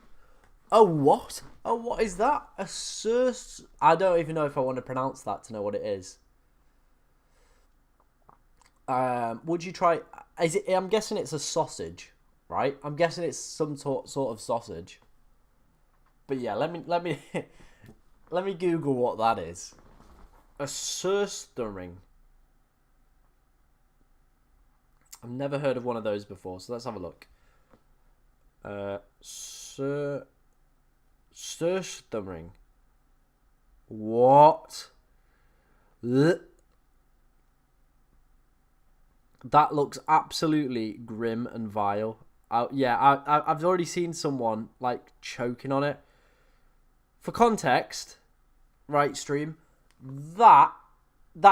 A what? Oh, what is that? A Surs? I don't even know if I want to pronounce that to know what it is. Would you try? Is it? I'm guessing it's a sausage, right? I'm guessing it's some sort of sausage. But yeah, let me let me Google what that is. A Surstering. I've never heard of one of those before, so let's have a look. Surstering. What? That looks absolutely grim and vile. I've already seen someone like choking on it. For context, right, stream, that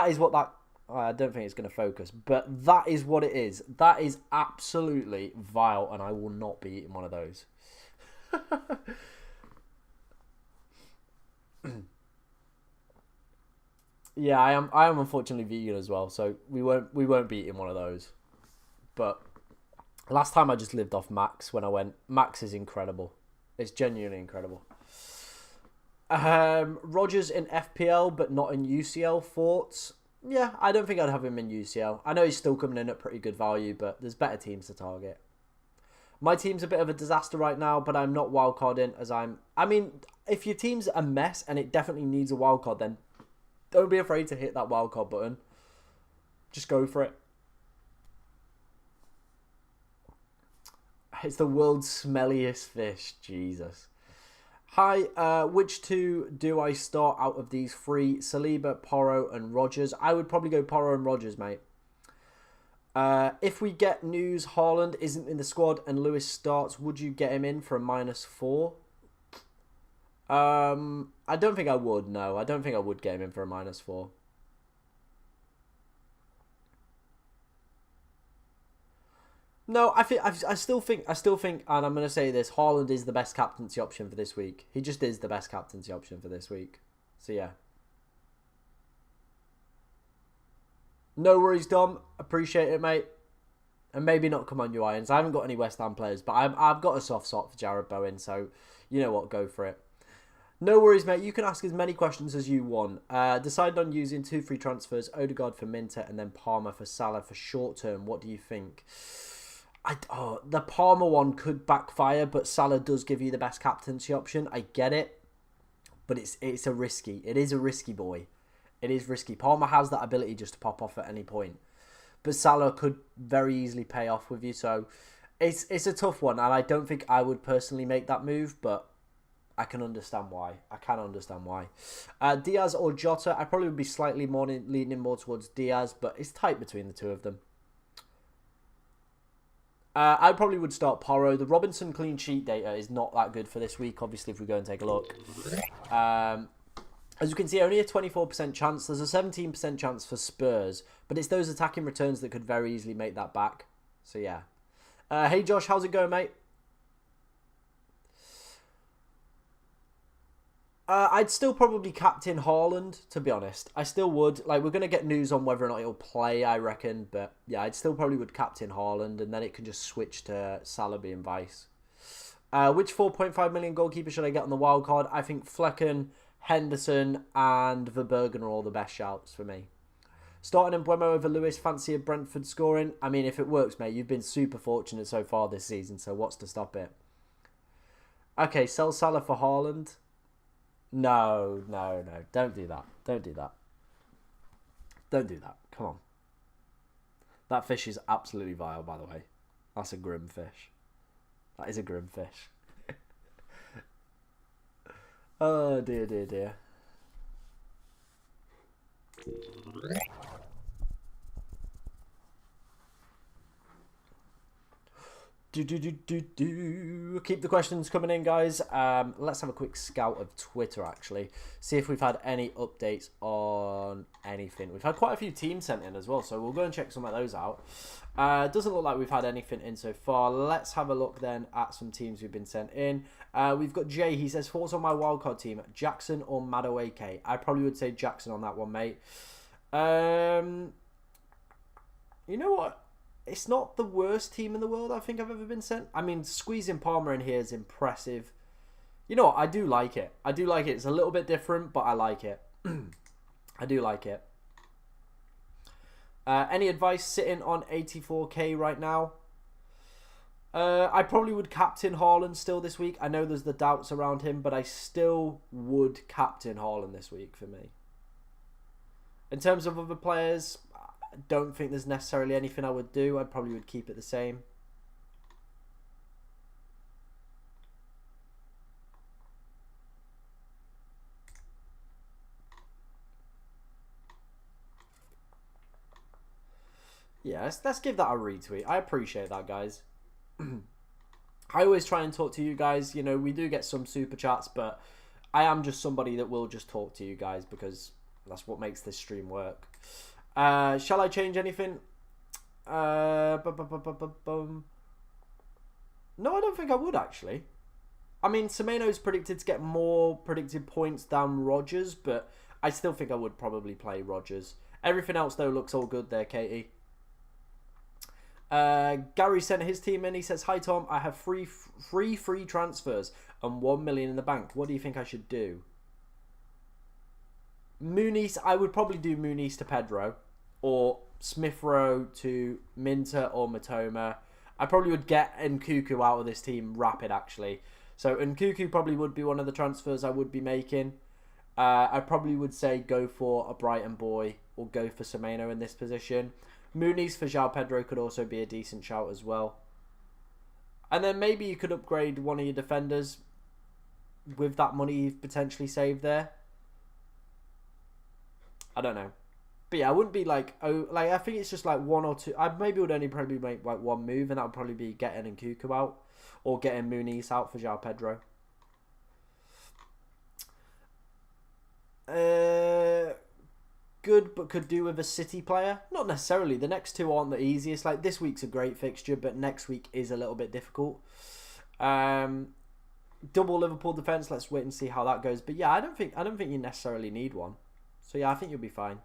is what that... I don't think it's going to focus, but that is what it is. That is absolutely vile, and I will not be eating one of those. Yeah, I am unfortunately vegan as well, so we won't be eating one of those. But last time I just lived off Max when I went. Max is incredible. It's genuinely incredible. Rodgers in FPL, but not in UCL. Thoughts? Yeah, I don't think I'd have him in UCL. I know he's still coming in at pretty good value, but there's better teams to target. My team's a bit of a disaster right now, but I'm not wildcarding as I mean, if your team's a mess and it definitely needs a wildcard, then don't be afraid to hit that wildcard button. Just go for it. It's the world's smelliest fish. Jesus. Hi, which two do I start out of these three? Saliba, Porro, and Rodgers. I would probably go Porro and Rodgers, mate. If we get news Haaland isn't in the squad and Lewis starts, would you get him in for a -4? I don't think I would. No, I don't think I would get him in for a -4. No, I still think, and I'm going to say this: Haaland is the best captaincy option for this week. He just is the best captaincy option for this week. So yeah. No worries, Dom. Appreciate it, mate. And maybe not come on you Irons. I haven't got any West Ham players, but I've got a soft spot for Jared Bowen. So you know what, go for it. No worries, mate. You can ask as many questions as you want. Decided on using 2 free transfers: Odegaard for Minter and then Palmer for Salah for short term. What do you think? The Palmer one could backfire, but Salah does give you the best captaincy option. I get it. but it is a risky boy. It is risky. Palmer has that ability just to pop off at any point. But Salah could very easily pay off with you. So it's a tough one. And I don't think I would personally make that move. But I can understand why. Diaz or Jota. I probably would be slightly more leaning more towards Diaz. But it's tight between the two of them. I probably would start Porro. The Robinson clean sheet data is not that good for this week. Obviously, if we go and take a look. As you can see, only a 24% chance. There's a 17% chance for Spurs. But it's those attacking returns that could very easily make that back. So, yeah. Hey, Josh. How's it going, mate? I'd still probably captain Haaland, to be honest. I still would. Like, we're going to get news on whether or not he'll play, I reckon. But, yeah, I'd still probably would captain Haaland. And then it can just switch to Salah being vice. Which 4.5 million goalkeeper should I get on the wild card? I think Flecken, Henderson and Verbergen are all the best shouts for me. Starting Mbeumo over Lewis, fancy a Brentford scoring. I mean, if it works, mate, you've been super fortunate so far this season, so what's to stop it? Okay, sell Salah for Haaland. No. Don't do that. Don't do that. Come on. That fish is absolutely vile, by the way. That's a grim fish. That is a grim fish. Oh, dear. Keep the questions coming in, guys. Let's have a quick scout of Twitter, actually. See if we've had any updates on anything. We've had quite a few teams sent in as well, so we'll go and check some of those out. Doesn't look like we've had anything in so far. Let's have a look then at some teams who've been sent in. We've got Jay. He says, thoughts on my wildcard team, Jackson or Madueke? I probably would say Jackson on that one, mate. You know what? It's not the worst team in the world I think I've ever been sent. I mean, squeezing Palmer in here is impressive. You know what? I do like it. It's a little bit different, but I like it. I do like it. Any advice sitting on 84k right now? I probably would captain Haaland still this week. I know there's the doubts around him, but I still would captain Haaland this week for me. In terms of other players, I don't think there's necessarily anything I would do. I probably would keep it the same. Yeah, let's give that a retweet. I appreciate that, guys. I always try and talk to you guys. You know, we do get some super chats, but I am just somebody that will just talk to you guys because that's what makes this stream work. Shall I change anything? No, I don't think I would, actually. I mean, Semedo's predicted to get more predicted points than Rodgers, but I still think I would probably play Rodgers. Everything else, though, looks all good there, Katie. Gary sent his team in. He says, hi, Tom. I have free transfers and 1 million in the bank. What do you think I should do? Muniz, I would probably do Muniz to Pedro or Smith Rowe to Minter or Matoma. I probably would get Nkunku out of this team rapid, actually. So Nkunku probably would be one of the transfers I would be making. I probably would say go for a Brighton boy or go for Semedo in this position. Muniz for João Pedro could also be a decent shout as well. And then maybe you could upgrade one of your defenders with that money you've potentially saved there. I don't know. But yeah, I wouldn't be like, oh, like I think it's just like one or two. I maybe would only probably make like one move, and that would probably be getting Nkunku out or getting Muniz out for João Pedro. Good, but could do with a City player. Not necessarily. The next two aren't the easiest. Like this week's a great fixture, but next week is a little bit difficult. Double Liverpool defense. Let's wait and see how that goes. But yeah, I don't think you necessarily need one. So yeah, I think you'll be fine.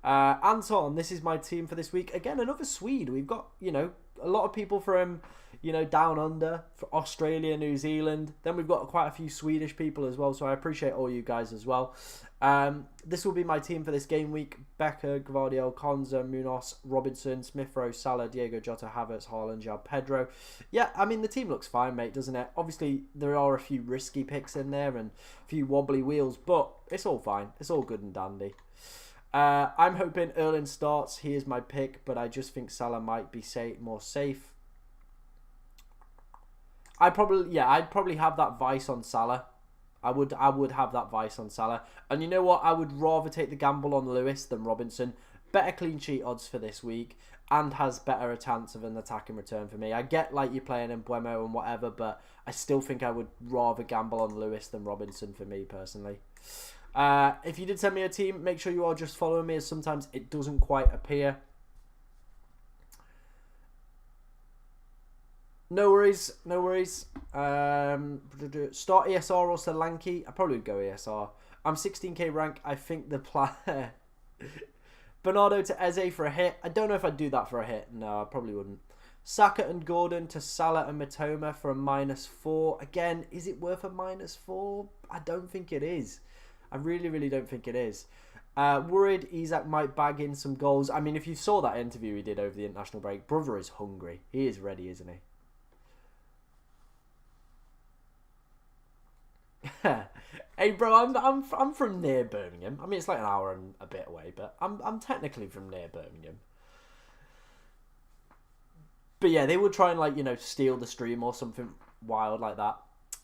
Anton, this is my team for this week. Again, another Swede. We've got, you know, a lot of people from, you know, down under, for Australia, New Zealand. Then we've got quite a few Swedish people as well, so I appreciate all you guys as well. This will be my team for this game week. Becker, Gvardiol, Konza, Munoz, Robinson, Smith-Rowe, Salah, Diego Jota, Havertz, Haaland, João Pedro. Yeah, I mean, the team looks fine, mate, doesn't it? Obviously, there are a few risky picks in there and a few wobbly wheels, but it's all fine. It's all good and dandy. I'm hoping Erling starts. He is my pick, but I just think Salah might be more safe. I'd probably have that vice on Salah. I would have that vice on Salah. And you know what? I would rather take the gamble on Lewis than Robinson. Better clean sheet odds for this week and has better a chance of an attacking return for me. I get like you're playing in Buemo and whatever, but I still think I would rather gamble on Lewis than Robinson for me personally. If you did send me a team, make sure you are just following me, as sometimes it doesn't quite appear. No worries, no worries. Start ESR or Solanke. I probably would go ESR. I'm 16k rank. I think the plan... Bernardo to Eze for a hit. I don't know if I'd do that for a hit. No, I probably wouldn't. Saka and Gordon to Salah and Matoma for a -4. Again, is it worth a -4? I don't think it is. I really, really don't think it is. Worried Isak might bag in some goals. I mean, if you saw that interview he did over the international break, brother is hungry. He is ready, isn't he? Hey, bro, I'm from near Birmingham. I mean, it's like an hour and a bit away, but I'm technically from near Birmingham. But yeah, they would try and, like, you know, steal the stream or something wild like that.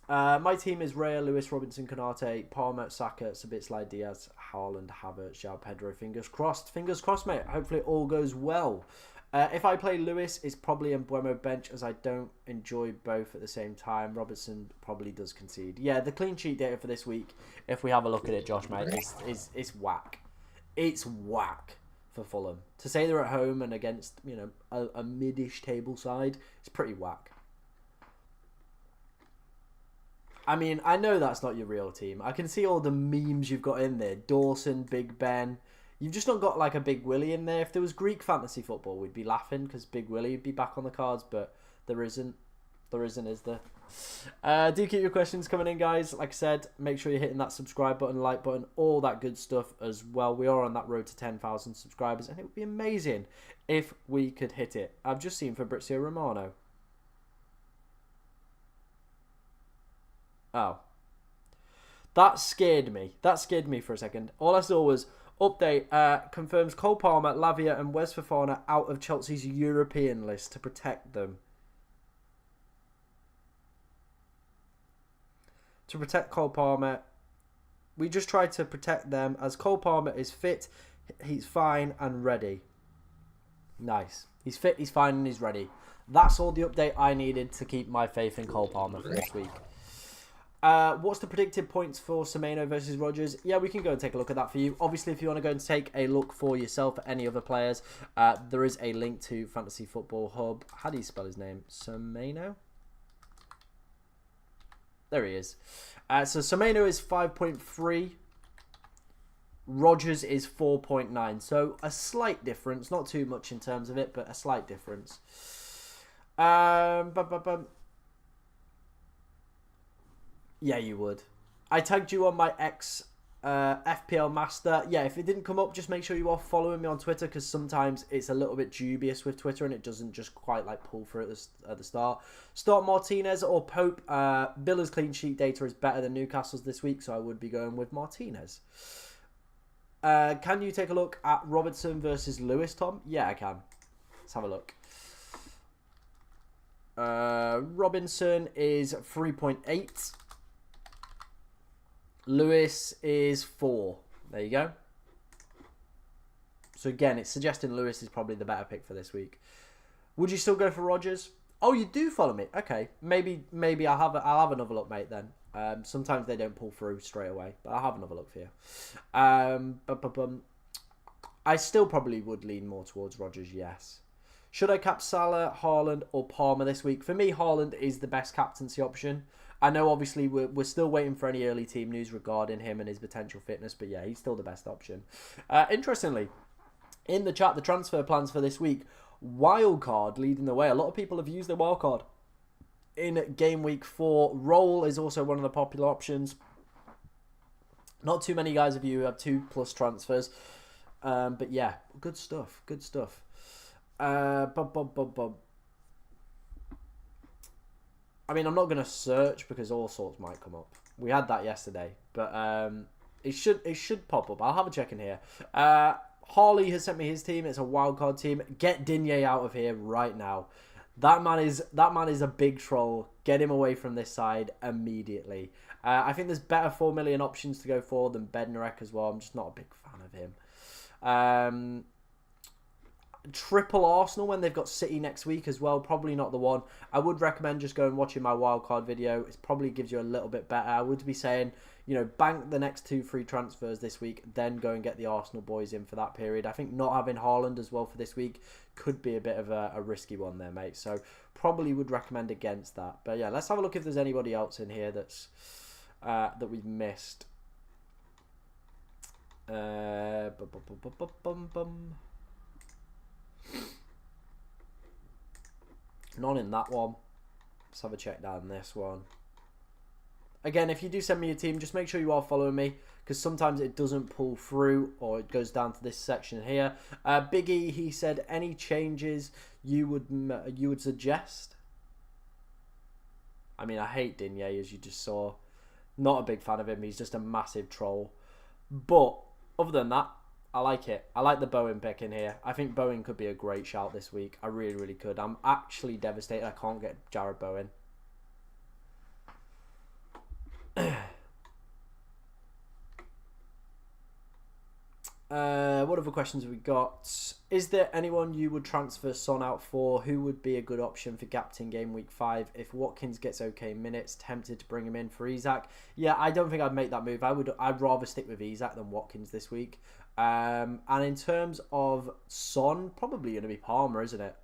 My team is Raya, Lewis, Robinson, Konate, Palmer, Saka, Sabitz, Diaz, Haaland, Havertz, João Pedro. Fingers crossed. Fingers crossed, mate. Hopefully it all goes well. If I play Lewis, it's probably in Buemo bench, as I don't enjoy both at the same time. Robertson probably does concede. Yeah, the clean sheet data for this week, if we have a look at it, Josh, mate, is whack. It's whack for Fulham. To say they're at home and against, you know, a mid-ish table side, it's pretty whack. I mean, I know that's not your real team. I can see all the memes you've got in there. Dawson, Big Ben. You've just not got like a Big Willie in there. If there was Greek fantasy football, we'd be laughing because Big Willie would be back on the cards, but there isn't. There isn't, is there? Do keep your questions coming in, guys. Like I said, make sure you're hitting that subscribe button, like button, all that good stuff as well. We are on that road to 10,000 subscribers, and it would be amazing if we could hit it. I've just seen Fabrizio Romano. Oh. That scared me. That scared me for a second. All I saw was... Update, confirms Cole Palmer, Lavia and Wes Fofana out of Chelsea's European list to protect them. To protect Cole Palmer. We just tried to protect them as Cole Palmer is fit, he's fine and ready. Nice. He's fit, he's fine and he's ready. That's all the update I needed to keep my faith in Cole Palmer for this week. What's the predicted points for Semenyo versus Rodgers? Yeah, we can go and take a look at that for you. Obviously, if you want to go and take a look for yourself at any other players, there is a link to Fantasy Football Hub. How do you spell his name? Semenyo? There he is. So Semenyo is 5.3. Rodgers is 4.9. So a slight difference. Not too much in terms of it, but a slight difference. Yeah, you would. I tagged you on my FPL Master. Yeah, if it didn't come up, just make sure you are following me on Twitter, because sometimes it's a little bit dubious with Twitter and it doesn't just quite like pull through at the start. Start Martinez or Pope. Villa's clean sheet data is better than Newcastle's this week, so I would be going with Martinez. Can you take a look at Robertson versus Lewis, Tom? Yeah, I can. Let's have a look. Robinson is 3.8. Lewis is 4. There you go. So again, it's suggesting Lewis is probably the better pick for this week. Would you still go for Rodgers? Oh, you do follow me. Okay, maybe I'll have another look, mate. Then sometimes they don't pull through straight away, but I'll have another look for you. I still probably would lean more towards Rodgers. Yes. Should I cap Salah, Haaland, or Palmer this week? For me, Haaland is the best captaincy option. I know, obviously, we're still waiting for any early team news regarding him and his potential fitness, but yeah, he's still the best option. Interestingly, in the chat, the transfer plans for this week, Wildcard leading the way. A lot of people have used their Wildcard in game week 4. Roll is also one of the popular options. Not too many guys of you have 2+ transfers. But yeah, good stuff. Good stuff. I mean, I'm not going to search because all sorts might come up. We had that yesterday, but it should pop up. I'll have a check in here. Harley has sent me his team. It's a wildcard team. Get Digne out of here right now. That man is a big troll. Get him away from this side immediately. I think there's better 4 million options to go for than Bednarek as well. I'm just not a big fan of him. Triple Arsenal when they've got City next week as well. Probably not the one. I would recommend just going and watching my wildcard video. It probably gives you a little bit better. I would be saying, you know, bank the next 2 free transfers this week, then go and get the Arsenal boys in for that period. I think not having Haaland as well for this week could be a bit of a risky one there, mate. So probably would recommend against that. But yeah, let's have a look if there's anybody else in here that's that we've missed. None in that one. Let's have a check down this one. Again, if you do send me a team, just make sure you are following me, because sometimes it doesn't pull through or it goes down to this section here. Biggie, he said, any changes you would suggest? I mean, I hate Digne, as you just saw. Not a big fan of him. He's just a massive troll. But other than that, I like it. I like the Bowen pick in here. I think Bowen could be a great shout this week. I really, really could. I'm actually devastated I can't get Jared Bowen. What other questions have we got? Is there anyone you would transfer Son out for? Who would be a good option for captain game week 5 if Watkins gets okay minutes? Tempted to bring him in for Isak. Yeah, I don't think I'd make that move. I'd rather stick with Isak than Watkins this week. And in terms of Son, probably going to be Palmer, isn't it?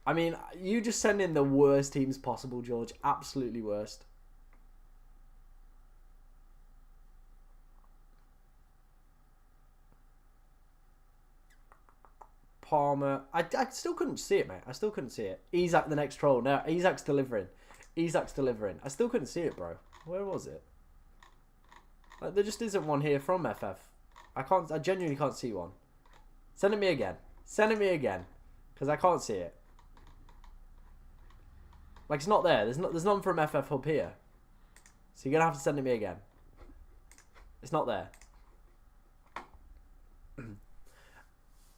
I mean, you just send in the worst teams possible, George. Absolutely worst. Palmer. I still couldn't see it, mate. I still couldn't see it. Isak the next troll. No, Isak's delivering. Isak's delivering. I still couldn't see it, bro. Where was it? Like, there just isn't one here from FF. I genuinely can't see one. Send it me again. Send it me again. Because I can't see it. Like, it's not there. There's none from FF Hub here. So you're going to have to send it me again. It's not there.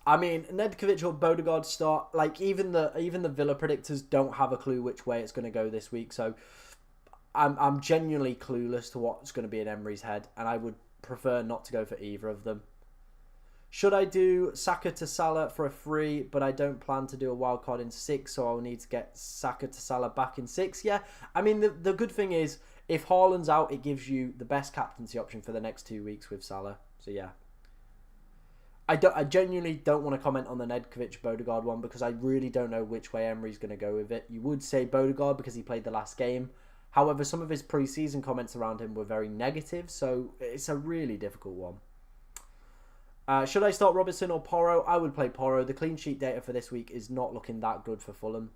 I mean, Nedkovic or Bodegaard start. Like, even the Villa predictors don't have a clue which way it's going to go this week. So I'm genuinely clueless to what's going to be in Emery's head. And I would prefer not to go for either of them. Should I do Saka to Salah for a free, but I don't plan to do a wild card in 6, so I'll need to get Saka to Salah back in 6? Yeah, I mean, the good thing is, if Haaland's out, it gives you the best captaincy option for the next 2 weeks with Salah. So yeah. I genuinely don't want to comment on the Nedkovic-Bodegaard one because I really don't know which way Emery's going to go with it. You would say Bodegaard because he played the last game. However, some of his pre-season comments around him were very negative, so it's a really difficult one. Should I start Robertson or Porro? I would play Porro. The clean sheet data for this week is not looking that good for Fulham.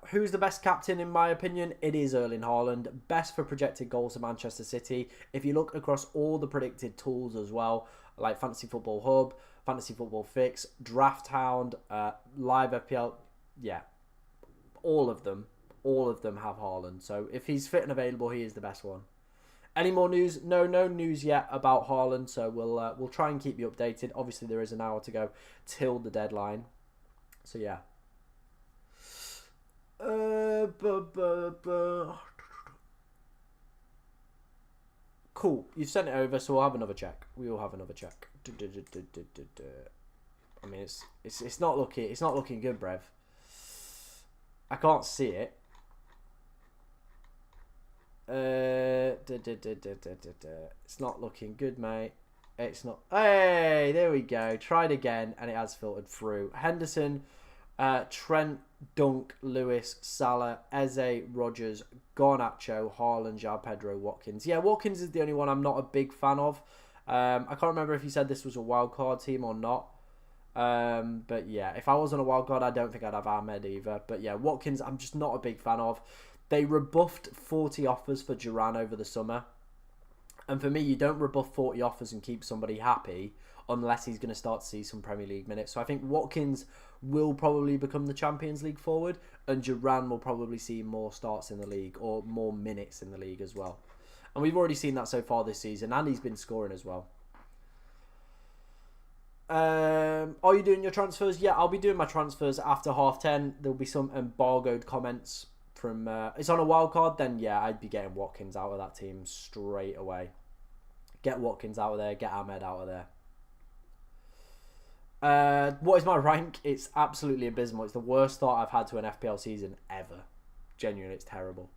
Who's the best captain in my opinion? It is Erling Haaland. Best for projected goals to Manchester City. If you look across all the predicted tools as well, like Fantasy Football Hub, Fantasy Football Fix, Draft Hound, Live FPL, yeah, all of them have Haaland. So if he's fit and available, he is the best one. Any more news? No news yet about Haaland. So we'll try and keep you updated. Obviously, there is an hour to go till the deadline. So yeah. Cool. You've sent it over, so we'll have another check. We will have another check. I mean, it's not looking good, Brev. I can't see it. It's not looking good, mate. It's not. Hey, there we go. Tried again, and it has filtered through. Henderson, Trent, Dunk, Lewis, Salah, Eze, Rodgers, Garnacho, Haaland, João Pedro, Watkins. Yeah, Watkins is the only one I'm not a big fan of. I can't remember if you said this was a wild card team or not. But yeah, if I wasn't a wild card, I don't think I'd have Ahmed either. But yeah, Watkins, I'm just not a big fan of. They rebuffed 40 offers for Duran over the summer. And for me, you don't rebuff 40 offers and keep somebody happy unless he's going to start to see some Premier League minutes. So I think Watkins will probably become the Champions League forward, and Duran will probably see more starts in the league or more minutes in the league as well. And we've already seen that so far this season, and he's been scoring as well. Are you doing your transfers? Yeah, I'll be doing my transfers after 10:30. There'll be some embargoed comments from... it's on a wild card, then yeah, I'd be getting Watkins out of that team straight away. Get Watkins out of there, get Ahmed out of there. What is my rank? It's absolutely abysmal. It's the worst start I've had to an FPL season ever. Genuinely, it's terrible.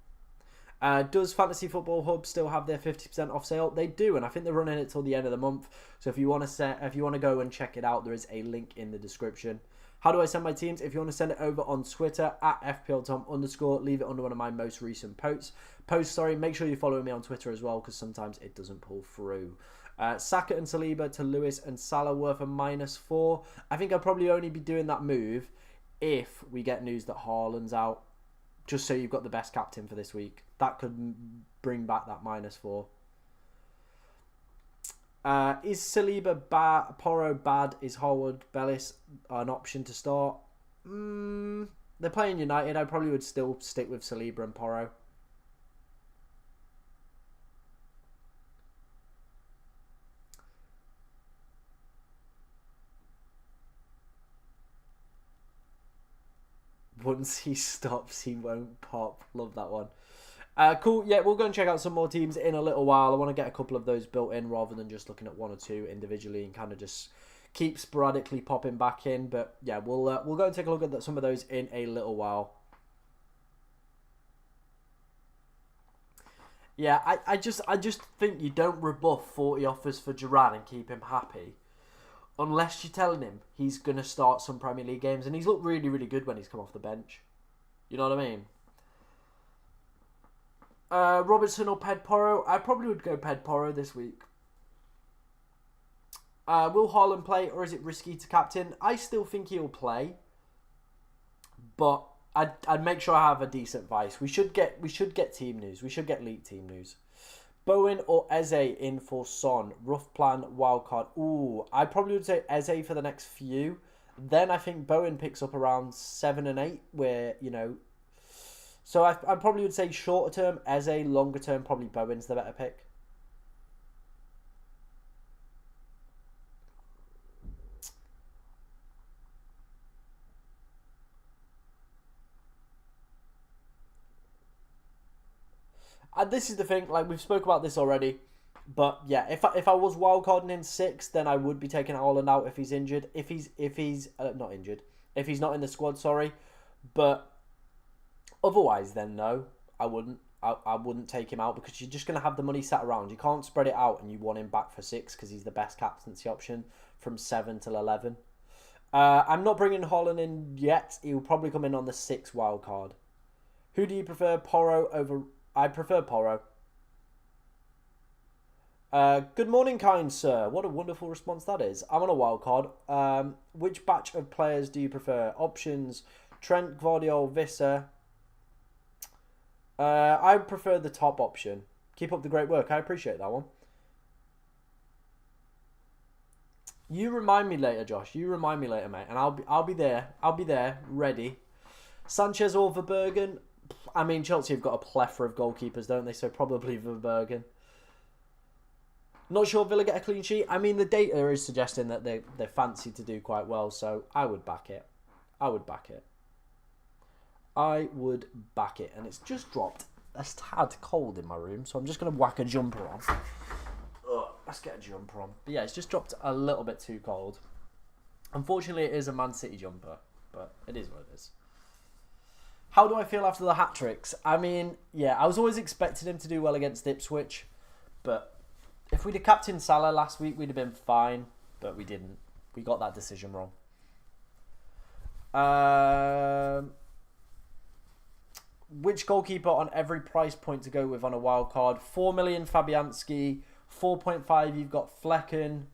Does Fantasy Football Hub still have their 50% off sale? They do, and I think they're running it till the end of the month. So if you want to go and check it out, there is a link in the description. How do I send my teams? If you want to send it over on Twitter at FPLTom_, leave it under one of my most recent posts. Make sure you're following me on Twitter as well, because sometimes it doesn't pull through. Saka and Saliba to Lewis and Salah worth a -4. I think I'll probably only be doing that move if we get news that Haaland's out. Just so you've got the best captain for this week. That could bring back that -4. Is Saliba bad? Porro bad? Is Howard Bellis an option to start? They're playing United. I probably would still stick with Saliba and Porro. Once he stops, he won't pop. Love that one. Cool. Yeah, we'll go and check out some more teams in a little while. I want to get a couple of those built in rather than just looking at one or two individually and kind of just keep sporadically popping back in. But yeah, we'll go and take a look at some of those in a little while. Yeah, I just think you don't rebuff 40 offers for Duran and keep him happy. Unless you're telling him he's going to start some Premier League games. And he's looked really, really good when he's come off the bench. You know what I mean? Robertson or Pedporo? I probably would go Pedporo this week. Will Haaland play, or is it risky to captain? I still think he'll play. But I'd make sure I have a decent vice. We should get team news. We should get leaked team news. Bowen or Eze in for Son. Rough plan, wildcard. Ooh, I probably would say Eze for the next few. Then I think Bowen picks up around 7 and 8, where, you know... So I probably would say shorter term, Eze. Longer term, probably Bowen's the better pick. This is the thing, like we've spoke about this already, but yeah, if I was wildcarding in 6, then I would be taking Haaland out if he's injured. If he's not injured, if he's not in the squad, sorry, but otherwise, then no, I wouldn't. I wouldn't take him out because you're just going to have the money sat around. You can't spread it out and you want him back for 6 because he's the best captaincy option from 7 till 11. I'm not bringing Haaland in yet. He will probably come in on the 6 wildcard. Who do you prefer, Porro over... I prefer Porro. Good morning, kind sir. What a wonderful response that is. I'm on a wild card. Which batch of players do you prefer? Options: Trent, Gvardiol, Visser. I prefer the top option. Keep up the great work. I appreciate that one. You remind me later, Josh. You remind me later, mate. And I'll be there. I'll be there, ready. Sanchez or Verbergen? I mean, Chelsea have got a plethora of goalkeepers, don't they? So probably Verbergen. Not sure Villa get a clean sheet. I mean, the data is suggesting that they're fancy to do quite well, so I would back it. I would back it. I would back it. And it's just dropped a tad cold in my room, so I'm just going to whack a jumper on. Ugh, let's get a jumper on. But yeah, it's just dropped a little bit too cold. Unfortunately, it is a Man City jumper, but it is what it is. How do I feel after the hat-tricks? I mean, yeah, I was always expecting him to do well against Ipswich, but if we'd have captained Salah last week, we'd have been fine, but we didn't. We got that decision wrong. Which goalkeeper on every price point to go with on a wild card? 4 million Fabianski, 4.5, you've got Flecken,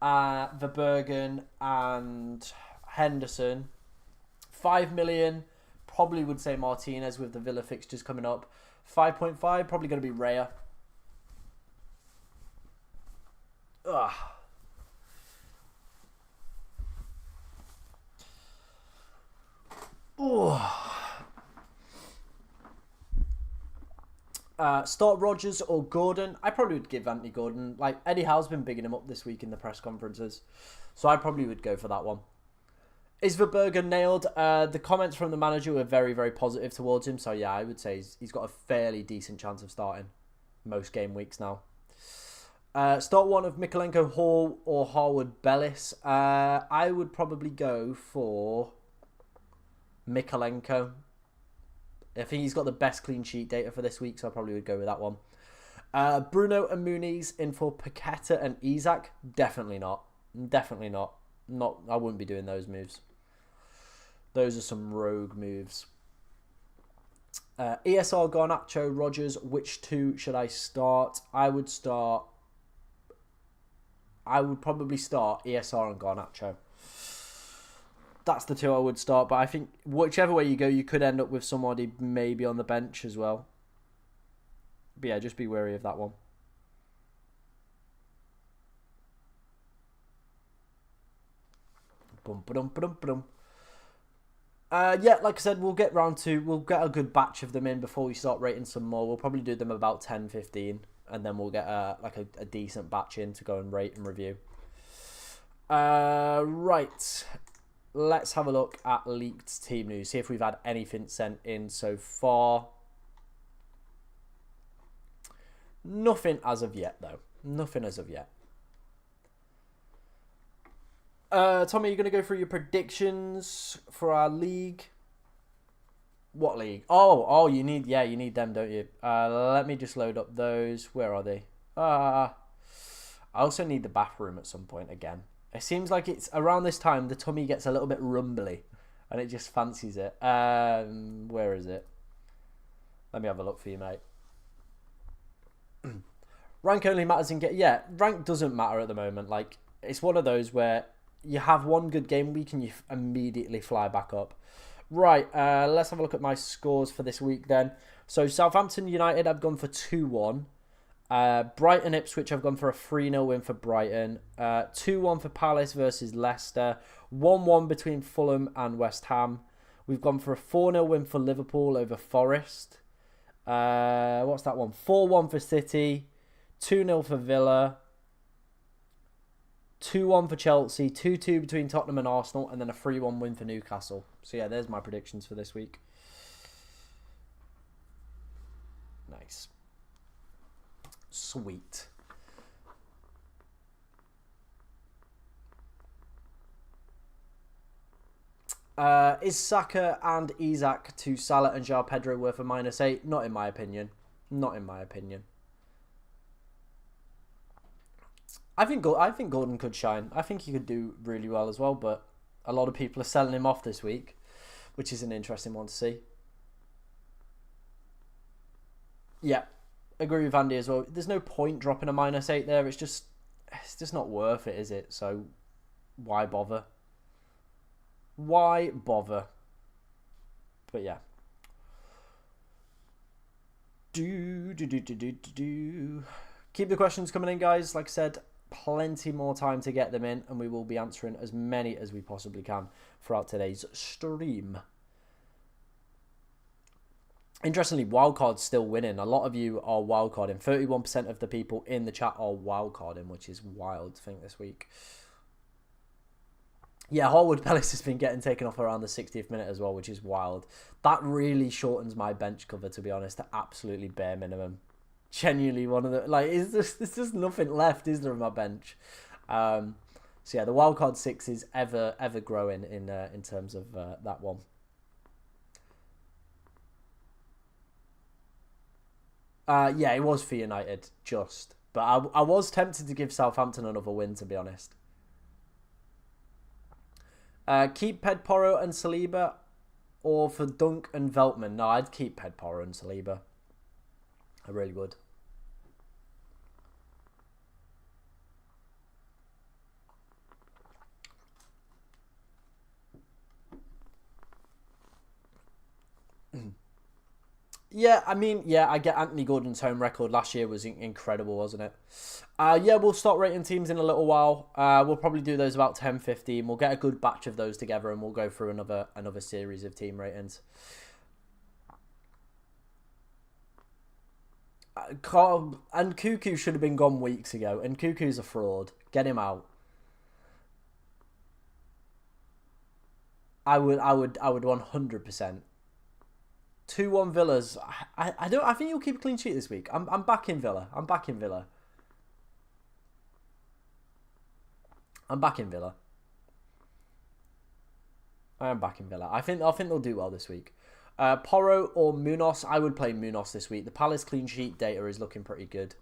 Verbergen, and Henderson. 5 million, probably would say Martinez with the Villa fixtures coming up. 5.5, probably going to be Raya. Ugh. Start Rodgers or Gordon. I probably would give Anthony Gordon. Like, Eddie Howe's been bigging him up this week in the press conferences. So I probably would go for that one. Is Verbergen nailed? The comments from the manager were very, very positive towards him. So yeah, I would say he's got a fairly decent chance of starting most game weeks now. Start one of Mikalenko, Hall, or Harwood Bellis. I would probably go for Mikalenko. I think he's got the best clean sheet data for this week, so I probably would go with that one. Bruno and Muniz in for Paqueta and Isak. Definitely not. Definitely not. I wouldn't be doing those moves. Those are some rogue moves. ESR, Garnacho, Rodgers. Which two should I start? I would probably start ESR and Garnacho. That's the two I would start, but I think whichever way you go, you could end up with somebody maybe on the bench as well. But yeah, just be wary of that one. Yeah, like I said, we'll get a good batch of them in before we start rating some more. We'll probably do them about 10, 15, and then we'll get a decent batch in to go and rate and review. Right. Let's have a look at leaked team news. See if we've had anything sent in so far. Nothing as of yet, though. Nothing as of yet. Tommy, you're going to go through your predictions for our league. What league? Oh, you need them, don't you? Let me just load up those. Where are they? I also need the bathroom at some point again. It seems like it's around this time the tummy gets a little bit rumbly and it just fancies it. Where is it? Let me have a look for you, mate. Rank only matters in game. Yeah, rank doesn't matter at the moment. Like, it's one of those where you have one good game week and you immediately fly back up. Right, let's have a look at my scores for this week then. So Southampton United, I've gone for 2-1. Brighton Ipswich, I've gone for a 3-0 win for Brighton. 2-1 for Palace versus Leicester. 1-1 between Fulham and West Ham. We've gone for a 4-0 win for Liverpool over Forest. What's that one? 4-1 for City. 2-0 for Villa. 2-1 for Chelsea. 2-2 between Tottenham and Arsenal. And then a 3-1 win for Newcastle. So yeah, there's my predictions for this week. Nice. Sweet. Is Saka and Isak to Salah and João Pedro worth a -8? Not in my opinion. Not in my opinion. I think Gordon could shine. I think he could do really well as well, but a lot of people are selling him off this week, which is an interesting one to see. Yeah. Agree with Andy as well. There's no point dropping a -8 there. It's just not worth it, is it? So why bother? Why bother? But yeah. Keep the questions coming in, guys. Like I said, plenty more time to get them in, and we will be answering as many as we possibly can throughout today's stream. Interestingly, Wildcard's still winning. A lot of you are Wildcarding. 31% of the people in the chat are Wildcarding, which is wild to think this week. Yeah, Harwood Bellis has been getting taken off around the 60th minute as well, which is wild. That really shortens my bench cover, to be honest, to absolutely bare minimum. Genuinely one of the... Like, there's just nothing left, is there, on my bench? So yeah, the Wildcard 6 is ever growing in terms of that one. Yeah, it was for United, just. But I was tempted to give Southampton another win, to be honest. Keep Pedporo and Saliba, or for Dunk and Veltman? No, I'd keep Pedporo and Saliba. I really would. Yeah, I mean, yeah, I get Anthony Gordon's home record last year was incredible, wasn't it? Yeah, we'll start rating teams in a little while. We'll probably do those about 10, 15. We'll get a good batch of those together and we'll go through another series of team ratings. And Cuckoo should have been gone weeks ago, and Cuckoo's a fraud. Get him out. I would 100%. 2-1 Villas. I don't. I think you'll keep a clean sheet this week. I'm back in Villa. I'm back in Villa. I'm back in Villa. I am back in Villa. I think they'll do well this week. Porro or Munoz? I would play Munoz this week. The Palace clean sheet data is looking pretty good.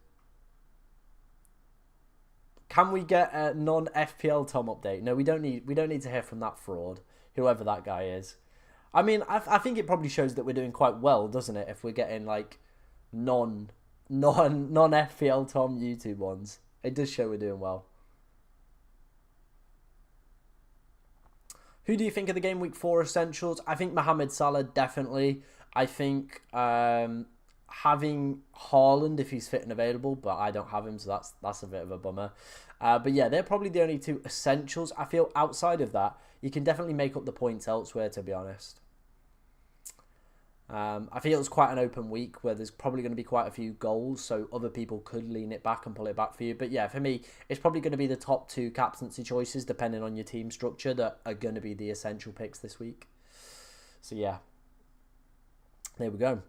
Can we get a non-FPL Tom update? No, we don't need to hear from that fraud, whoever that guy is. I mean, I think it probably shows that we're doing quite well, doesn't it? If we're getting like non FPL Tom YouTube ones, it does show we're doing well. Who do you think of the game week 4 essentials? I think Mohamed Salah definitely. I think having Haaland if he's fit and available, but I don't have him, so that's a bit of a bummer. But yeah, they're probably the only two essentials. I feel outside of that, you can definitely make up the points elsewhere, to be honest. I feel it's quite an open week where there's probably going to be quite a few goals, so other people could lean it back and pull it back for you. But yeah, for me, it's probably going to be the top 2 captaincy choices, depending on your team structure, that are going to be the essential picks this week. So yeah, there we go.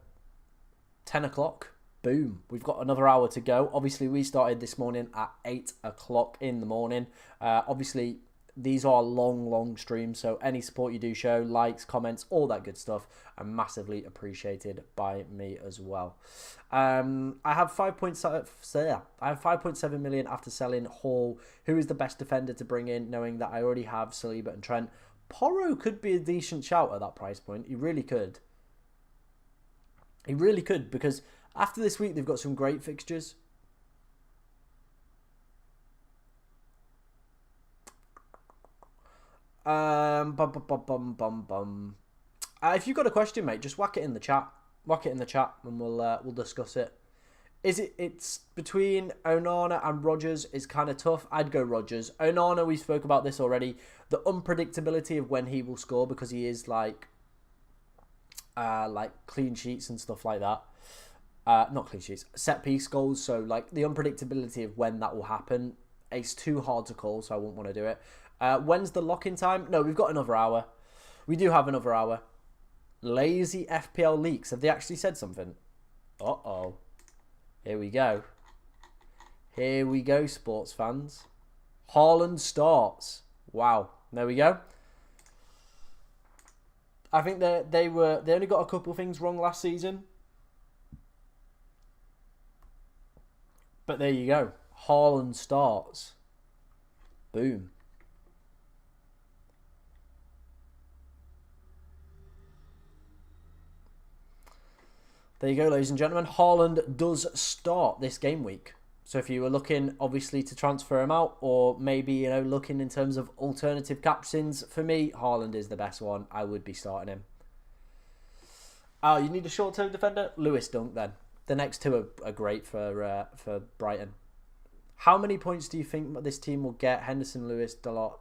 10 o'clock. Boom. We've got another hour to go. Obviously, we started this morning at 8 o'clock in the morning. Obviously, these are long streams, so any support you do show, likes, comments, all that good stuff, are massively appreciated by me as well. I have 5.7 million after selling Hall. Who is the best defender to bring in, knowing that I already have Saliba and Trent? Porro could be a decent shout at that price point. He really could. He really could, because after this week, they've got some great fixtures. If you've got a question, mate, just whack it in the chat. Whack it in the chat, and we'll discuss it. It's between Onana and Rodgers is kind of tough. I'd go Rodgers. Onana, we spoke about this already. The unpredictability of when he will score, because he is like clean sheets and stuff like that. Not clean sheets, set piece goals. So like the unpredictability of when that will happen, it's too hard to call. So I wouldn't want to do it. When's the lock-in time? No, we've got another hour. We do have another hour. Lazy FPL leaks. Have they actually said something? Uh-oh. Here we go. Here we go, sports fans. Haaland starts. Wow. There we go. I think they only got a couple things wrong last season. But there you go. Haaland starts. Boom. There you go, ladies and gentlemen. Haaland does start this game week. So if you were looking, obviously, to transfer him out, or maybe, looking in terms of alternative captains, for me, Haaland is the best one. I would be starting him. Oh, you need a short-term defender? Lewis Dunk, then. The next two are great for Brighton. How many points do you think this team will get? Henderson, Lewis, Dalot.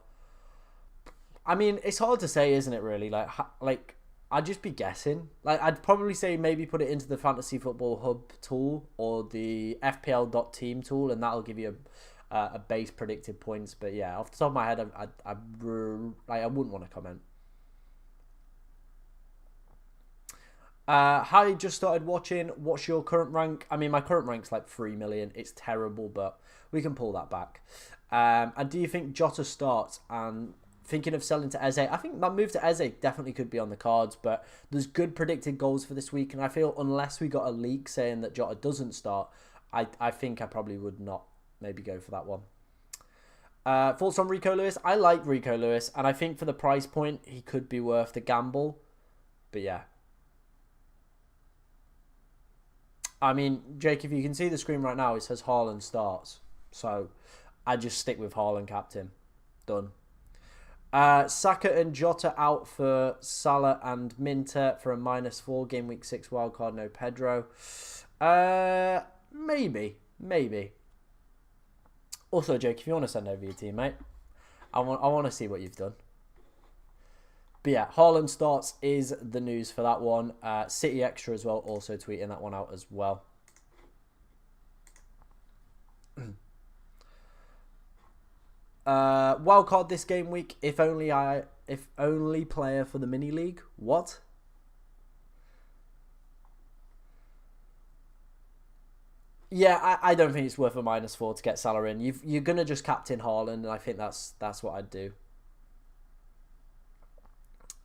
I mean, it's hard to say, isn't it, really? Like I'd just be guessing. I'd probably say maybe put it into the Fantasy Football Hub tool or the FPL.team tool, and that'll give you a base predicted points. But yeah, off the top of my head, I wouldn't want to comment. Hi, just started watching. What's your current rank? I mean, my current rank's like 3 million. It's terrible, but we can pull that back. And do you think Jota starts? And thinking of selling to Eze. I think that move to Eze definitely could be on the cards, but there's good predicted goals for this week, and I feel unless we got a leak saying that Jota doesn't start, I think I probably would not maybe go for that one. Thoughts on Rico Lewis? I like Rico Lewis, and I think for the price point, he could be worth the gamble. But yeah. I mean, Jake, if you can see the screen right now, it says Haaland starts. So I just stick with Haaland captain. Done. Saka and Jota out for Salah and Minter for a -4. Game week 6 wildcard, no Pedro. Maybe. Also, Jake, if you want to send over your team, mate, I want to see what you've done. But yeah, Haaland starts is the news for that one. City Extra as well, also tweeting that one out as well. Wildcard this game week. If only player for the mini league. What? Yeah, I don't think it's worth a -4 to get Salah in. You're gonna just captain Haaland, and I think that's what I'd do.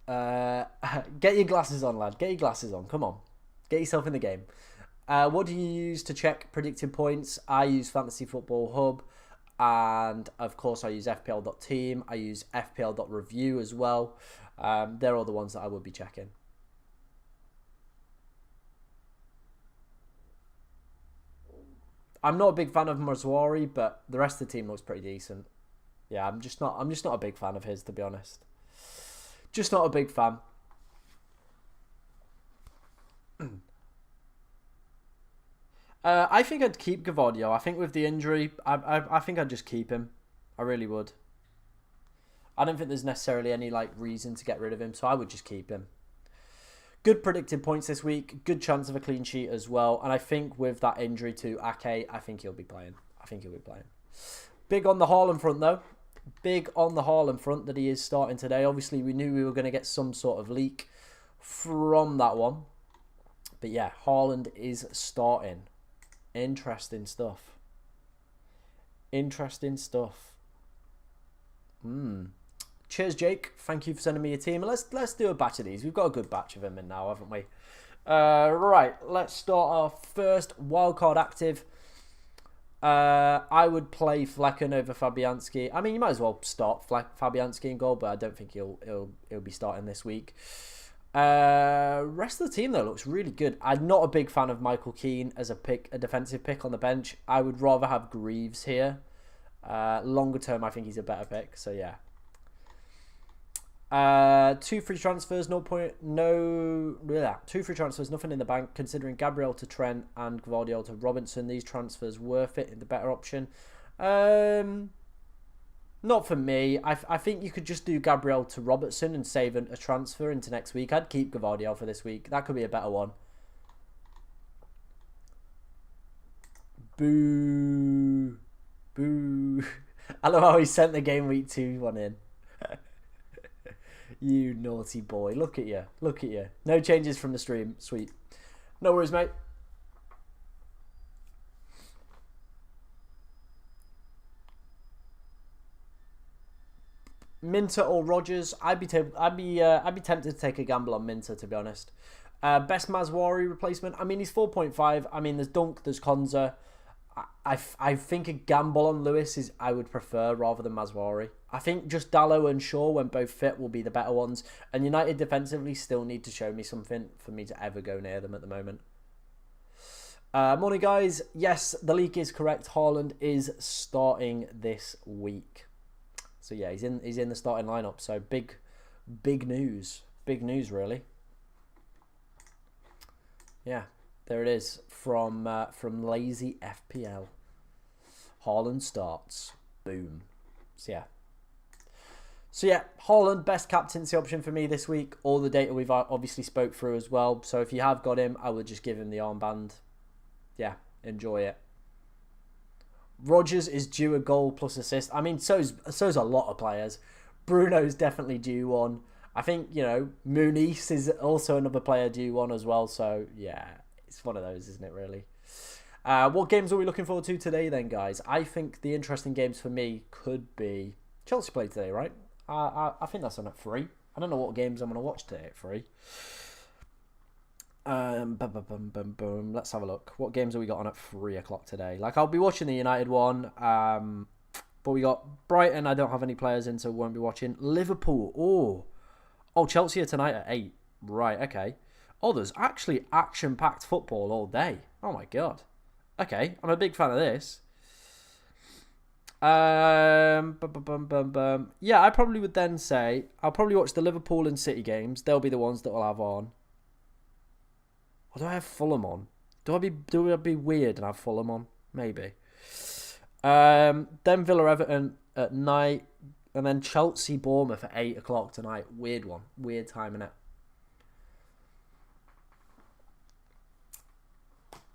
Get your glasses on, lad. Get your glasses on. Come on, get yourself in the game. What do you use to check predicted points? I use Fantasy Football Hub, and of course I use FPL.team. I use FPL.review as well. They're all the ones that I would be checking. I'm not a big fan of Mazwari, but the rest of the team looks pretty decent. Yeah, I'm just not a big fan of his, to be honest. Just not a big fan. I think I'd keep Gavardio. I think with the injury, I think I'd just keep him. I really would. I don't think there's necessarily any reason to get rid of him, so I would just keep him. Good predicted points this week. Good chance of a clean sheet as well. And I think with that injury to Ake, I think he'll be playing. Big on the Haaland front, though. Big on the Haaland front that he is starting today. Obviously, we knew we were going to get some sort of leak from that one. But yeah, Haaland is starting. Interesting stuff. Cheers, Jake. Thank you for sending me your team. Let's do a batch of these. We've got a good batch of them in now, haven't we? Right, let's start our first wildcard active. I would play Flecken over Fabianski. I mean, you might as well start Fabianski in goal, but I don't think he'll be starting this week. Rest of the team though looks really good. I'm not a big fan of Michael Keane as a defensive pick on the bench. I would rather have Greaves here. Longer term, I think he's a better pick. So yeah. 2 free transfers, 2 free transfers, nothing in the bank. Considering Gabriel to Trent and Gvardiol to Robinson, these transfers worth it. The better option. Not for me. I think you could just do Gabriel to Robertson and save a transfer into next week. I'd keep Gvardiol for this week. That could be a better one. Boo. I love how he sent the game week 2 one in. You naughty boy. Look at you. No changes from the stream. Sweet. No worries, mate. Minter or Rogers? I'd be tempted to take a gamble on Minter, to be honest. Best Mazwari replacement? I mean, he's 4.5. I mean, there's Dunk, there's Konza. I think a gamble on Lewis is I would prefer rather than Mazwari. I think just Dallo and Shaw, when both fit, will be the better ones. And United defensively still need to show me something for me to ever go near them at the moment. Morning, guys. Yes, the leak is correct. Haaland is starting this week. So yeah, he's in the starting lineup. So big news. Big news, really. Yeah. There it is from Lazy FPL. Haaland starts. Boom. So yeah, Haaland, best captaincy option for me this week. All the data we've obviously spoke through as well. So if you have got him, I would just give him the armband. Yeah, enjoy it. Rogers is due a goal plus assist. I mean, so's a lot of players. Bruno's definitely due one. I think, Muniz is also another player due one as well. So yeah. It's one of those, isn't it, really? What games are we looking forward to today, then, guys? I think the interesting games for me could be... Chelsea play today, right? I think that's on at 3. I don't know what games I'm going to watch today at 3. Let's have a look. What games have we got on at 3 o'clock today? I'll be watching the United one. But we got Brighton. I don't have any players in, so won't be watching. Liverpool. Oh, Chelsea are tonight at 8. Right, okay. Oh, there's actually action-packed football all day. Oh, my God. Okay, I'm a big fan of this. Yeah, I probably would then say I'll probably watch the Liverpool and City games. They'll be the ones that I'll have on. Or do I have Fulham on? Do I be weird and have Fulham on? Maybe. Then Villa Everton at night, and then Chelsea Bournemouth at 8 o'clock tonight. Weird one. Weird timing it.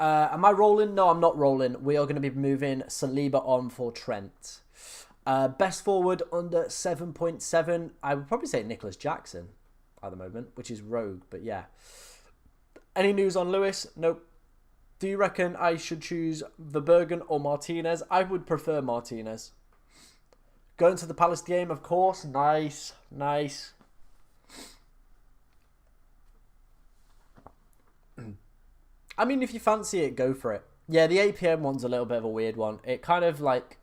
Am I rolling? No, I'm not rolling. We are going to be moving Saliba on for Trent. Best forward under 7.7. I would probably say Nicholas Jackson at the moment, which is rogue, but yeah. Any news on Lewis? Nope. Do you reckon I should choose Verbergen or Martinez? I would prefer Martinez. Going to the Palace game, of course. Nice. Nice. I mean, if you fancy it, go for it. Yeah, the 8 PM one's a little bit of a weird one. It kind of like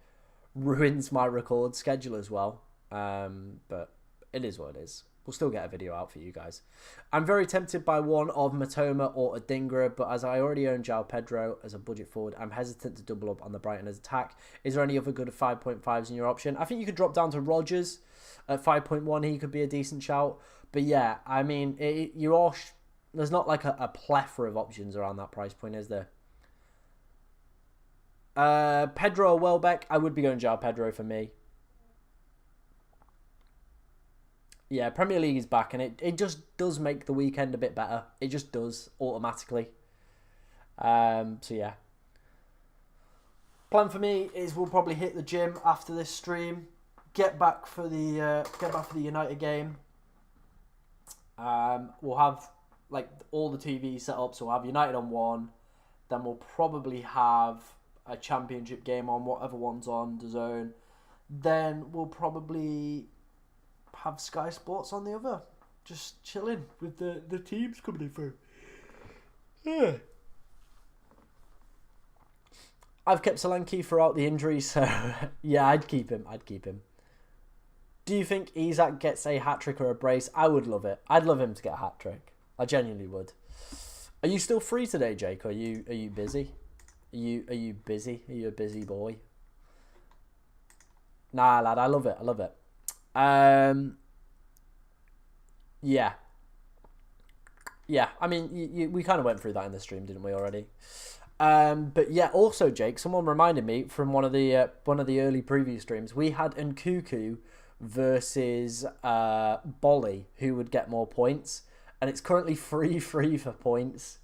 ruins my record schedule as well. But it is what it is. We'll still get a video out for you guys. I'm very tempted by one of Matoma or Adingra, but as I already own João Pedro as a budget forward, I'm hesitant to double up on the Brighton as attack. Is there any other good 5.5s in your option? I think you could drop down to Rodgers at 5.1. He could be a decent shout. But yeah, I mean, there's not like a plethora of options around that price point, is there? Pedro or Welbeck? I would be going João Pedro for me. Yeah, Premier League is back, and it just does make the weekend a bit better. It just does, automatically. So, yeah. Plan for me is we'll probably hit the gym after this stream. Get back for the United game. We'll have like all the TV set up, so we'll have United on one. Then we'll probably have a championship game on whatever one's on DAZN. Then we'll probably have Sky Sports on the other, just chilling with the teams coming in through. Yeah. I've kept Solanke throughout the injury, so yeah, I'd keep him. Do you think Isak gets a hat-trick or a brace? I would love it. I'd love him to get a hat-trick. I genuinely would. Are you still free today, Jake? Are you busy? Are you busy? Are you a busy boy? Nah, lad, I love it. Yeah. I mean, we kind of went through that in the stream, didn't we already? But yeah, also Jake, someone reminded me from one of the early preview streams, we had Nkuku versus Bolly, who would get more points, and it's currently 3-3 for points.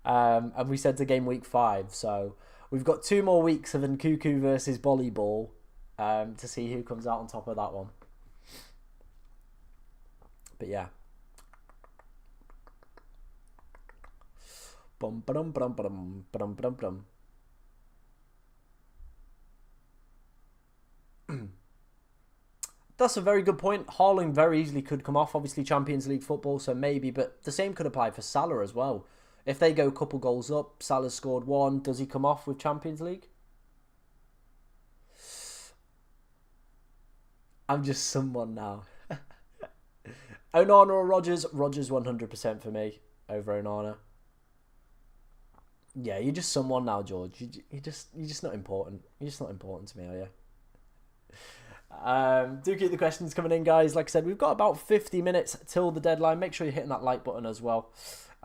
And we said to game week 5, so we've got 2 more weeks of Nkuku versus Bolly Ball to see who comes out on top of that one. But yeah. That's a very good point. Haaland very easily could come off. Obviously, Champions League football, so maybe. But the same could apply for Salah as well. If they go a couple goals up, Salah's scored 1. Does he come off with Champions League? I'm just someone now. Onana or Rodgers? Rodgers 100% for me over Onana. Yeah, you're just someone now, George. You're just not important. You're just not important to me, are you? Do keep the questions coming in, guys. Like I said, we've got about 50 minutes till the deadline. Make sure you're hitting that like button as well.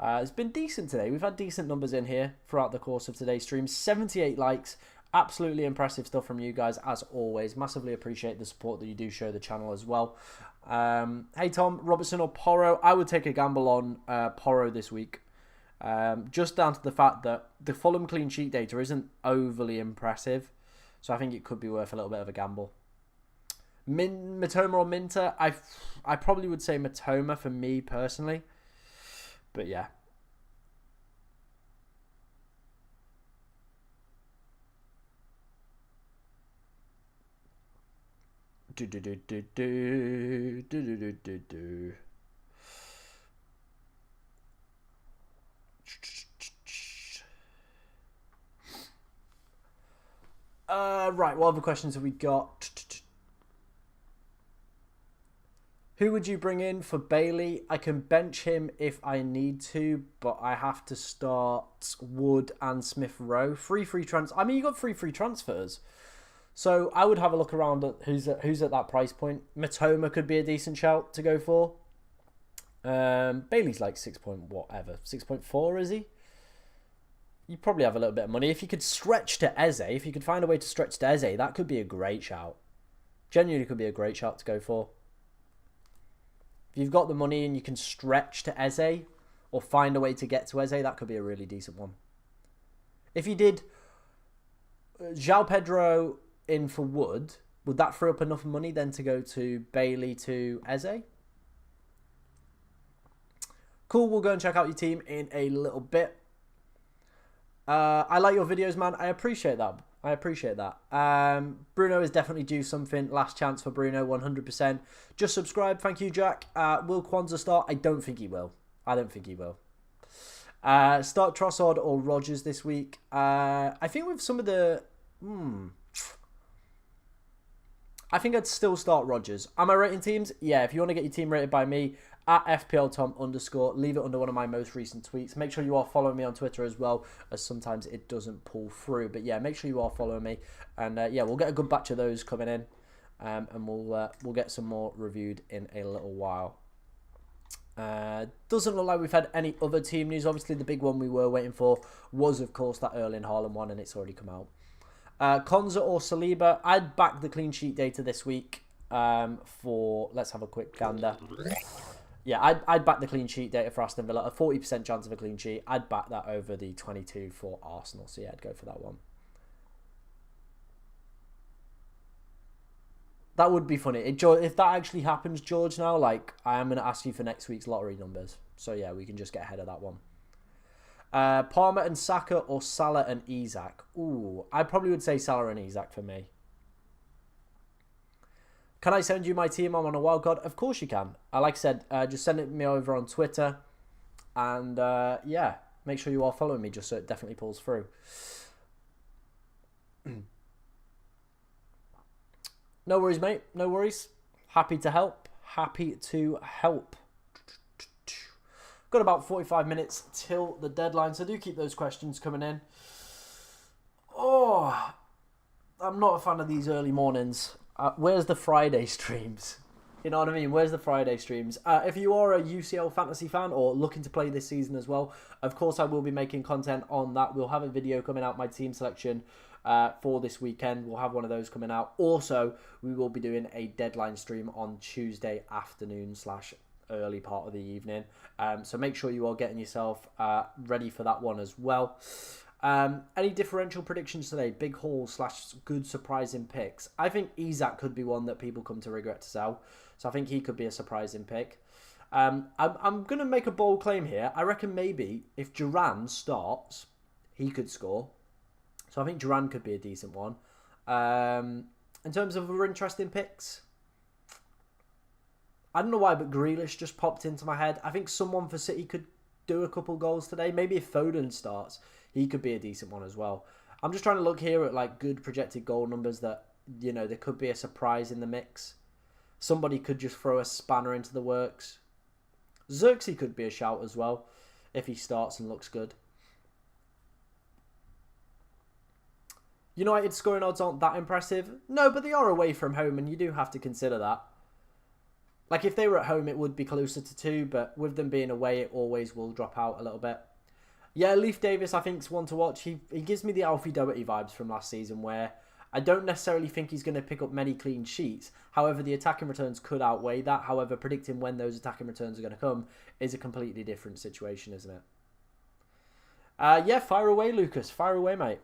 It's been decent today. We've had decent numbers in here throughout the course of today's stream. 78 likes. Absolutely impressive stuff from you guys, as always. Massively appreciate the support that you do show the channel as well. Hey, Tom, Robertson or Porro? I would take a gamble on Porro this week. Just down to the fact that the Fulham clean sheet data isn't overly impressive. So I think it could be worth a little bit of a gamble. Matoma or Minter? I probably would say Matoma for me personally. But yeah. Right, what other questions have we got? Who would you bring in for Bailey? I can bench him if I need to, but I have to start Wood and Smith Rowe. Free transfers. I mean, you got free transfers. So I would have a look around at who's at that price point. Matoma could be a decent shout to go for. Bailey's like 6 point whatever, 6.4 is he? You probably have a little bit of money. If you could stretch to Eze, if you could find a way to stretch to Eze, that could be a great shout. Genuinely could be a great shout to go for. If you've got the money and you can stretch to Eze or find a way to get to Eze, that could be a really decent one. If you did João Pedro in for Wood, would that free up enough money then to go to Bailey to Eze? Cool, we'll go and check out your team in a little bit. I like your videos, man. I appreciate that. Bruno is definitely due something. Last chance for Bruno, 100%. Just subscribe. Thank you, Jack. Will Kwanzaa start? I don't think he will. Start Trossard or Rodgers this week. I think with some of the... I think I'd still start Rodgers. Am I rating teams? Yeah, if you want to get your team rated by me, at FPLTom_, leave it under one of my most recent tweets. Make sure you are following me on Twitter as well, as sometimes it doesn't pull through. But yeah, make sure you are following me. And yeah, we'll get a good batch of those coming in. And we'll get some more reviewed in a little while. Doesn't look like we've had any other team news. Obviously, the big one we were waiting for was, of course, that Erling Haaland one, and it's already come out. Konza or Saliba, I'd back the clean sheet data this week for... Let's have a quick gander. Yeah, I'd back the clean sheet data for Aston Villa. A 40% chance of a clean sheet. I'd back that over the 22 for Arsenal. So yeah, I'd go for that one. That would be funny. If that actually happens, George, now, like, I am going to ask you for next week's lottery numbers. So yeah, we can just get ahead of that one. Palmer and Saka or Salah and Isak? Ooh, I probably would say Salah and Isak for me. Can I send you my team? I'm on a wildcard. Of course you can. Like I said, just send it me over on Twitter. And yeah, make sure you are following me just so it definitely pulls through. No worries, mate. No worries. Happy to help. Got about 45 minutes till the deadline, so do keep those questions coming in. Oh, I'm not a fan of these early mornings. Where's the Friday streams? You know what I mean? Where's the Friday streams? If you are a UCL fantasy fan or looking to play this season as well, of course I will be making content on that. We'll have a video coming out, my team selection for this weekend. We'll have one of those coming out. Also, we will be doing a deadline stream on Tuesday afternoon / early part of the evening. So make sure you are getting yourself ready for that one as well. Any differential predictions today? Big haul / good surprising picks. I think Isak could be one that people come to regret to sell. So I think he could be a surprising pick. I'm going to make a bold claim here. I reckon maybe if Duran starts, he could score. So I think Duran could be a decent one. In terms of other interesting picks, I don't know why, but Grealish just popped into my head. I think someone for City could do a couple goals today. Maybe if Foden starts, he could be a decent one as well. I'm just trying to look here at like good projected goal numbers that, you know, there could be a surprise in the mix. Somebody could just throw a spanner into the works. Xerxes could be a shout as well if he starts and looks good. United scoring odds aren't that impressive. No, but they are away from home and you do have to consider that. Like, if they were at home, it would be closer to 2, but with them being away, it always will drop out a little bit. Yeah, Leif Davis, I think, is one to watch. He gives me the Alfie Doherty vibes from last season, where I don't necessarily think he's going to pick up many clean sheets. However, the attacking returns could outweigh that. However, predicting when those attacking returns are going to come is a completely different situation, isn't it? Yeah, fire away, Lucas. Fire away, mate.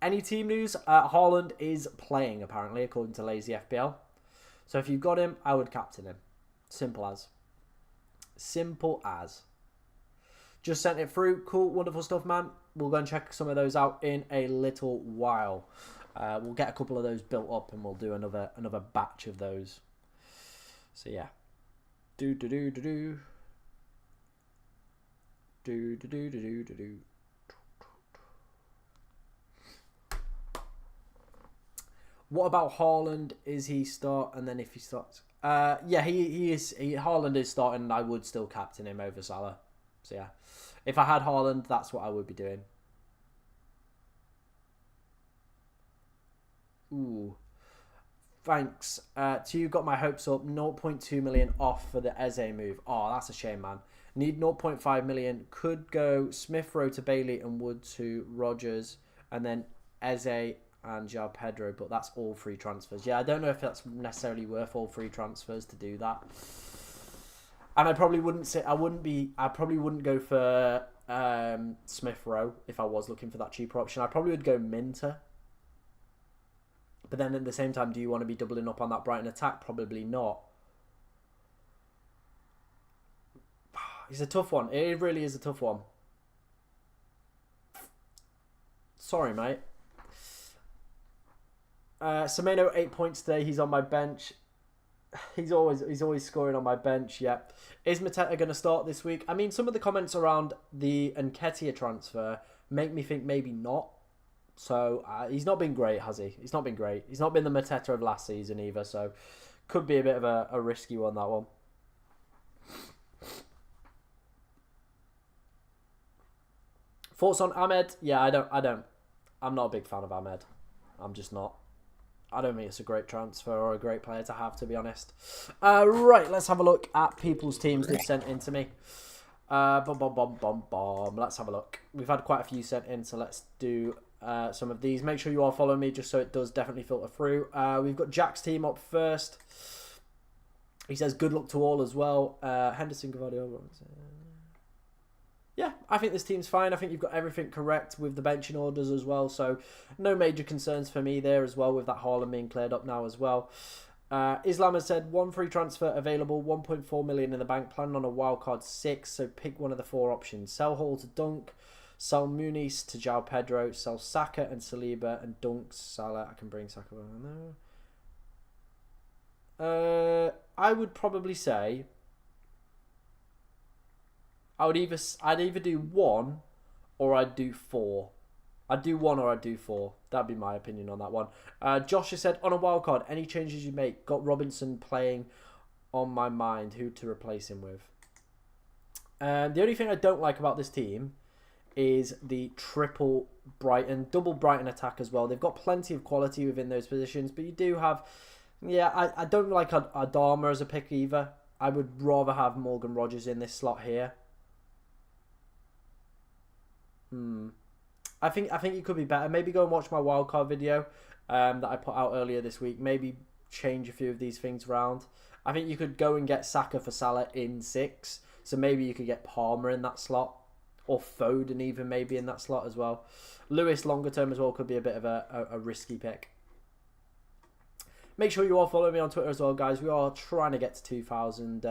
Any team news? Haaland is playing, apparently, according to Lazy FPL. So if you've got him, I would captain him. Simple as. Simple as. Just sent it through. Cool, wonderful stuff, man. We'll go and check some of those out in a little while. We'll get a couple of those built up and we'll do another batch of those. So yeah. Do. What about Haaland? Is he start? And then if he starts... yeah, he is. Haaland is starting and I would still captain him over Salah. So yeah. If I had Haaland, that's what I would be doing. Ooh. Thanks. To you, got my hopes up. 0.2 million off for the Eze move. Oh, that's a shame, man. Need 0.5 million. Could go Smith Rowe to Bailey and Wood to Rogers. And then Eze and João Pedro. But that's all free transfers. Yeah, I don't know if that's necessarily worth all free transfers to do that. And I probably wouldn't say... I probably wouldn't go for Smith Rowe if I was looking for that cheaper option. I probably would go Minter. But then at the same time, do you want to be doubling up on that Brighton attack? Probably not. It's a tough one. It really is a tough one. Sorry, mate. Semenyo, 8 points today. He's on my bench. He's always scoring on my bench. Yep. Is Mateta going to start this week? I mean, some of the comments around the Nketiah transfer make me think maybe not. So he's not been great, has he? He's not been great. He's not been the Mateta of last season either. So could be a bit of a risky one, that one. Thoughts on Ahmed? Yeah, I'm not a big fan of Ahmed. I'm just not. I don't think it's a great transfer or a great player to have, to be honest. Right, let's have a look at people's teams they've sent in to me. Let's have a look. We've had quite a few sent in, so let's do some of these. Make sure you all follow me, just so it does definitely filter through. We've got Jack's team up first. He says, good luck to all as well. Henderson, Gavardio. Yeah, I think this team's fine. I think you've got everything correct with the benching orders as well. So no major concerns for me there as well, with that Haaland being cleared up now as well. Islam has said, one free transfer available, 1.4 million in the bank, planning on a wildcard 6. So pick one of the 4 options. Sell Hall to Dunk, sell Muniz to João Pedro, sell Saka and Saliba, and Dunk, Salah. I can bring Saka on there. I would probably say... I'd either do 1 or I'd do 4. I'd do 1 or I'd do 4. That'd be my opinion on that one. Josh has said, on a wildcard, any changes you make? Got Robinson playing on my mind. Who to replace him with? The only thing I don't like about this team is the double Brighton attack as well. They've got plenty of quality within those positions, but you do have... Yeah, I don't like Adama as a pick either. I would rather have Morgan Rogers in this slot here. I think it could be better. Maybe go and watch my wildcard video that I put out earlier this week. Maybe change a few of these things around. I think you could go and get Saka for Salah in 6. So maybe you could get Palmer in that slot. Or Foden even maybe in that slot as well. Lewis longer term as well could be a bit of a risky pick. Make sure you all follow me on Twitter as well, guys. We are trying to get to 2,000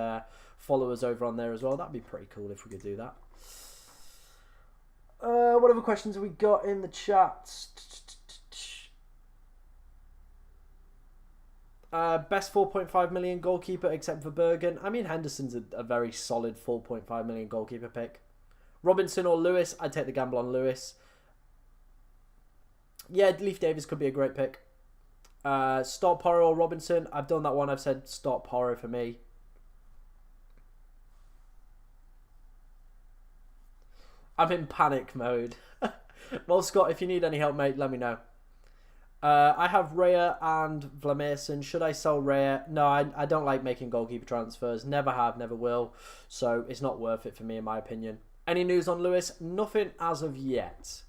followers over on there as well. That'd be pretty cool if we could do that. What other questions have we got in the chat? Best 4.5 million goalkeeper except for Bergen. I mean, Henderson's a very solid 4.5 million goalkeeper pick. Robinson or Lewis? I'd take the gamble on Lewis. Yeah, Leif Davis could be a great pick. Start Porro or Robinson? I've done that one. I've said start Porro for me. I'm in panic mode. Well, Scott, if you need any help, mate, let me know. I have Raya and Vlamerson. Should I sell Raya? No, I don't like making goalkeeper transfers. Never have, never will. So it's not worth it for me, in my opinion. Any news on Lewis? Nothing as of yet.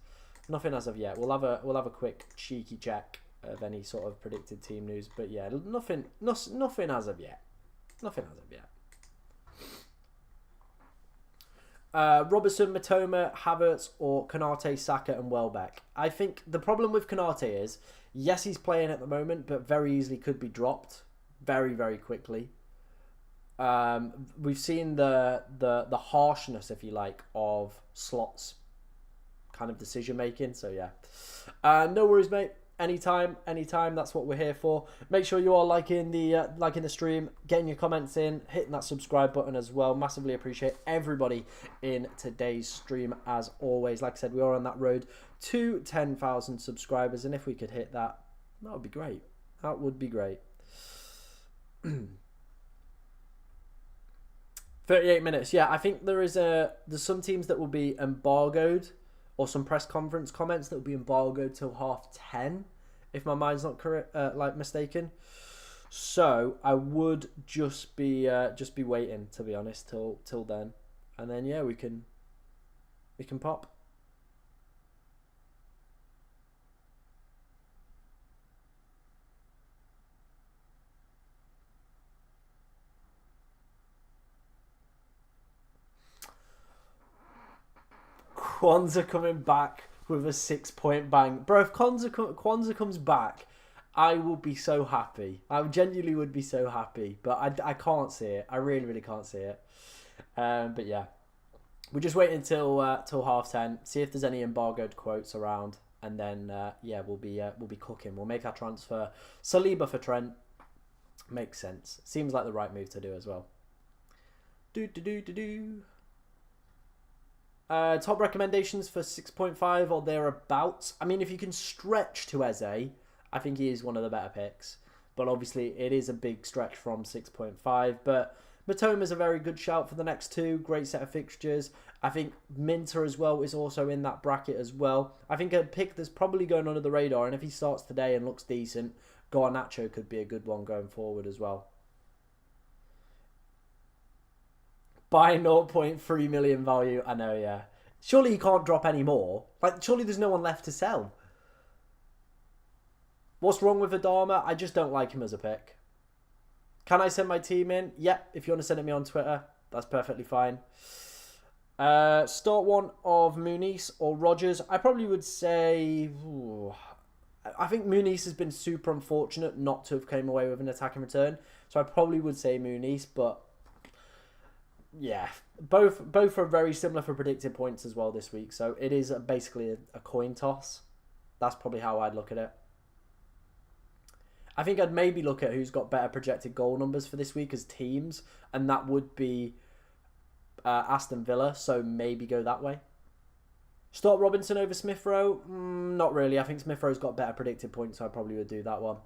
Nothing as of yet. We'll have a quick cheeky check of any sort of predicted team news. But yeah, nothing as of yet. Nothing as of yet. Robertson, Matoma, Havertz, or Konate, Saka, and Welbeck. I think the problem with Konate is, yes, he's playing at the moment, but very easily could be dropped very, very quickly. We've seen the harshness, if you like, of slots kind of decision making. So yeah, no worries, mate. Anytime, that's what we're here for. Make sure you are liking the stream, getting your comments in, hitting that subscribe button as well. Massively appreciate everybody in today's stream as always. Like I said, we are on that road to 10,000 subscribers, and if we could hit that, that would be great. That would be great. 38 minutes. Yeah, I think there's some teams that will be embargoed, or some press conference comments that will be embargoed till 10:30, if my mind's not correct, mistaken. So I would just be waiting, to be honest, till then, and then yeah, we can pop. Kwanzaa coming back with a 6-point bang. Bro, if Kwanzaa comes back, I will be so happy. I genuinely would be so happy. But I can't see it. I really, really can't see it. But yeah. We're just waiting till 10:30. See if there's any embargoed quotes around. And then, yeah, we'll be cooking. We'll make our transfer. Saliba for Trent. Makes sense. Seems like the right move to do as well. Top recommendations for 6.5 or thereabouts. I mean, if you can stretch to Eze, I think he is one of the better picks. But obviously, it is a big stretch from 6.5. But Matoma's a very good shout for the next two. Great set of fixtures. I think Minter as well is also in that bracket as well. I think a pick that's probably going under the radar, and if he starts today and looks decent, Garnacho could be a good one going forward as well. Buy 0.3 million value. I know, yeah. Surely he can't drop any more. Like, surely there's no one left to sell. What's wrong with Adama? I just don't like him as a pick. Can I send my team in? Yep, if you want to send it me on Twitter, that's perfectly fine. Start one of Muniz or Rodgers. I probably would say... I think Muniz has been super unfortunate not to have came away with an attacking return. So I probably would say Muniz, but... yeah, both are very similar for predicted points as well this week. So it is basically a coin toss. That's probably how I'd look at it. I think I'd maybe look at who's got better projected goal numbers for this week as teams. And that would be Aston Villa. So maybe go that way. Start Robinson over Smith Rowe? Not really. I think Smith Rowe's got better predicted points. So I probably would do that one.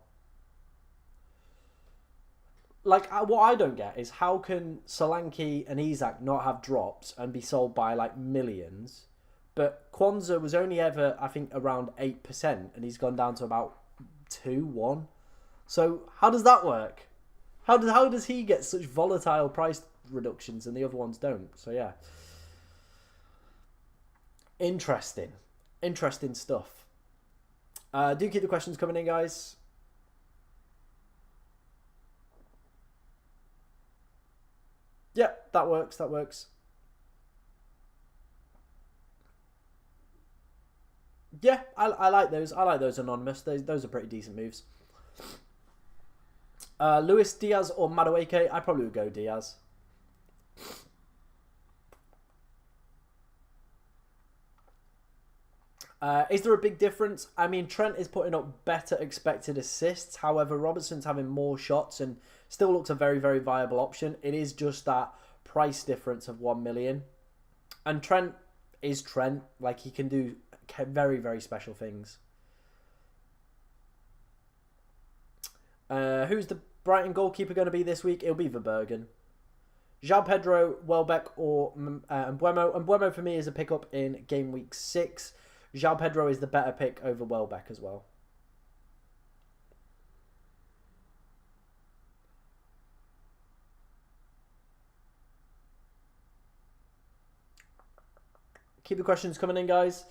Like, what I don't get is how can Solanke and Isak not have drops and be sold by, like, millions? But Kwanzaa was only ever, I think, around 8%, and he's gone down to about 2, 1. So, how does that work? How does he get such volatile price reductions and the other ones don't? So, yeah. Interesting. Interesting stuff. Do keep the questions coming in, guys. Yeah, that works. That works. Yeah, I like those. I like those anonymous. Those are pretty decent moves. Luis Diaz or Madueke? I probably would go Diaz. Is there a big difference? I mean, Trent is putting up better expected assists. However, Robertson's having more shots and still looks a very, very viable option. It is just that price difference of 1 million. And Trent is Trent. Like, he can do very, very special things. Who's the Brighton goalkeeper going to be this week? It'll be Verbergen. João Pedro, Welbeck, or Mbeumo. Mbeumo for me is a pickup in game week 6. João Pedro is the better pick over Welbeck as well. Keep the questions coming in, guys.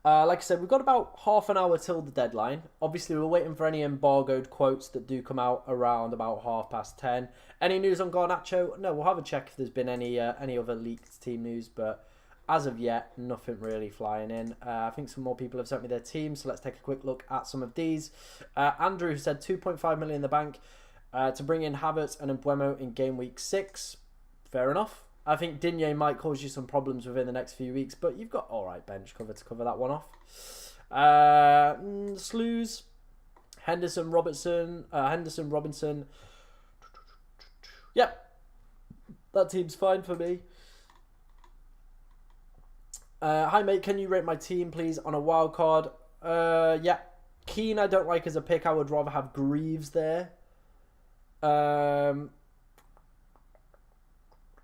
Like I said, we've got about half an hour till the deadline. Obviously, we're waiting for any embargoed quotes that do come out around about 10:30. Any news on Garnacho? No, we'll have a check if there's been any other leaked team news, but as of yet, nothing really flying in. I think some more people have sent me their teams, so let's take a quick look at some of these. Andrew said 2.5 million in the bank to bring in Havertz and Mbeumo in game week 6. Fair enough. I think Digne might cause you some problems within the next few weeks, but you've got all right bench cover to cover that one off. Slews, Henderson, Robinson. Yep, that team's fine for me. Hi mate, can you rate my team please on a wild card? Yeah, Keane I don't like as a pick. I would rather have Greaves there.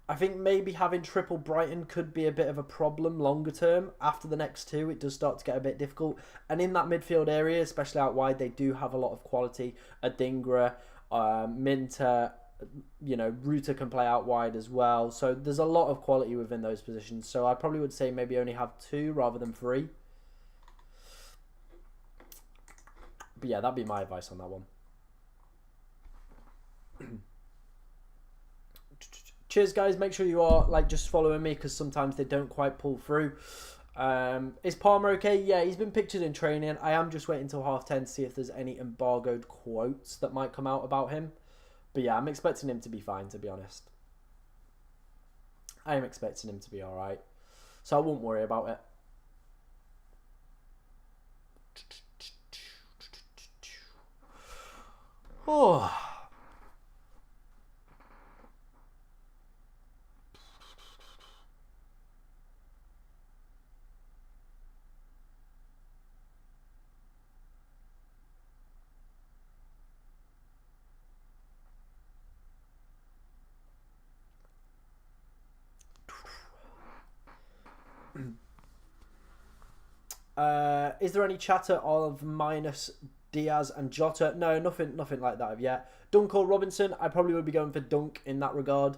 I think maybe having triple Brighton could be a bit of a problem longer term. After the next two, it does start to get a bit difficult. And in that midfield area, especially out wide, they do have a lot of quality. Adingra, Minter, Ruta can play out wide as well. So there's a lot of quality within those positions. So I probably would say maybe only have 2 rather than 3. But yeah, that'd be my advice on that one. Cheers, guys. Make sure you are just following me because sometimes they don't quite pull through. Is Palmer okay? Yeah, he's been pictured in training. I am just waiting until 10:30 to see if there's any embargoed quotes that might come out about him. But yeah, I'm expecting him to be fine, to be honest. I am expecting him to be alright. So I won't worry about it. Oh. Is there any chatter of minus Diaz and Jota? No, nothing like that yet. Dunk or Robinson? I probably would be going for Dunk in that regard.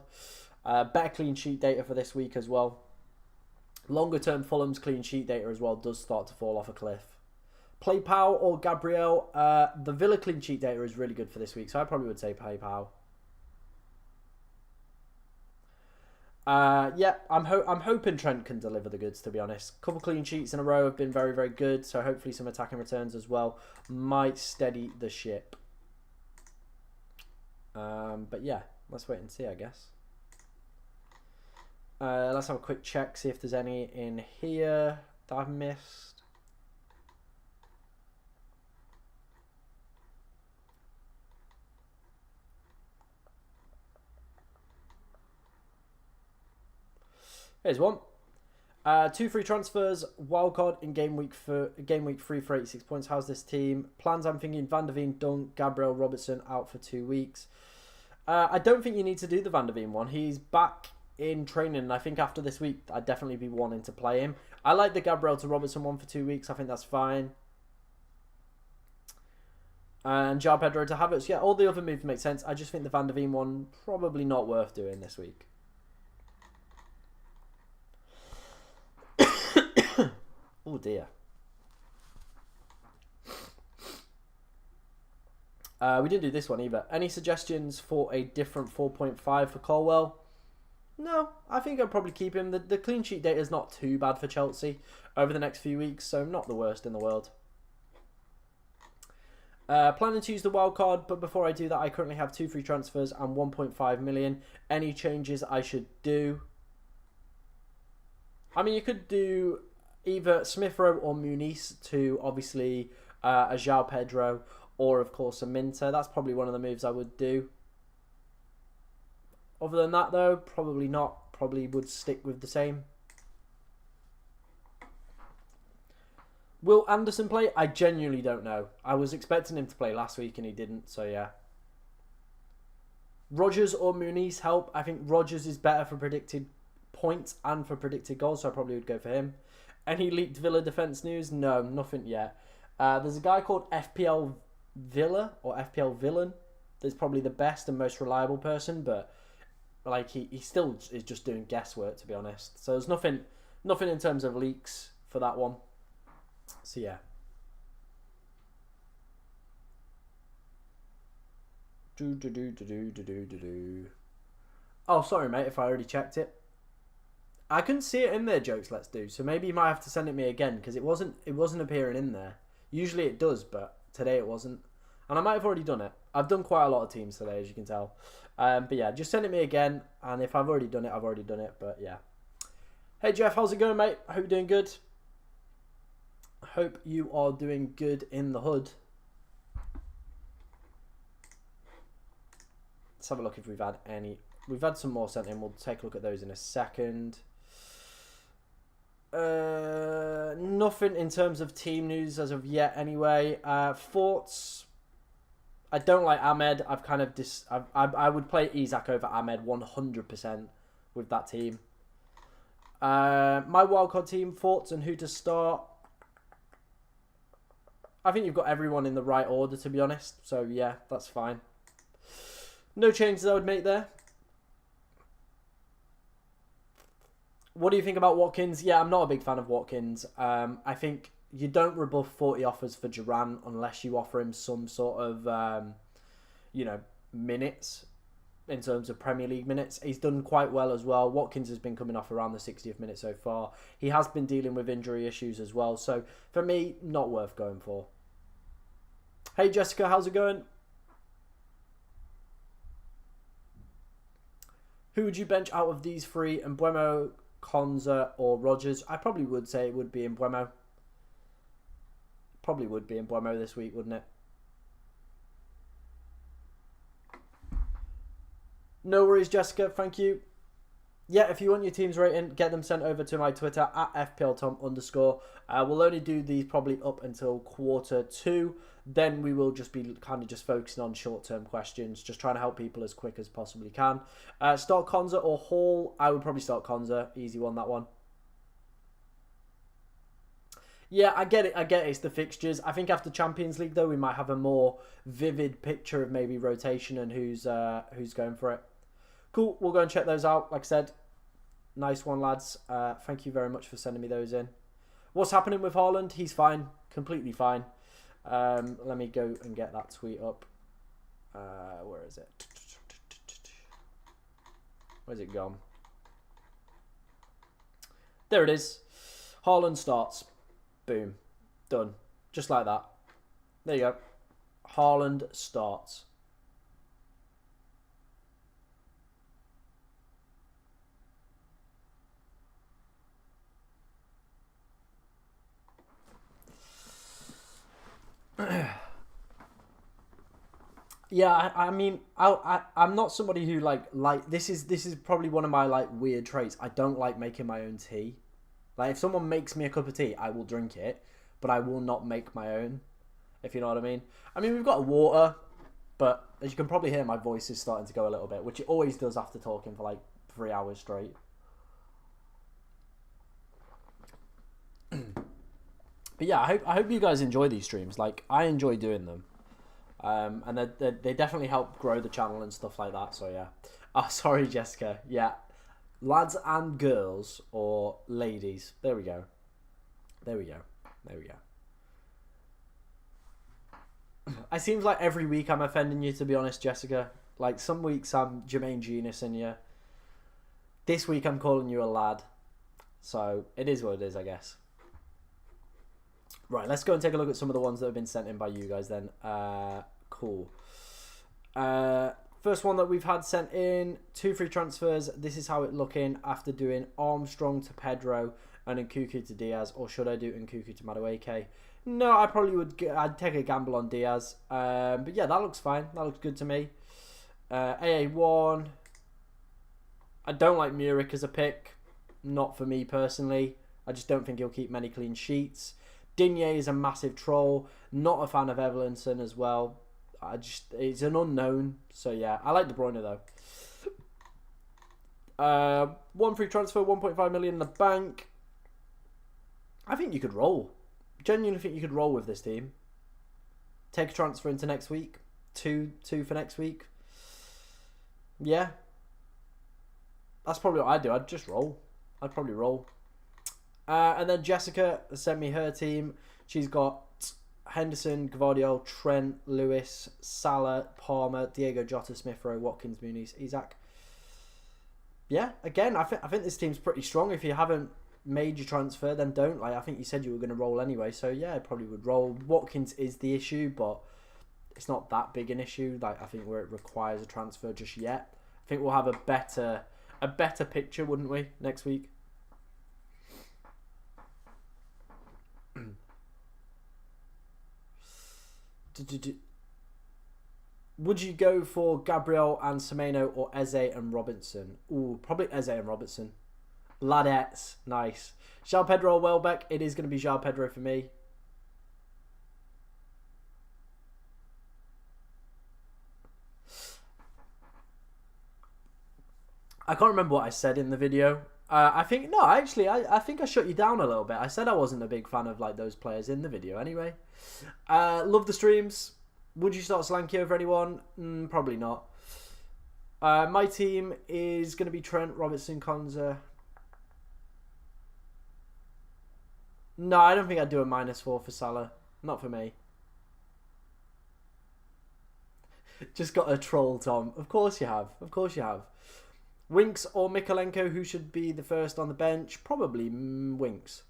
Better clean sheet data for this week as well. Longer term, Fulham's clean sheet data as well does start to fall off a cliff. Play Pau or Gabriel? The Villa clean sheet data is really good for this week, so I probably would say Play Pau. Yeah, I'm hoping Trent can deliver the goods, to be honest. Couple clean sheets in a row have been very, very good, so hopefully some attacking returns as well might steady the ship. But yeah, let's wait and see, I guess. Let's have a quick check, see if there's any in here that I've missed. Here's one. 2 free transfers, wildcard in game week 3 for 86 points. How's this team? Plans, I'm thinking Van der Veen, Dunk, Gabriel, Robertson out for 2 weeks. I don't think you need to do the Van der Veen one. He's back in training, and I think after this week, I'd definitely be wanting to play him. I like the Gabriel to Robertson one for 2 weeks. I think that's fine. And João Pedro to Havertz. Yeah, all the other moves make sense. I just think the Van der Veen one probably not worth doing this week. Oh dear. We didn't do this one either. Any suggestions for a different 4.5 for Colwell? No, I think I'll probably keep him. The clean sheet data is not too bad for Chelsea over the next few weeks, so not the worst in the world. Planning to use the wild card, but before I do that, I currently have 2 free transfers and 1.5 million. Any changes I should do? I mean, you could do either Smith Rowe or Muniz to obviously a João Pedro, or of course a Minter. That's probably one of the moves I would do. Other than that though, probably not. Probably would stick with the same. Will Anderson play? I genuinely don't know. I was expecting him to play last week and he didn't, so yeah. Rodgers or Muniz help. I think Rodgers is better for predicted points and for predicted goals, so I probably would go for him. Any leaked Villa defence news? No, nothing yet. There's a guy called FPL Villa or FPL Villain. That's probably the best and most reliable person, but like he still is just doing guesswork, to be honest. So there's nothing in terms of leaks for that one. So yeah. Oh, sorry, mate, if I already checked it. I couldn't see it in there, Jokes Let's Do, so maybe you might have to send it me again, because it wasn't appearing in there. Usually it does, but today it wasn't. And I might have already done it. I've done quite a lot of teams today, as you can tell. But yeah, just send it me again, and if I've already done it, I've already done it, but yeah. Hey Jeff, how's it going, mate? I hope you're doing good. I hope you are doing good in the hood. Let's have a look if we've had any. We've had some more sent in. We'll take a look at those in a second. Nothing in terms of team news as of yet anyway. Thoughts? I don't like Ahmed. I've kind of I would play Isak over Ahmed 100%. with that team. My wildcard team, thoughts on who to start? I think you've got everyone in the right order, to be honest. So, yeah, that's fine. No changes I would make there. What do you think about Watkins? Yeah, I'm not a big fan of Watkins. I think you don't rebuff 40 offers for Duran unless you offer him some sort of, minutes in terms of Premier League minutes. He's done quite well as well. Watkins has been coming off around the 60th minute so far. He has been dealing with injury issues as well. So, for me, not worth going for. Hey, Jessica, how's it going? Who would you bench out of these three? Mbeumo, Konza, or Rodgers? I probably would say it would be Mbeumo. Probably would be Mbeumo this week, wouldn't it? No worries, Jessica. Thank you. Yeah, if you want your team's rating, get them sent over to my Twitter at FPLTom_. We'll only do these probably up until Q2. Then we will just be kind of just focusing on short-term questions, just trying to help people as quick as possibly can. Start Konza or Hall? I would probably start Konza. Easy one, that one. Yeah, I get it. It's the fixtures. I think after Champions League, though, we might have a more vivid picture of maybe rotation and who's going for it. Cool. We'll go and check those out. Like I said, nice one, lads. Thank you very much for sending me those in. What's happening with Haaland? He's fine. Completely fine. Let me go and get that tweet up. Where is it? Where's it gone? There it is. Haaland starts. Boom. Done. Just like that. There you go. Haaland starts. Yeah, I mean, I'm not somebody who like this is probably one of my like weird traits. I don't like making my own tea. Like if someone makes me a cup of tea, I will drink it, but I will not make my own. If you know what I mean. I mean, we've got water, but as you can probably hear, my voice is starting to go a little bit, which it always does after talking for like 3 hours straight. But yeah, I hope you guys enjoy these streams. Like I enjoy doing them. And they definitely help grow the channel and stuff like that. So yeah. Oh, sorry, Jessica. Yeah, lads and girls or ladies. There we go. There we go. There we go. It seems like every week I'm offending you, to be honest, Jessica. Like some weeks I'm Jermaine Genius in you. This week I'm calling you a lad. So it is what it is, I guess. Right, let's go and take a look at some of the ones that have been sent in by you guys then. Cool. First one that we've had sent in, 2 free transfers. This is how it's looking after doing Armstrong to Pedro and Nkunku to Diaz. Or should I do Nkunku to Madueke? No, I probably would. I'd take a gamble on Diaz. But yeah, that looks fine. That looks good to me. AA1. I don't like Muric as a pick. Not for me personally. I just don't think he'll keep many clean sheets. Digne is a massive troll. Not a fan of Evelinson as well. It's an unknown. So yeah, I like De Bruyne though. 1 free transfer, 1.5 million in the bank. I think you could roll. Genuinely think you could roll with this team. Take a transfer into next week. Two for next week. Yeah. That's probably what I'd do. I'd just roll. I'd probably roll. And then Jessica sent me her team. She's got Henderson, Gvardiol, Trent, Lewis, Salah, Palmer, Diego Jota, Smith Rowe, Watkins, Muniz, Isaac. Yeah, again, I think this team's pretty strong. If you haven't made your transfer, then don't. Like I think you said you were going to roll anyway, so yeah, I probably would roll. Watkins is the issue, but it's not that big an issue. Like I think where it requires a transfer just yet. I think we'll have a better picture, wouldn't we, next week? Would you go for Gabriel and Semenyo or Eze and Robinson? Ooh, probably Eze and Robinson. Ladettes, nice. João Pedro or Welbeck? It is going to be João Pedro for me. I can't remember what I said in the video. I think no, actually, I think I shut you down a little bit. I said I wasn't a big fan of like those players in the video. Anyway, love the streams. Would you start Solanke over anyone? Probably not. My team is going to be Trent, Robertson, Konza. No, I don't think I'd do a -4 for Salah. Not for me. Just got a troll, Tom. Of course you have. Of course you have. Winks or Mikolenko, who should be the first on the bench? Probably Winks.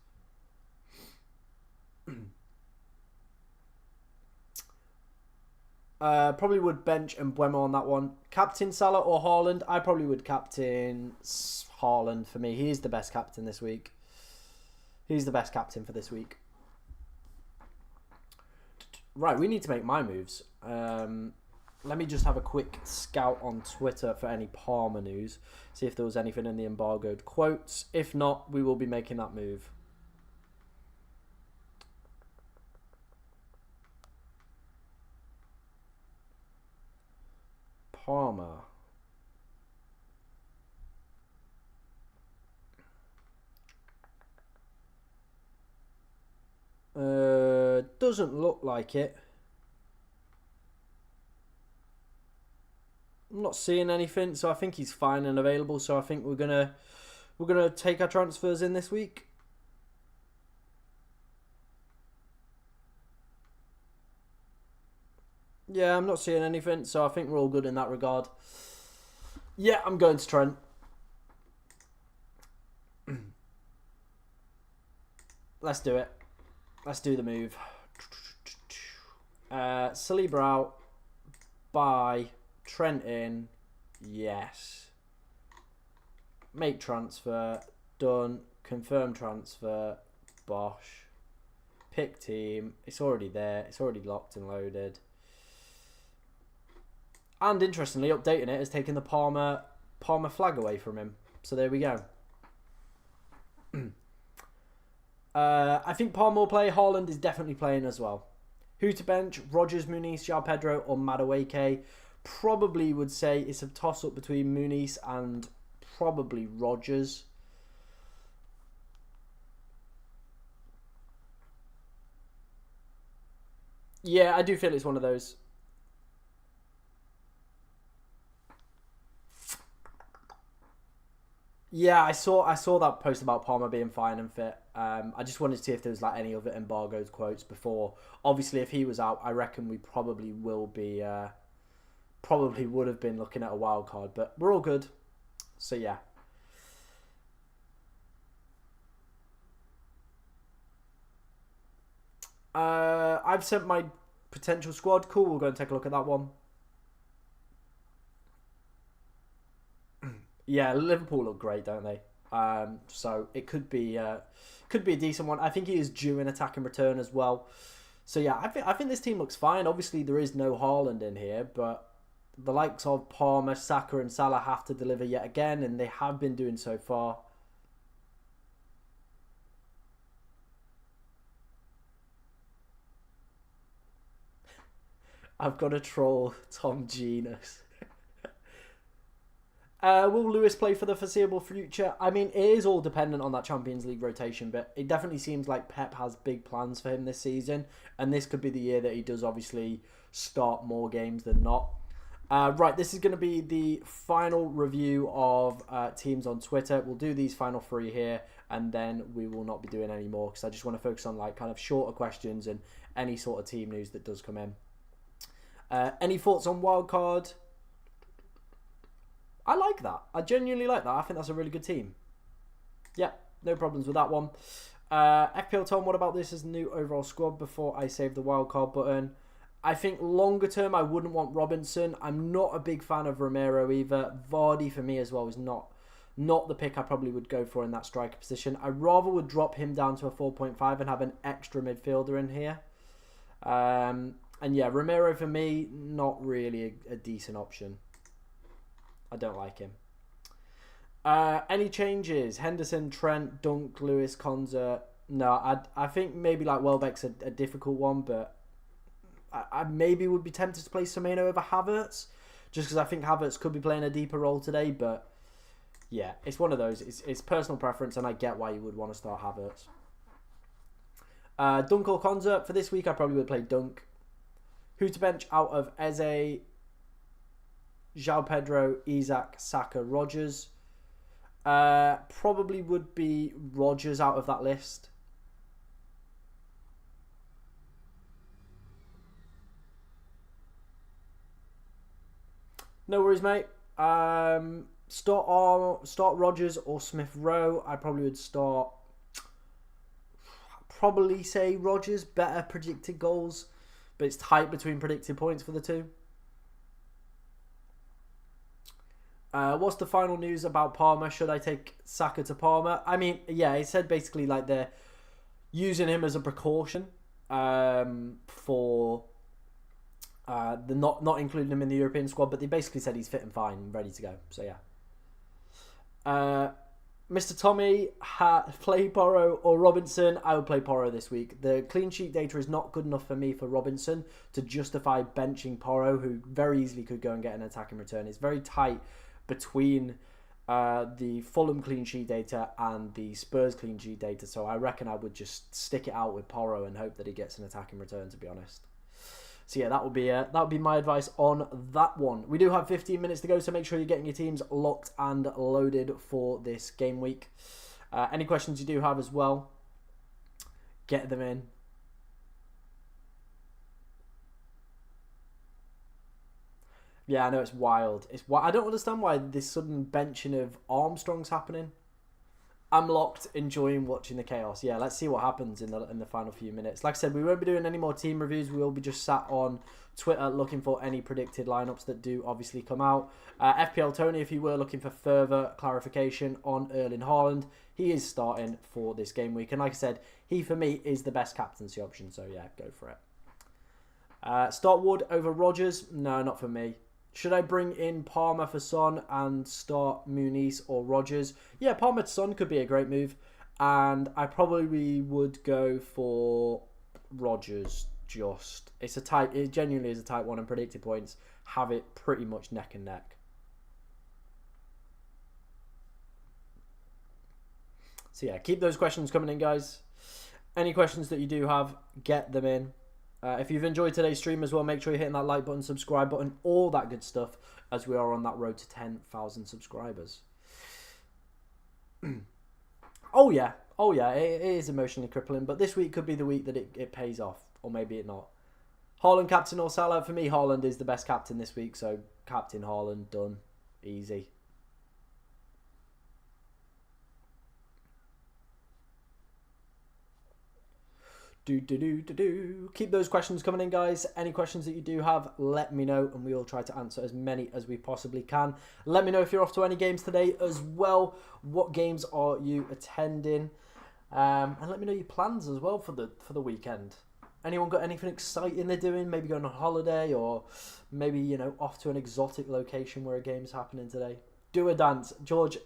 Probably would bench and Mbeumo on that one. Captain Salah or Haaland? I probably would captain Haaland for me. He's the best captain this week. He's the best captain for this week. Right, we need to make my moves. Let me just have a quick scout on Twitter for any Palmer news. See if there was anything in the embargoed quotes. If not, we will be making that move. Palmer. Doesn't look like it. I'm not seeing anything, so I think he's fine and available. So I think we're gonna take our transfers in this week. Yeah, I'm not seeing anything, so I think we're all good in that regard. Yeah, I'm going to Trent. Let's do it. Let's do the move. Saliba out. Buy. Trent in. Yes. Make transfer. Done. Confirm transfer. Bosh. Pick team. It's already there. It's already locked and loaded. And interestingly, updating it has taken the Palmer flag away from him. So there we go. I think Palmer will play. Haaland is definitely playing as well. Who to bench? Rodgers, Muniz, João Pedro or Madueke? Probably would say it's a toss-up between Muniz and probably Rodgers. Yeah, I do feel it's one of those. Yeah, I saw that post about Palmer being fine and fit. I just wanted to see if there was like any other embargoed quotes before. Obviously, if he was out, I reckon we probably will be, probably would have been looking at a wild card. But we're all good. So yeah. I've sent my potential squad. Cool, we'll go and take a look at that one. Yeah, Liverpool look great, don't they? So it could be a decent one. I think he is due an attack and return as well. So yeah, I think this team looks fine. Obviously, there is no Haaland in here, but the likes of Palmer, Saka, and Salah have to deliver yet again, and they have been doing so far. I've got a troll, Tom Genus. Will Lewis play for the foreseeable future? I mean, it is all dependent on that Champions League rotation, but it definitely seems like Pep has big plans for him this season, and this could be the year that he does obviously start more games than not. Right, this is going to be the final review of teams on Twitter. We'll do these final three here, and then we will not be doing any more because I just want to focus on like kind of shorter questions and any sort of team news that does come in. Any thoughts on Wildcard? I like that. I genuinely like that. I think that's a really good team. Yeah, no problems with that one. FPL Tom, what about this as new overall squad before I save the wildcard button? I think longer term, I wouldn't want Robinson. I'm not a big fan of Romero either. Vardy for me as well is not the pick I probably would go for in that striker position. I rather would drop him down to a 4.5 and have an extra midfielder in here. And yeah, Romero for me, not really a decent option. I don't like him. Any changes? Henderson, Trent, Dunk, Lewis, Konza. No, I think maybe like Welbeck's a difficult one, but I maybe would be tempted to play Semenyo over Havertz, just because I think Havertz could be playing a deeper role today. But Yeah, it's one of those. It's personal preference, and I get why you would want to start Havertz. Dunk or Konza? For this week, I probably would play Dunk. Who to bench out of Eze, João Pedro, Isak, Saka, Rodgers? Probably would be Rodgers out of that list. No worries, mate. Start Rodgers or Smith Rowe. I probably would start. Probably say Rodgers, better predicted goals, but it's tight between predicted points for the two. What's the final news about Palmer? Should I take Saka to Palmer? I mean, yeah, he said basically like they're using him as a precaution for the not including him in the European squad, but they basically said he's fit and fine and ready to go. So yeah. Mr. Tommy, play Porro or Robinson? I would play Porro this week. The clean sheet data is not good enough for me for Robinson to justify benching Porro, who very easily could go and get an attacking return. It's very tight between the Fulham clean sheet data and the Spurs clean sheet data, so I reckon I would just stick it out with Porro and hope that he gets an attacking return, to be honest. So yeah, that would be my advice on that one. We do have 15 minutes to go, so make sure you're getting your teams locked and loaded for this game week. Any questions you do have as well, get them in. Yeah, I know it's wild. I don't understand why this sudden benching of Armstrong's happening. I'm locked, enjoying watching the chaos. Yeah, let's see what happens in the final few minutes. Like I said, we won't be doing any more team reviews. We will be just sat on Twitter looking for any predicted lineups that do obviously come out. FPL Tony, if you were looking for further clarification on Erling Haaland, he is starting for this game week. And like I said, he for me is the best captaincy option. So yeah, go for it. Start Wood over Rodgers? No, not for me. Should I bring in Palmer for Son and start Muniz or Rodgers? Yeah, Palmer to Son could be a great move. And I probably would go for Rodgers just. It genuinely is a tight one, and predicted points have it pretty much neck and neck. So yeah, keep those questions coming in, guys. Any questions that you do have, get them in. If you've enjoyed today's stream as well, make sure you're hitting that like button, subscribe button, all that good stuff, as we are on that road to 10,000 subscribers. Oh yeah, it is emotionally crippling, but this week could be the week that it pays off, or maybe it not. Haaland captain or Salah? For me, Haaland is the best captain this week, so captain Haaland, done, easy. Keep those questions coming in, guys. Any questions that you do have, let me know, and we will try to answer as many as we possibly can. Let me know if you're off to any games today as well. What games are you attending? And let me know your plans as well for the weekend. Anyone got anything exciting they're doing? Maybe going on holiday, or maybe off to an exotic location where a game's happening today. Do a dance, George.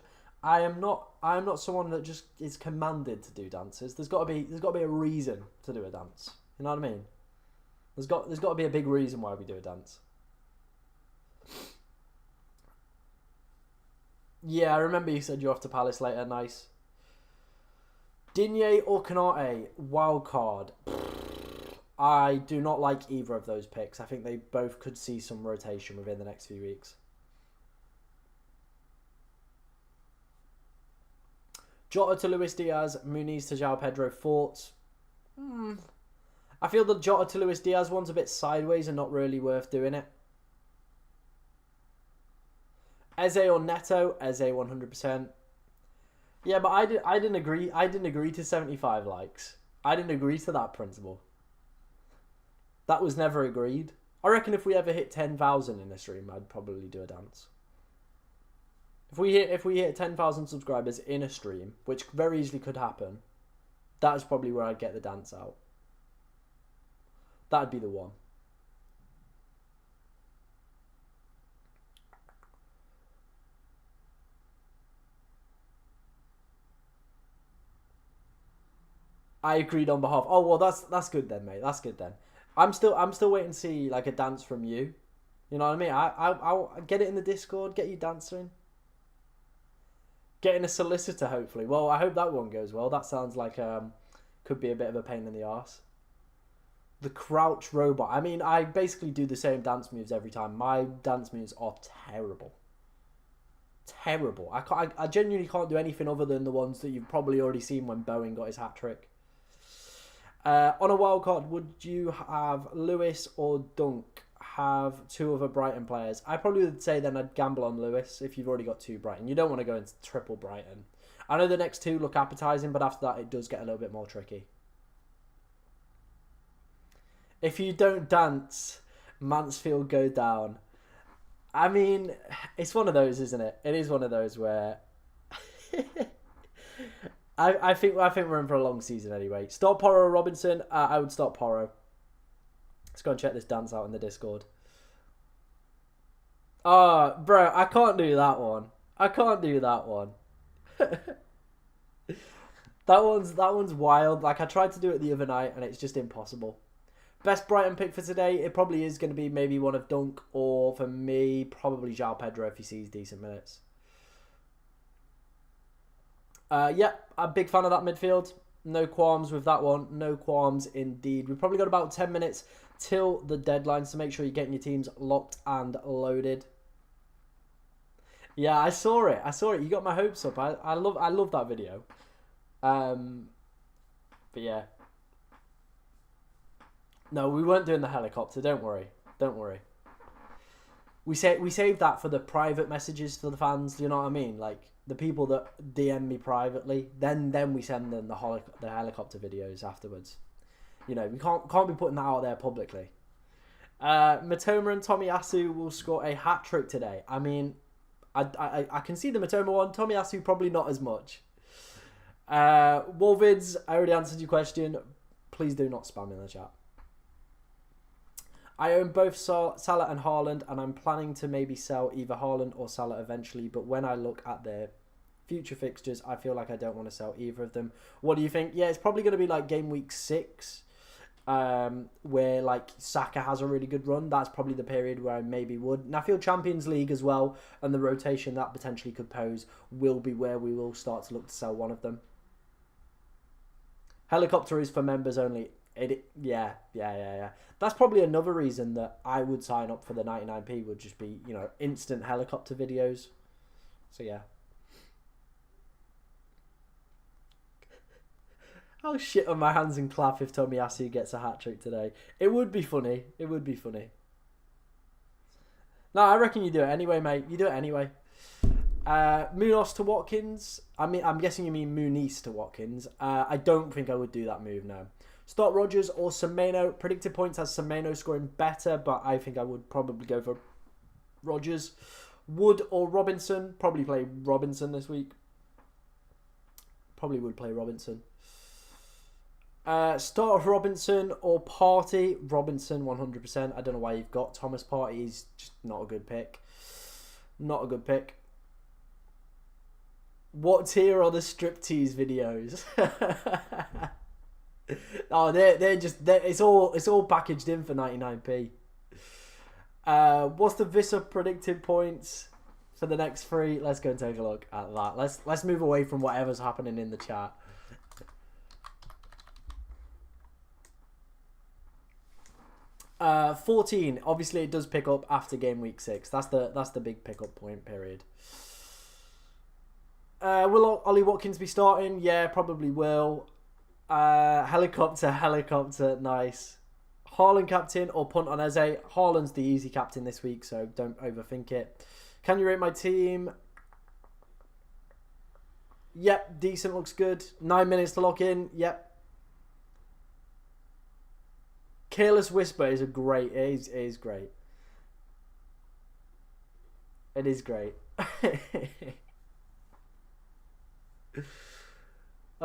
I am not someone that just is commanded to do dances. There's got to be a reason to do a dance. You know what I mean? There's got to be a big reason why we do a dance. Yeah, I remember you said you're off to Palace later. Nice. Digne or Canate? Wildcard. I do not like either of those picks. I think they both could see some rotation within the next few weeks. Jota to Luis Diaz, Muniz to João Pedro, thoughts? I feel the Jota to Luis Diaz one's a bit sideways and not really worth doing it. Eze or Neto? Eze 100%. Yeah, but I didn't agree. I didn't agree to 75 likes. I didn't agree to that principle. That was never agreed. I reckon if we ever hit 10,000 in a stream, I'd probably do a dance. If we hit 10,000 subscribers in a stream, which very easily could happen, that's probably where I'd get the dance out. That'd be the one. I agreed on behalf. Oh well, that's good then, mate. That's good then. I'm still waiting to see like a dance from you. You know what I mean? I'll get it in the Discord. Get you dancing. Getting a solicitor, hopefully. Well, I hope that one goes well. That sounds like could be a bit of a pain in the arse. The crouch robot. I mean, I basically do the same dance moves every time. My dance moves are terrible. Terrible. I genuinely can't do anything other than the ones that you've probably already seen when Bowen got his hat-trick. On a wild card, would you have Lewis or Dunk have two other Brighton players? I probably would say then I'd gamble on Lewis if you've already got two Brighton. You don't want to go into triple Brighton. I know the next two look appetising, but after that it does get a little bit more tricky. If you don't dance, Mansfield go down. I mean, it's one of those, isn't it? It is one of those where I think we're in for a long season anyway. Start Porro or Robinson? I would start Porro. Let's go and check this dance out in the Discord. Oh, bro, I can't do that one. I can't do that one. That one's wild. Like, I tried to do it the other night and it's just impossible. Best Brighton pick for today, it probably is going to be maybe one of Dunk, or for me, probably João Pedro if he sees decent minutes. Yeah, I'm a big fan of that midfield. No qualms with that one. No qualms indeed. We've probably got about 10 minutes till the deadline, so make sure you're getting your teams locked and loaded. Yeah, I saw it. You got my hopes up. I love that video. But yeah. No, we weren't doing the helicopter. Don't worry. We saved that for the private messages to the fans. Do you know what I mean? Like the people that DM me privately. Then we send them the helicopter videos afterwards. You know, we can't be putting that out there publicly. Matoma and Tomiyasu will score a hat trick today. I mean, I can see the Matoma one. Tomiyasu probably not as much. Wolvids, I already answered your question. Please do not spam in the chat. I own both Salah and Haaland, and I'm planning to maybe sell either Haaland or Salah eventually, but when I look at their future fixtures, I feel like I don't want to sell either of them. What do you think? Yeah, it's probably going to be like game week 6, where like Saka has a really good run. That's probably the period where I maybe would. And I feel Champions League as well, and the rotation that potentially could pose will be where we will start to look to sell one of them. Helicopter is for members only. Yeah. That's probably another reason that I would sign up for the 99p would just be, you know, instant helicopter videos. So yeah. I'll shit on my hands and clap if Tomiyasu gets a hat-trick today. It would be funny. No, I reckon you do it anyway, mate. You do it anyway. Munoz to Watkins. I mean, I'm guessing you mean Muniz to Watkins. I don't think I would do that move now. Start Rodgers or Semenyo. Predicted points has Semenyo scoring better, but I think I would probably go for Rodgers. Wood or Robinson. Probably play Robinson this week. Probably would play Robinson. Start Robinson or Partey. Robinson 100%. I don't know why you've got Thomas Partey. He's just not a good pick. What tier are the striptease videos? Oh, it's all packaged in for 99p. What's the Visa predicted points for the next 3? Let's go and take a look at that. Let's move away from whatever's happening in the chat. Uh, 14. Obviously, it does pick up after game week 6. That's the big pickup point period. Will Ollie Watkins be starting? Yeah, probably will. Helicopter, nice. Haaland captain or punt on Eze? Haaland's the easy captain this week, so don't overthink it. Can you rate my team? Yep, decent, looks good. 9 minutes to lock in, yep. Careless Whisper is it is great. It is great.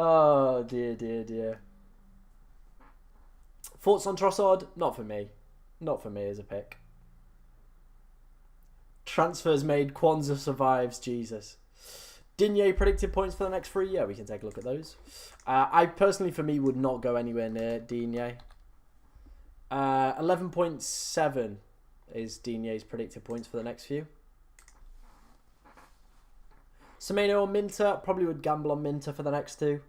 Oh, dear. Thoughts on Trossard? Not for me as a pick. Transfers made, Kwanzaa survives, Jesus. Digne predicted points for the next 3? Yeah, we can take a look at those. I personally, for me, would not go anywhere near Digne. 11.7 is Digne's predicted points for the next few. Semenyo or Minter. Probably would gamble on Minter for the next two.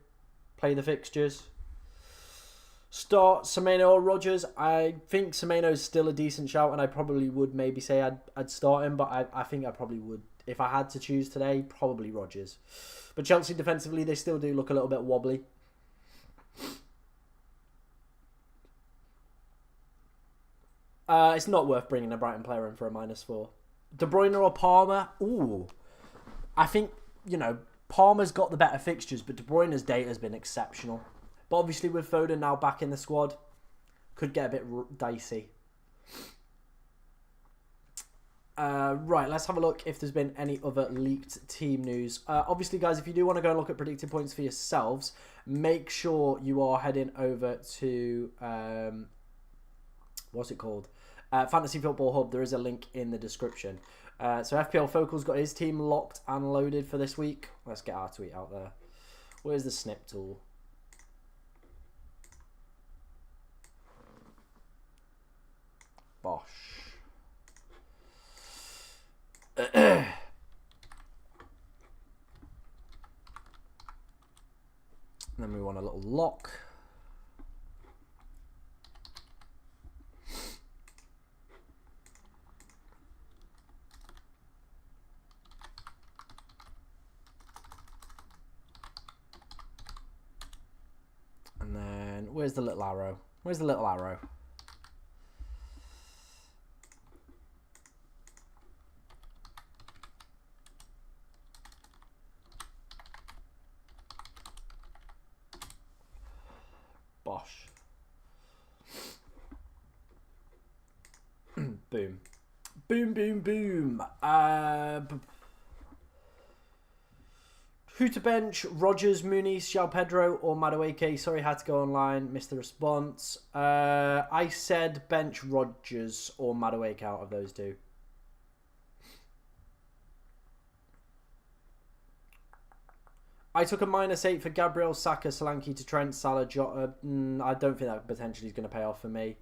Play the fixtures. Start Semenyo or Rodgers. I think Semenyo is still a decent shout, and I probably would maybe say I'd start him, but I think I probably would. If I had to choose today, probably Rodgers. But Chelsea defensively, they still do look a little bit wobbly. It's not worth bringing a Brighton player in for a -4. De Bruyne or Palmer? Ooh. I think, Palmer's got the better fixtures, but De Bruyne's data has been exceptional. But obviously with Foden now back in the squad, could get a bit dicey. Right, let's have a look if there's been any other leaked team news. Obviously, guys, if you do want to go and look at predicted points for yourselves, make sure you are heading over to... what's it called? Fantasy Football Hub. There is a link in the description. So FPL Focal's got his team locked and loaded for this week. Let's get our tweet out there. Where's the snip tool? Bosh. And then we want a little lock. And then where's the little arrow? Where's the little arrow? Bosh. Boom. Boom, boom, boom. Who to bench? Rodgers, Muniz, João Pedro, or Madueke? Sorry, had to go online. Missed the response. I said bench Rodgers or Madueke out of those two. I took a -8 for Gabriel, Saka, Solanke to Trent, Salah, Jota. I don't think that potentially is going to pay off for me.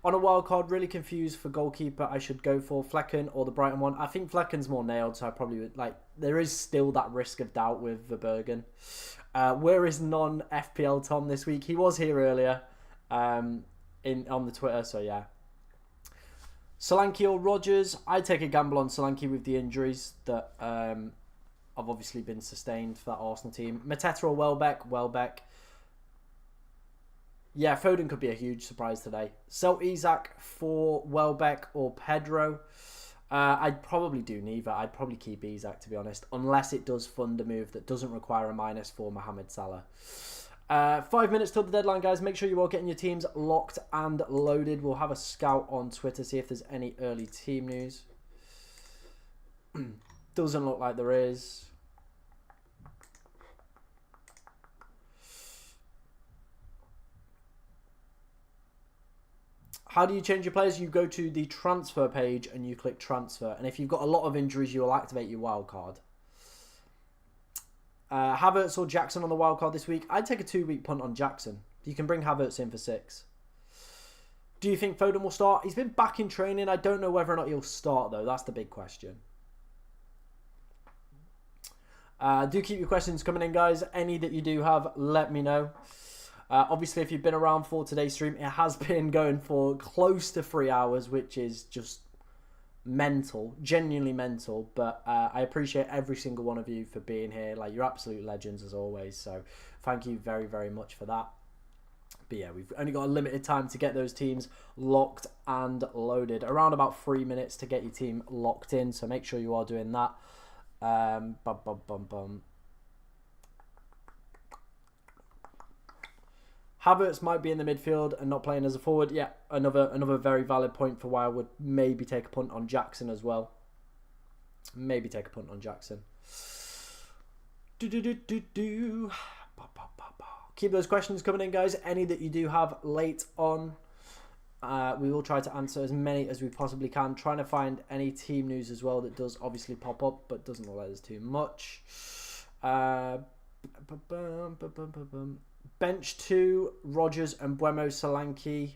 On a wild card, really confused for goalkeeper. I should go for Flecken or the Brighton one. I think Flecken's more nailed, so I probably would there is still that risk of doubt with Verbergen. Where is non-FPL Tom this week? He was here earlier on the Twitter, so yeah. Solanke or Rodgers? I'd take a gamble on Solanke with the injuries that have obviously been sustained for that Arsenal team. Mateta or Welbeck? Welbeck. Yeah, Foden could be a huge surprise today. Sell Isak for Welbeck or Pedro. I'd probably do neither. I'd probably keep Isak, to be honest, unless it does fund a move that doesn't require a -4 Mohamed Salah. 5 minutes till the deadline, guys. Make sure you are getting your teams locked and loaded. We'll have a scout on Twitter, see if there's any early team news. Doesn't look like there is. How do you change your players? You go to the transfer page and you click transfer. And if you've got a lot of injuries, you will activate your wildcard. Havertz or Jackson on the wildcard this week? I'd take a 2-week punt on Jackson. You can bring Havertz in for 6. Do you think Foden will start? He's been back in training. I don't know whether or not he'll start, though. That's the big question. Do keep your questions coming in, guys. Any that you do have, let me know. Obviously, if you've been around for today's stream, it has been going for close to 3 hours, which is just mental, genuinely mental. But I appreciate every single one of you for being here. You're absolute legends as always. So thank you very, very much for that. But yeah, we've only got a limited time to get those teams locked and loaded. Around about 3 minutes to get your team locked in. So make sure you are doing that. Havertz might be in the midfield and not playing as a forward. Yeah, another very valid point for why I would maybe take a punt on Jackson as well. Maybe take a punt on Jackson. Keep those questions coming in, guys. Any that you do have late on, we will try to answer as many as we possibly can. Trying to find any team news as well that does obviously pop up, but doesn't look like there's too much. Bench 2, Rodgers and Buemo, Solanke.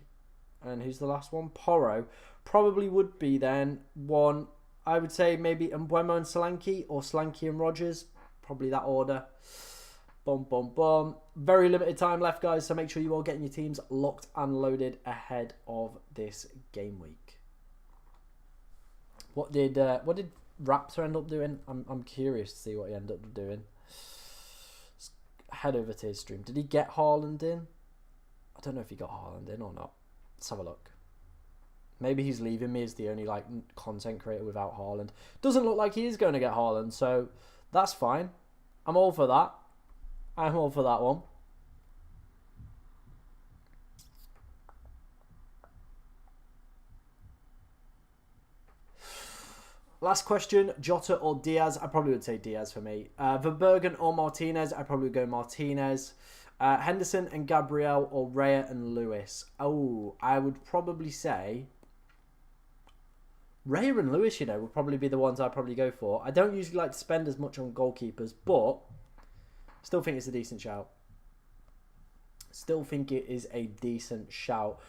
And who's the last one? Porro. Probably would be then 1, I would say maybe Mbeumo and Solanke, or Solanke and Rodgers. Probably that order. Boom, boom, boom. Very limited time left, guys, so make sure you all getting your teams locked and loaded ahead of this game week. What did Raptor end up doing? I'm curious to see what he ended up doing. Let's head over to his stream. Did he get Haaland in? I don't know if he got Haaland in or not. Let's have a look. Maybe he's leaving me as the only like content creator without Haaland. Doesn't look like he is going to get Haaland, so that's fine. I'm all for that. I'm all for that one. Last question, Jota or Diaz? I probably would say Diaz for me. Verbergen or Martinez? I probably would go Martinez. Henderson and Gabriel, or Raya and Lewis? Oh, I would probably say Raya and Lewis, you know, would probably be the ones I'd probably go for. I don't usually like to spend as much on goalkeepers, but still think it's a decent shout. Still think it is a decent shout.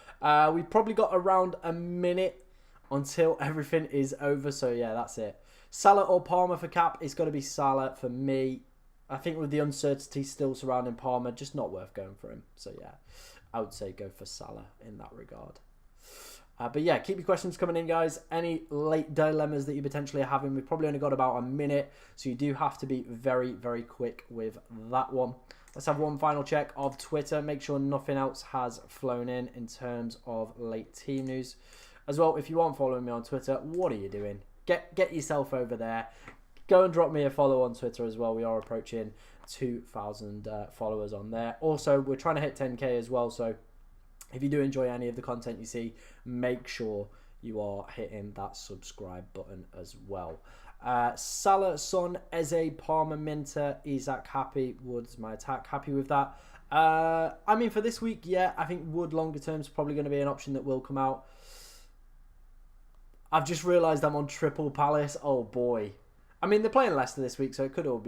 We've probably got around a minute until everything is over. So, yeah, that's it. Salah or Palmer for Cap? It's got to be Salah for me. I think with the uncertainty still surrounding Palmer, just not worth going for him. So, yeah, I would say go for Salah in that regard. But, yeah, keep your questions coming in, guys. Any late dilemmas that you potentially are having? We've probably only got about a minute, so you do have to be very, very quick with that one. Let's have one final check of Twitter. Make sure nothing else has flown in terms of late team news. As well, if you aren't following me on Twitter, what are you doing? Get yourself over there. Go and drop me a follow on Twitter as well. We are approaching 2,000 followers on there. Also, we're trying to hit 10k as well, so if you do enjoy any of the content you see, make sure you are hitting that subscribe button as well. Salah, Son, Eze, Palmer, Minter, Isak, happy. Wood's my attack. Happy with that. I mean, for this week, yeah, I think Wood longer term is probably going to be an option that will come out. I've just realised I'm on triple Palace. Oh boy. I mean, they're playing Leicester this week, so it could all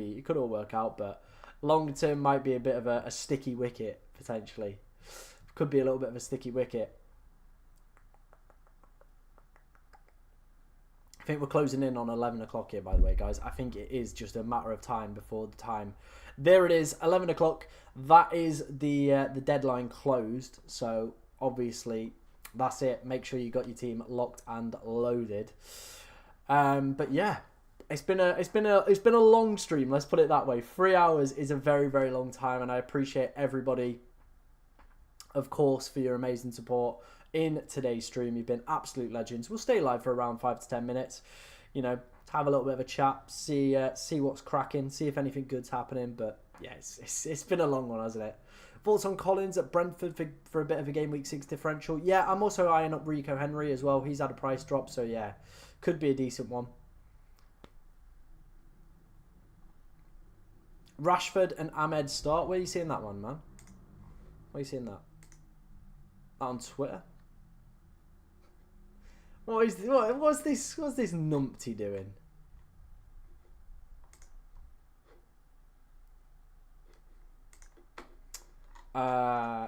work out, but long term might be a bit of a sticky wicket, potentially. Could be a little bit of a sticky wicket. I think we're closing in on 11 o'clock here, by the way, guys. I think it is just a matter of time before the time. There it is, 11 o'clock. That is the deadline closed. So, obviously, that's it. Make sure you got your team locked and loaded. But yeah, it's been a long stream. Let's put it that way. 3 hours is a very, very long time, and I appreciate everybody, of course, for your amazing support in today's stream. You've been absolute legends. We'll stay live for around 5 to 10 minutes. You know, have a little bit of a chat, see what's cracking, see if anything good's happening. But yeah, it's been a long one, hasn't it? Thoughts on Collins at Brentford for a bit of a game week 6 differential? Yeah, I'm also eyeing up Rico Henry as well. He's had a price drop, so yeah, could be a decent one. Rashford and Ahmed start. Where are you seeing that one, man? Where are you seeing that? On Twitter? What's this numpty doing?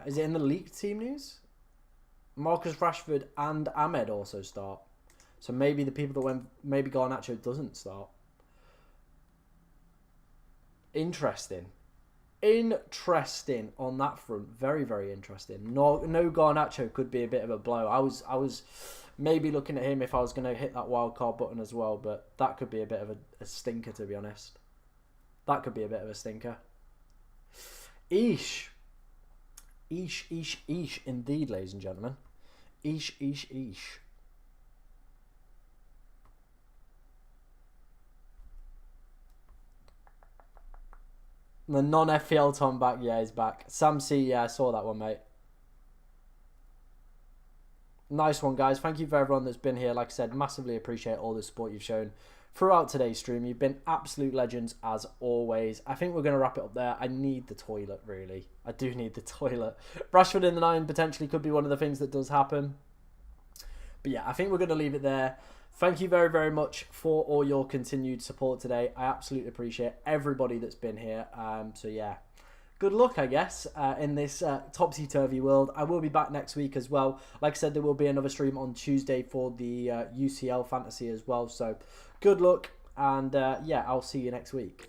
Is it in the leaked team news? Marcus Rashford and Ahmed also start. So maybe the people that went, maybe Garnacho doesn't start. Interesting on that front. Very, very interesting. No Garnacho could be a bit of a blow. I was maybe looking at him if I was going to hit that wildcard button as well, but that could be a bit of a stinker, to be honest. That could be a bit of a stinker. Eesh, indeed, ladies and gentlemen. Eesh. The non-FPL Tom back, yeah, he's back. Sam C, yeah, I saw that one, mate. Nice one, guys. Thank you for everyone that's been here. Like I said, massively appreciate all the support you've shown throughout today's stream. You've been absolute legends, as always. I think we're going to wrap it up there. I need the toilet, really. I do need the toilet. Rashford in the 9 potentially could be one of the things that does happen. But yeah, I think we're going to leave it there. Thank you very, very much for all your continued support today. I absolutely appreciate everybody that's been here. So yeah, good luck, I guess, in this topsy-turvy world. I will be back next week as well. Like I said, there will be another stream on Tuesday for the UCL Fantasy as well. So good luck, and yeah, I'll see you next week.